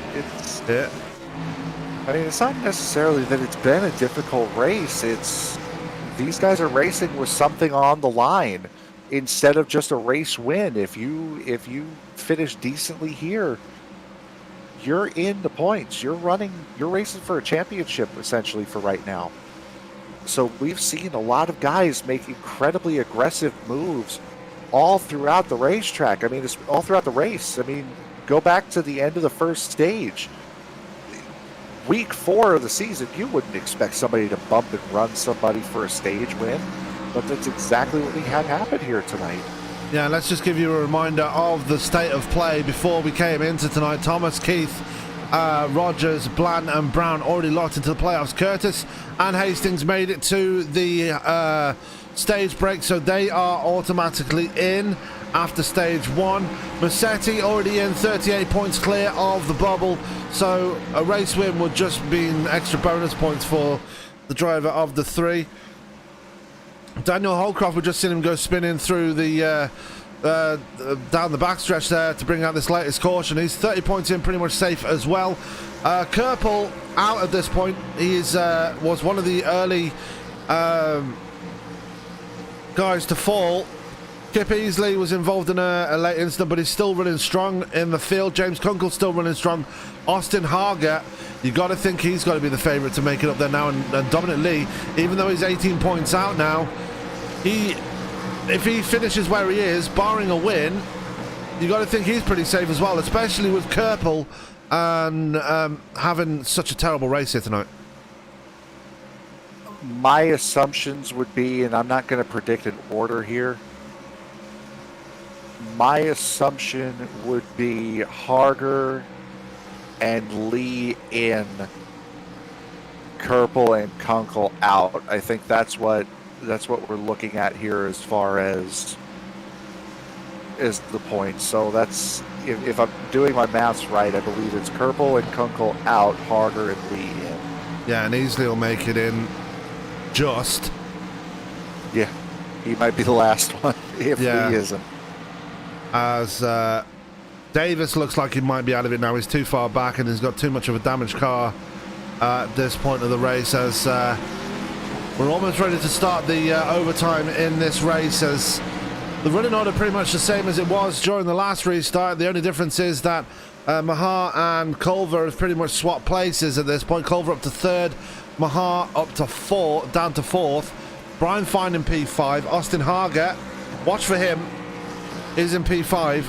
I mean, it's not necessarily that it's been a difficult race. It's these guys are racing with something on the line instead of just a race win. If you finish decently here, you're in the points. You're racing for a championship essentially for right now. So we've seen a lot of guys make incredibly aggressive moves all throughout the racetrack. I mean, it's all throughout the race. I mean, go back to the end of the first stage. Week 4 of the season, you wouldn't expect somebody to bump and run somebody for a stage win, but that's exactly what we had happen here tonight. Yeah, let's just give you a reminder of the state of play before we came into tonight. Thomas, Keith, Rogers, Bland and Brown already locked into the playoffs. Curtis and Hastings made it to the stage break, so they are automatically in after stage 1. Massetti already in, 38 points clear of the bubble, so a race win would just be extra bonus points for the driver of the 3. Daniel Holcroft, we just seen him go spinning through the down the backstretch there to bring out this latest caution. He's 30 points in, pretty much safe as well. Kerpel out at this point. He was one of the early guys to fall. Kip Easley was involved in a late incident, but he's still running strong in the field. James Kunkel's still running strong. Austin Harger, you got to think he's got to be the favourite to make it up there now. And Dominic Lee, even though he's 18 points out now, if he finishes where he is, barring a win, you got to think he's pretty safe as well, especially with Kerpel and having such a terrible race here tonight. My assumptions would be, and I'm not going to predict an order here, my assumption would be Harger and Lee in, Kerpel and Kunkel out. I think that's what we're looking at here as far as the point. So that's, if I'm doing my maths right, I believe it's Kerpel and Kunkel out, Harger and Lee in. Yeah, and Easley will make it in just. Yeah, he might be the last one if Lee isn't. As Davis looks like he might be out of it now. He's too far back and he's got too much of a damaged car at this point of the race, as we're almost ready to start the overtime in this race, as the running order pretty much the same as it was during the last restart. The only difference is that Mahar and Culver have pretty much swapped places at this point. Culver up to third, Mahar up to down to fourth. Brian Fine in P5. Austin Harger, watch for him, is in P5,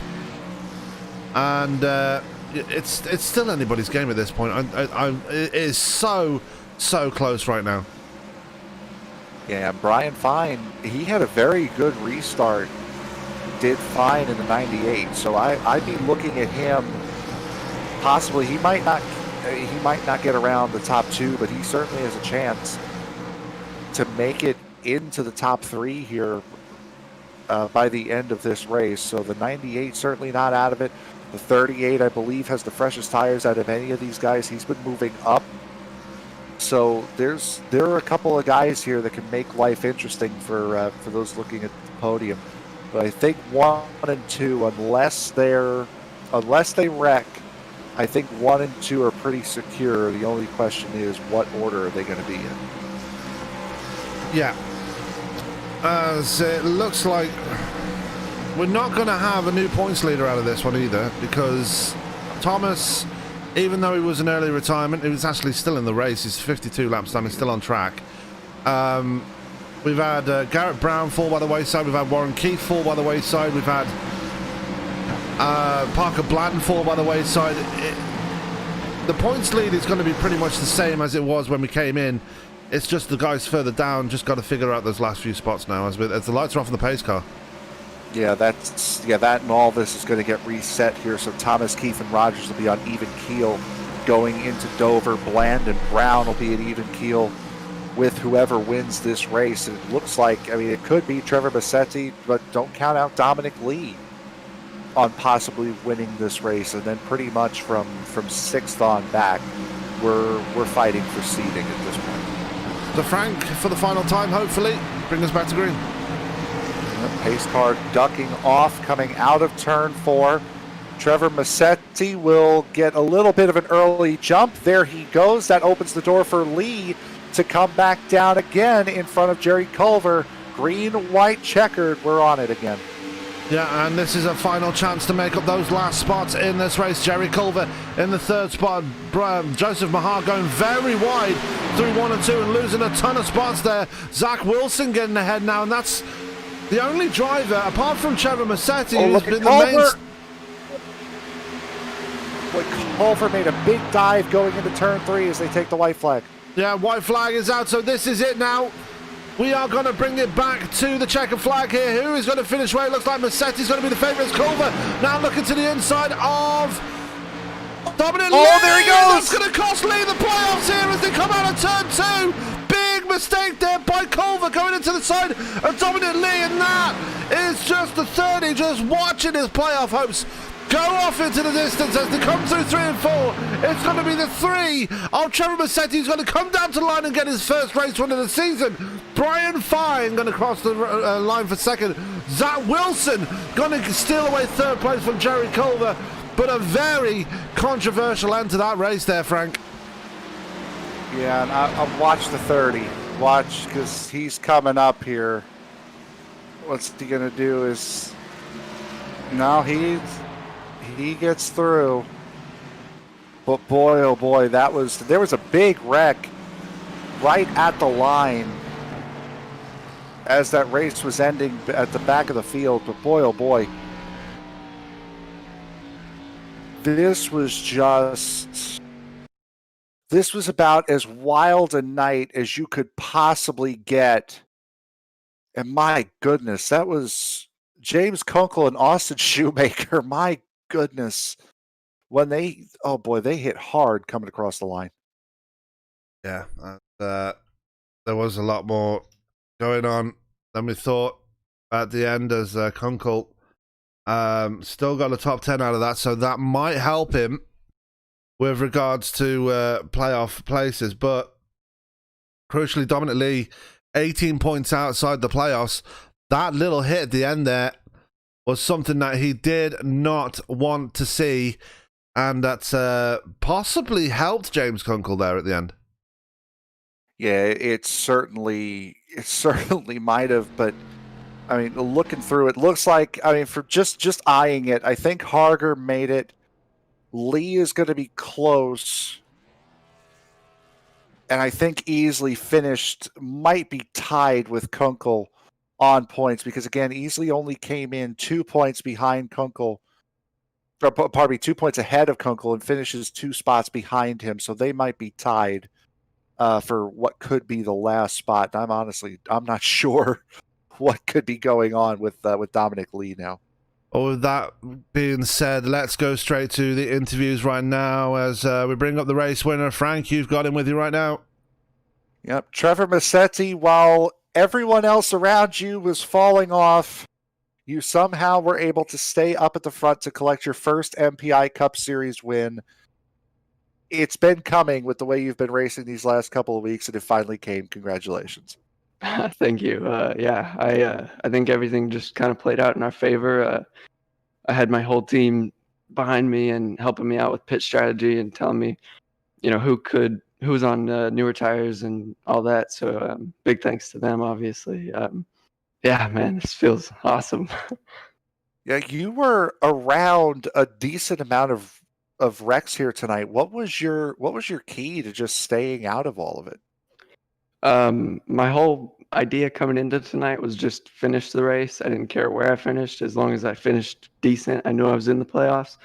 and it's still anybody's game at this point. It is so close right now. Yeah, Brian Fine, he had a very good restart, did fine in the 98, so I'd be looking at him. Possibly he might not get around the top two, but he certainly has a chance to make it into the top three here by the end of this race. So the 98 certainly not out of it. The 38, I believe, has the freshest tires out of any of these guys. He's been moving up. So there are a couple of guys here that can make life interesting for those looking at the podium. But I think 1 and 2, unless they wreck, I think 1 and 2 are pretty secure. The only question is, what order are they going to be in? Yeah. As it looks like we're not going to have a new points leader out of this one either, because Thomas, even though he was an early retirement, he was actually still in the race. He's 52 laps done. He's still on track. We've had Garrett Brown fall by the wayside. We've had Warren Keith fall by the wayside. We've had Parker Bladden fall by the wayside. The points lead is going to be pretty much the same as it was when we came in. It's just the guys further down just got to figure out those last few spots now as the lights are off in the pace car. Yeah, that and all this is going to get reset here. So Thomas, Keith, and Rogers will be on even keel going into Dover. Bland and Brown will be at even keel with whoever wins this race. And it looks like, I mean, it could be Trevor Bassetti, but don't count out Dominic Lee on possibly winning this race. And then pretty much from 6th on back, we're fighting for seeding at this point. So Frank, for the final time, hopefully, bring us back to green. Pace car ducking off, coming out of turn 4. Trevor Massetti will get a little bit of an early jump. There he goes. That opens the door for Lee to come back down again in front of Jerry Culver. Green, white, checkered. We're on it again. Yeah, and this is a final chance to make up those last spots in this race. Jerry Culver in the 3rd spot. Joseph Mahar going very wide through 1 and 2 and losing a ton of spots there. Zach Wilson getting ahead now, and that's the only driver, apart from Trevor Massetti, who's been the main... Culver made a big dive going into turn 3 as they take the white flag. Yeah, white flag is out, so this is it now. We are going to bring it back to the checkered flag here. Who is going to finish where it looks like Massetti's going to be the favourite? It's Culver now looking to the inside of Dominic Lee. Oh, there he goes! That's going to cost Lee the playoffs here as they come out of turn 2. Big mistake there by Culver going into the side of Dominic Lee, and that is just the 30, just watching his playoff hopes go off into the distance as they come through 3 and 4. It's going to be the 3 of Trevor Massetti who's going to come down to the line and get his first race win of the season. Brian Fine going to cross the line for second. Zach Wilson going to steal away third place from Jerry Culver. But a very controversial end to that race there, Frank. Yeah, and I'll watch the 30. Watch, because he's coming up here. What's he going to do is... No, he gets through. But boy, oh boy, there was a big wreck right at the line as that race was ending at the back of the field. But boy, oh boy. This was about as wild a night as you could possibly get. And my goodness, that was James Kunkel and Austin Shoemaker. My goodness. When they hit hard coming across the line. Yeah, there was a lot more going on than we thought at the end as Kunkel still got a top 10 out of that, so that might help him with regards to playoff places. But crucially, Dominic Lee, 18 points outside the playoffs. That little hit at the end there was something that he did not want to see, and that's possibly helped James Kunkel there at the end. Yeah, it certainly might have, but I mean, looking through it, looks like, I mean, for just eyeing it, I think Harger made it. Lee is going to be close. And I think easily finished, might be tied with Kunkel on points, because again, Easley only came in 2 points behind Kunkel. Pardon me, 2 points ahead of Kunkel and finishes 2 spots behind him. So they might be tied for what could be the last spot. And I'm not sure what could be going on with Dominic Lee now. Well, with that being said, let's go straight to the interviews right now as we bring up the race winner. Frank, you've got him with you right now. Yep, Trevor Massetti, while everyone else around you was falling off, you somehow were able to stay up at the front to collect your first MPI Cup Series win. It's been coming with the way you've been racing these last couple of weeks, and it finally came. Congratulations. Thank you. I think everything just kind of played out in our favor. I had my whole team behind me and helping me out with pit strategy and telling me, who was on newer tires and all that. So big thanks to them, obviously. Yeah, man, this feels awesome. Yeah, you were around a decent amount of wrecks here tonight. What was your key to just staying out of all of it? My whole idea coming into tonight was just finish the race. I didn't care where I finished, as long as I finished decent. I knew I was in the playoffs.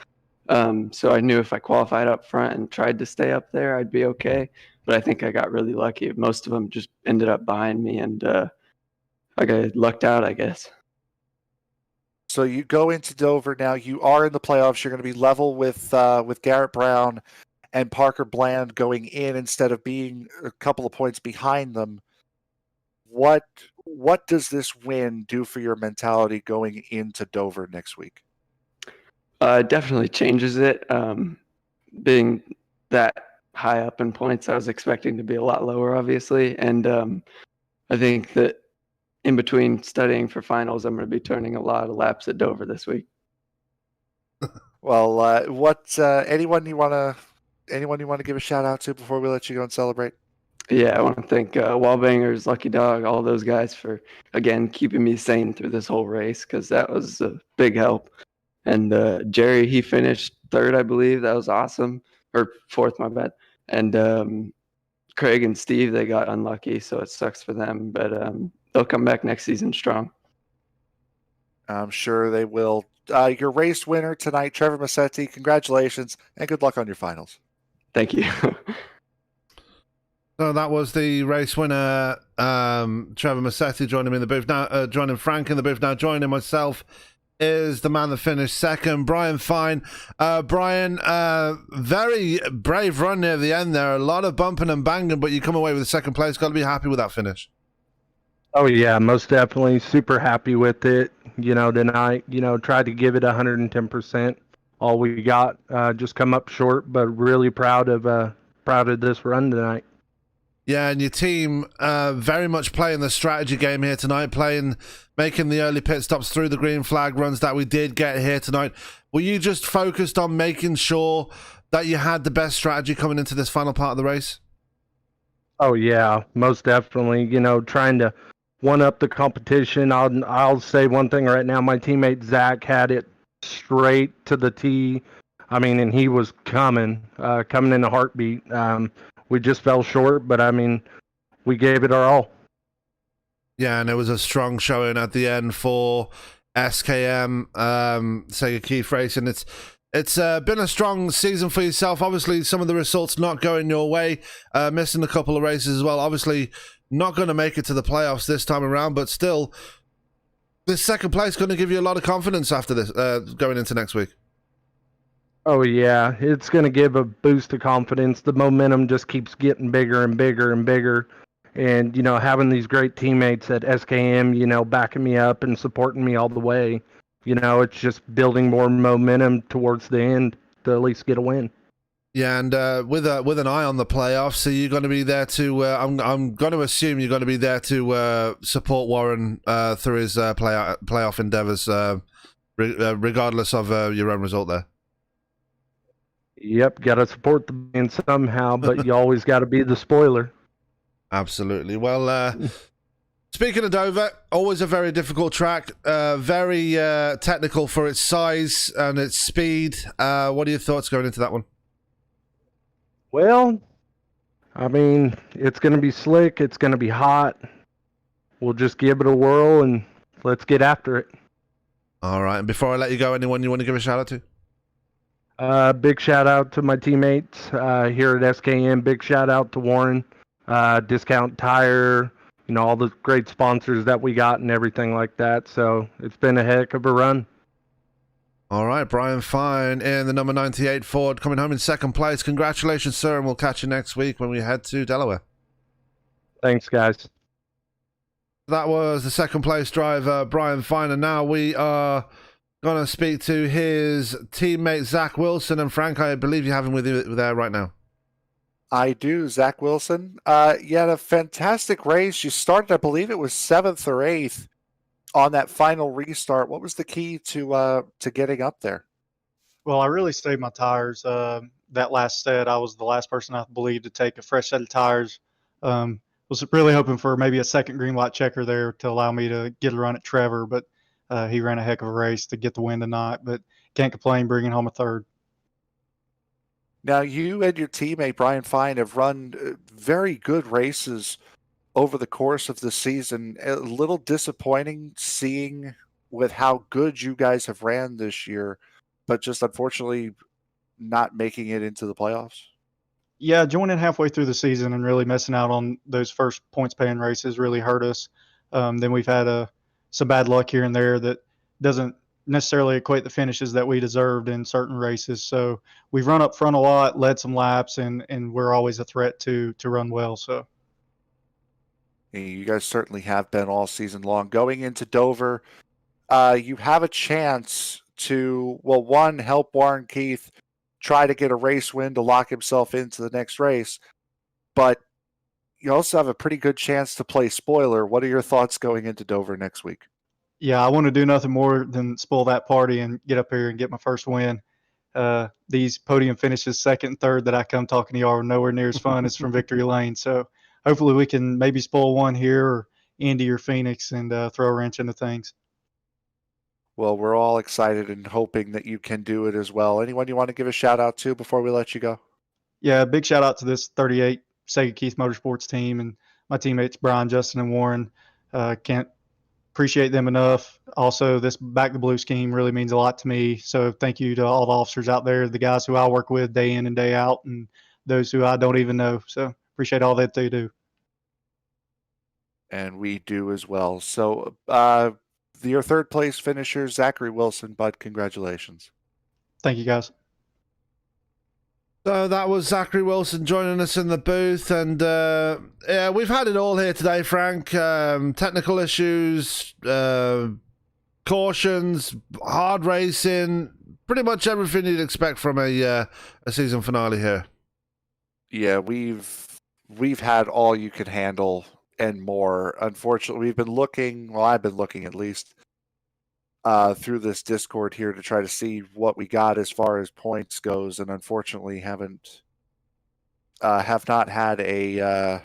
So I knew if I qualified up front and tried to stay up there, I'd be okay. But I think I got really lucky. Most of them just ended up behind me, and I got lucked out, I guess. So you go into Dover now. You are in the playoffs. You're going to be level with Garrett Brown and Parker Bland going in instead of being a couple of points behind them. What does this win do for your mentality going into Dover next week? It definitely changes it. Being that high up in points, I was expecting to be a lot lower, obviously. And I think that in between studying for finals, I'm going to be turning a lot of laps at Dover this week. Well, anyone you want to give a shout out to before we let you go and celebrate? Yeah, I want to thank Wallbangers, Lucky Dog, all those guys for, again, keeping me sane through this whole race, because that was a big help. And Jerry, he finished third, I believe. That was awesome. Or fourth, my bad. And Craig and Steve, they got unlucky, so it sucks for them. But they'll come back next season strong. I'm sure they will. Your race winner tonight, Trevor Massetti, congratulations, and good luck on your finals. Thank you. So that was the race winner, Trevor Massetti, joining me in the booth now. Joining Frank in the booth now. Joining myself is the man that finished second, Brian Fine. Brian, very brave run near the end there. A lot of bumping and banging, but you come away with the second place. Got to be happy with that finish. Oh yeah, most definitely. Super happy with it. Tonight, tried to give it 110% all we got. Just come up short, but really proud of this run tonight. Yeah, and your team very much playing the strategy game here tonight, making the early pit stops through the green flag runs that we did get here tonight. Were you just focused on making sure that you had the best strategy coming into this final part of the race? Oh yeah, most definitely. You know, trying to one up the competition. I'll say one thing right now. My teammate Zach had it straight to the tee. I mean, and he was coming in a heartbeat. We just fell short, but I mean, we gave it our all. Yeah, and it was a strong showing at the end for SKM, Sega Keith Racing. It's been a strong season for yourself. Obviously, some of the results not going your way, missing a couple of races as well. Obviously, not going to make it to the playoffs this time around, but still, this second place going to give you a lot of confidence after this, going into next week. Oh yeah, it's going to give a boost of confidence. The momentum just keeps getting bigger and bigger and bigger. And, you know, having these great teammates at SKM, you know, backing me up and supporting me all the way, you know, it's just building more momentum towards the end to at least get a win. Yeah, and with an eye on the playoffs, so you're going to be there to. I'm going to assume you're going to be there to support Warren through his playoff endeavors, regardless of your own result there. Yep, got to support the man somehow, but you always got to be the spoiler. Absolutely. Well, speaking of Dover, always a very difficult track, very technical for its size and its speed. What are your thoughts going into that one? Well, I mean, it's going to be slick. It's going to be hot. We'll just give it a whirl and let's get after it. All right. And before I let you go, anyone you want to give a shout out to? Big shout out to my teammates here at SKM. Big shout out to Warren, Discount Tire, you know, all the great sponsors that we got and everything like that. So it's been a heck of a run. All right, Brian Fine in the number 98 Ford coming home in second place. Congratulations, sir, and we'll catch you next week when we head to Delaware. Thanks, guys. That was the second place driver, Brian Fine, and now we are going to speak to his teammate, Zach Wilson. And Frank, I believe you have him with you there right now. I do, Zach Wilson. You had a fantastic race. You started, I believe it was 7th or 8th. On that final restart. What was the key to getting up there? Well, I really saved my tires. That last set, I was the last person I believe to take a fresh set of tires. Was really hoping for maybe a second green light checker there to allow me to get a run at Trevor, but he ran a heck of a race to get the win tonight. But can't complain bringing home a third. Now, you and your teammate Brian Fine have run very good races over the course of the season. A little disappointing seeing with how good you guys have ran this year, but just unfortunately not making it into the playoffs. Yeah, joining halfway through the season and really missing out on those first points paying races really hurt us. Then we've had some bad luck here and there that doesn't necessarily equate the finishes that we deserved in certain races. So we've run up front a lot, led some laps, and we're always a threat to run well. So you guys certainly have been all season long. Going into Dover, you have a chance to, well, one, help Warren Keith try to get a race win to lock himself into the next race, but you also have a pretty good chance to play spoiler. What are your thoughts going into Dover next week? Yeah, I want to do nothing more than spoil that party and get up here and get my first win. These podium finishes, second and third, that I come talking to y'all are nowhere near as fun as from Victory Lane. So hopefully we can maybe spoil one here, or Indy or Phoenix, and throw a wrench into things. Well, we're all excited and hoping that you can do it as well. Anyone you want to give a shout out to before we let you go? Yeah, big shout out to this 38 Sega Keith Motorsports team and my teammates Brian, Justin, and Warren. Can't appreciate them enough. Also, this Back the Blue scheme really means a lot to me. So thank you to all the officers out there, the guys who I work with day in and day out, and those who I don't even know. So appreciate all that they do. And we do as well. So your third place finisher, Zachary Wilson, bud, congratulations. Thank you, guys. So that was Zachary Wilson joining us in the booth, and yeah, we've had it all here today, Frank. Technical issues, cautions, hard racing, pretty much everything you'd expect from a season finale here. Yeah, we've had all you could handle and more. Unfortunately, we've been looking, well, I've been looking at least, through this Discord here to try to see what we got as far as points goes, and unfortunately have not had an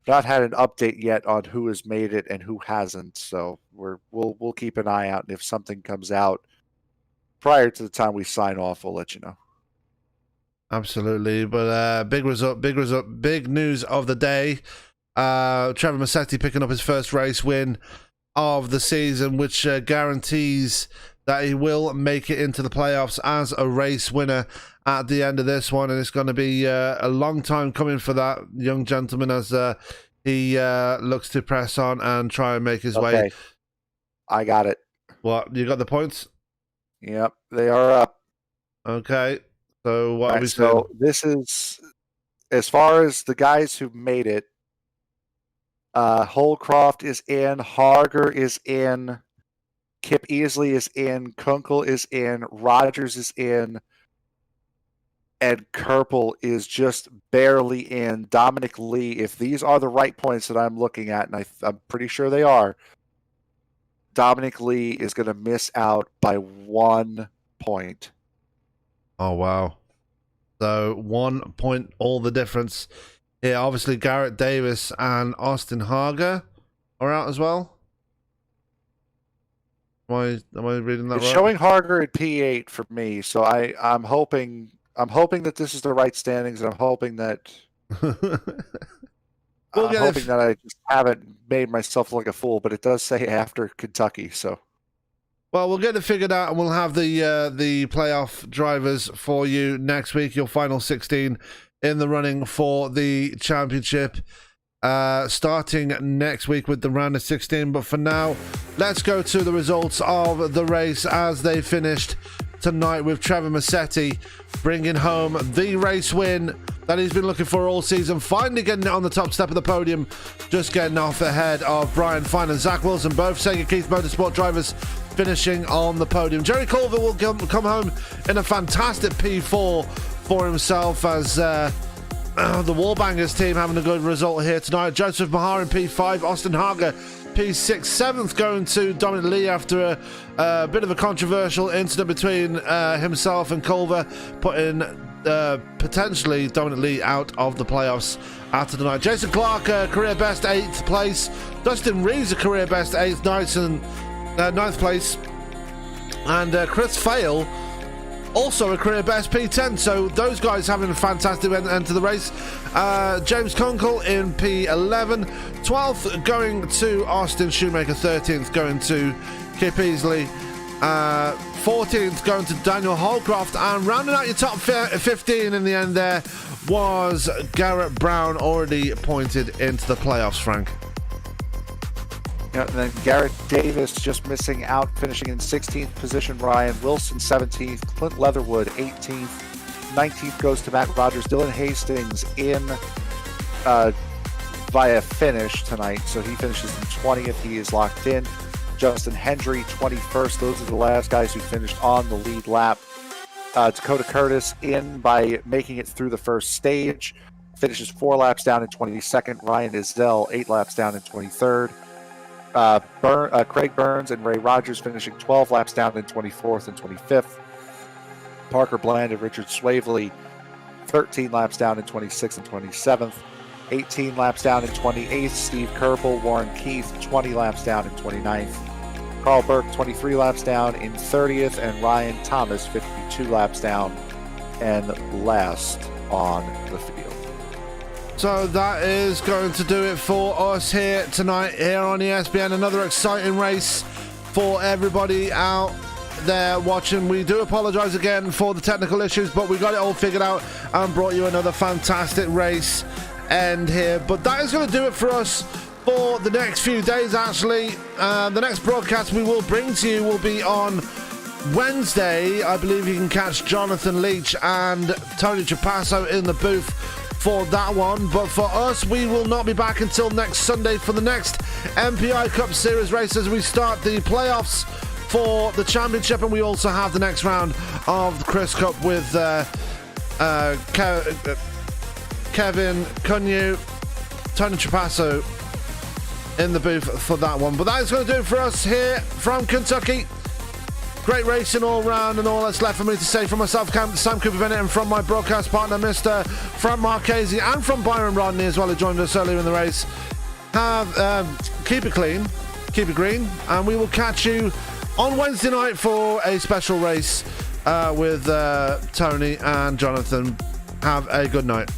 update yet on who has made it and who hasn't. So we'll keep an eye out, and if something comes out prior to the time we sign off, we'll let you know. Absolutely, but big news of the day. Trevor Massetti picking up his first race win of the season, which guarantees that he will make it into the playoffs as a race winner at the end of this one, and it's going to be a long time coming for that young gentleman as he looks to press on and try and make his way. I got it. What, you got the points? Yep, they are up. Okay. So what are we saying? So this is, as far as the guys who made it, Holcroft is in, Harger is in, Kip Easley is in, Kunkel is in, Rogers is in, and Kerpel is just barely in. Dominic Lee, if these are the right points that I'm looking at, and I'm pretty sure they are, Dominic Lee is going to miss out by 1 point. Oh, wow. So 1 point, all the difference. Yeah, obviously Garrett Davis and Harger are out as well. Am I reading that right? It's showing Harger at P8 for me, so I'm hoping that this is the right standings, and I'm hoping that that I just haven't made myself look like a fool, but it does say after Kentucky, so. Well, we'll get it figured out, and we'll have the playoff drivers for you next week. Your final 16 in the running for the championship, starting next week with the round of 16. But for now, let's go to the results of the race as they finished tonight, with Trevor Massetti bringing home the race win that he's been looking for all season, finally getting it on the top step of the podium, just getting off ahead of Brian Fine and Zach Wilson, both Sega Keith Motorsport drivers finishing on the podium. Jerry Culver will come home in a fantastic P4 for himself, as the Wallbangers team having a good result here tonight. Joseph Mahar in P5, Austin Harger P6, 7th going to Dominic Lee after a bit of a controversial incident between himself and Culver, putting potentially Dominic Lee out of the playoffs after tonight. Jason Clark, career best 8th place. Dustin Reeves, a career best 8th, 9th place. And Chris Fail, also a career best P10. So those guys having a fantastic end to the race. James Kunkel in P11, 12th going to Austin Shoemaker, 13th going to Kip Easley, 14th going to Daniel Holcroft, and rounding out your top 15 in the end there was Garrett Brown, already pointed into the playoffs, Frank. Yeah, and then Garrett Davis just missing out, finishing in 16th position. Ryan Wilson 17th, Clint Leatherwood 18th, 19th goes to Matt Rogers. Dylan Hastings in via finish tonight, so he finishes in 20th. He is locked in. Justin Hendry 21st. Those are the last guys who finished on the lead lap. Dakota Curtis in by making it through the first stage, finishes 4 laps down in 22nd. Ryan Izell 8 laps down in 23rd. Craig Burns and Ray Rogers finishing 12 laps down in 24th and 25th. Parker Bland and Richard Swavely 13 laps down in 26th and 27th. 18 laps down in 28th. Steve Kerpel, Warren Keith 20 laps down in 29th. Carl Burke 23 laps down in 30th, and Ryan Thomas 52 laps down and last on the field. So that is going to do it for us here tonight here on ESBN. Another exciting race for everybody out there watching. We do apologize again for the technical issues, but we got it all figured out and brought you another fantastic race end here. But that is going to do it for us for the next few days, actually. The next broadcast we will bring to you will be on Wednesday. I believe you can catch Jonathan Leach and Tony Trapasso in the booth for that one. But for us, we will not be back until next Sunday for the next MPI Cup Series race as we start the playoffs for the championship, and we also have the next round of the Chris Cup with Kevin Cunyu, Tony Trapasso in the booth for that one. But that is going to do it for us here from Kentucky. Great racing all round, and all that's left for me to say from myself, Sam Cooper Bennett, and from my broadcast partner, Mr. Frank Marchese, and from Byron Rodney as well, who joined us earlier in the race. Keep it clean, keep it green, and we will catch you on Wednesday night for a special race with Tony and Jonathan. Have a good night.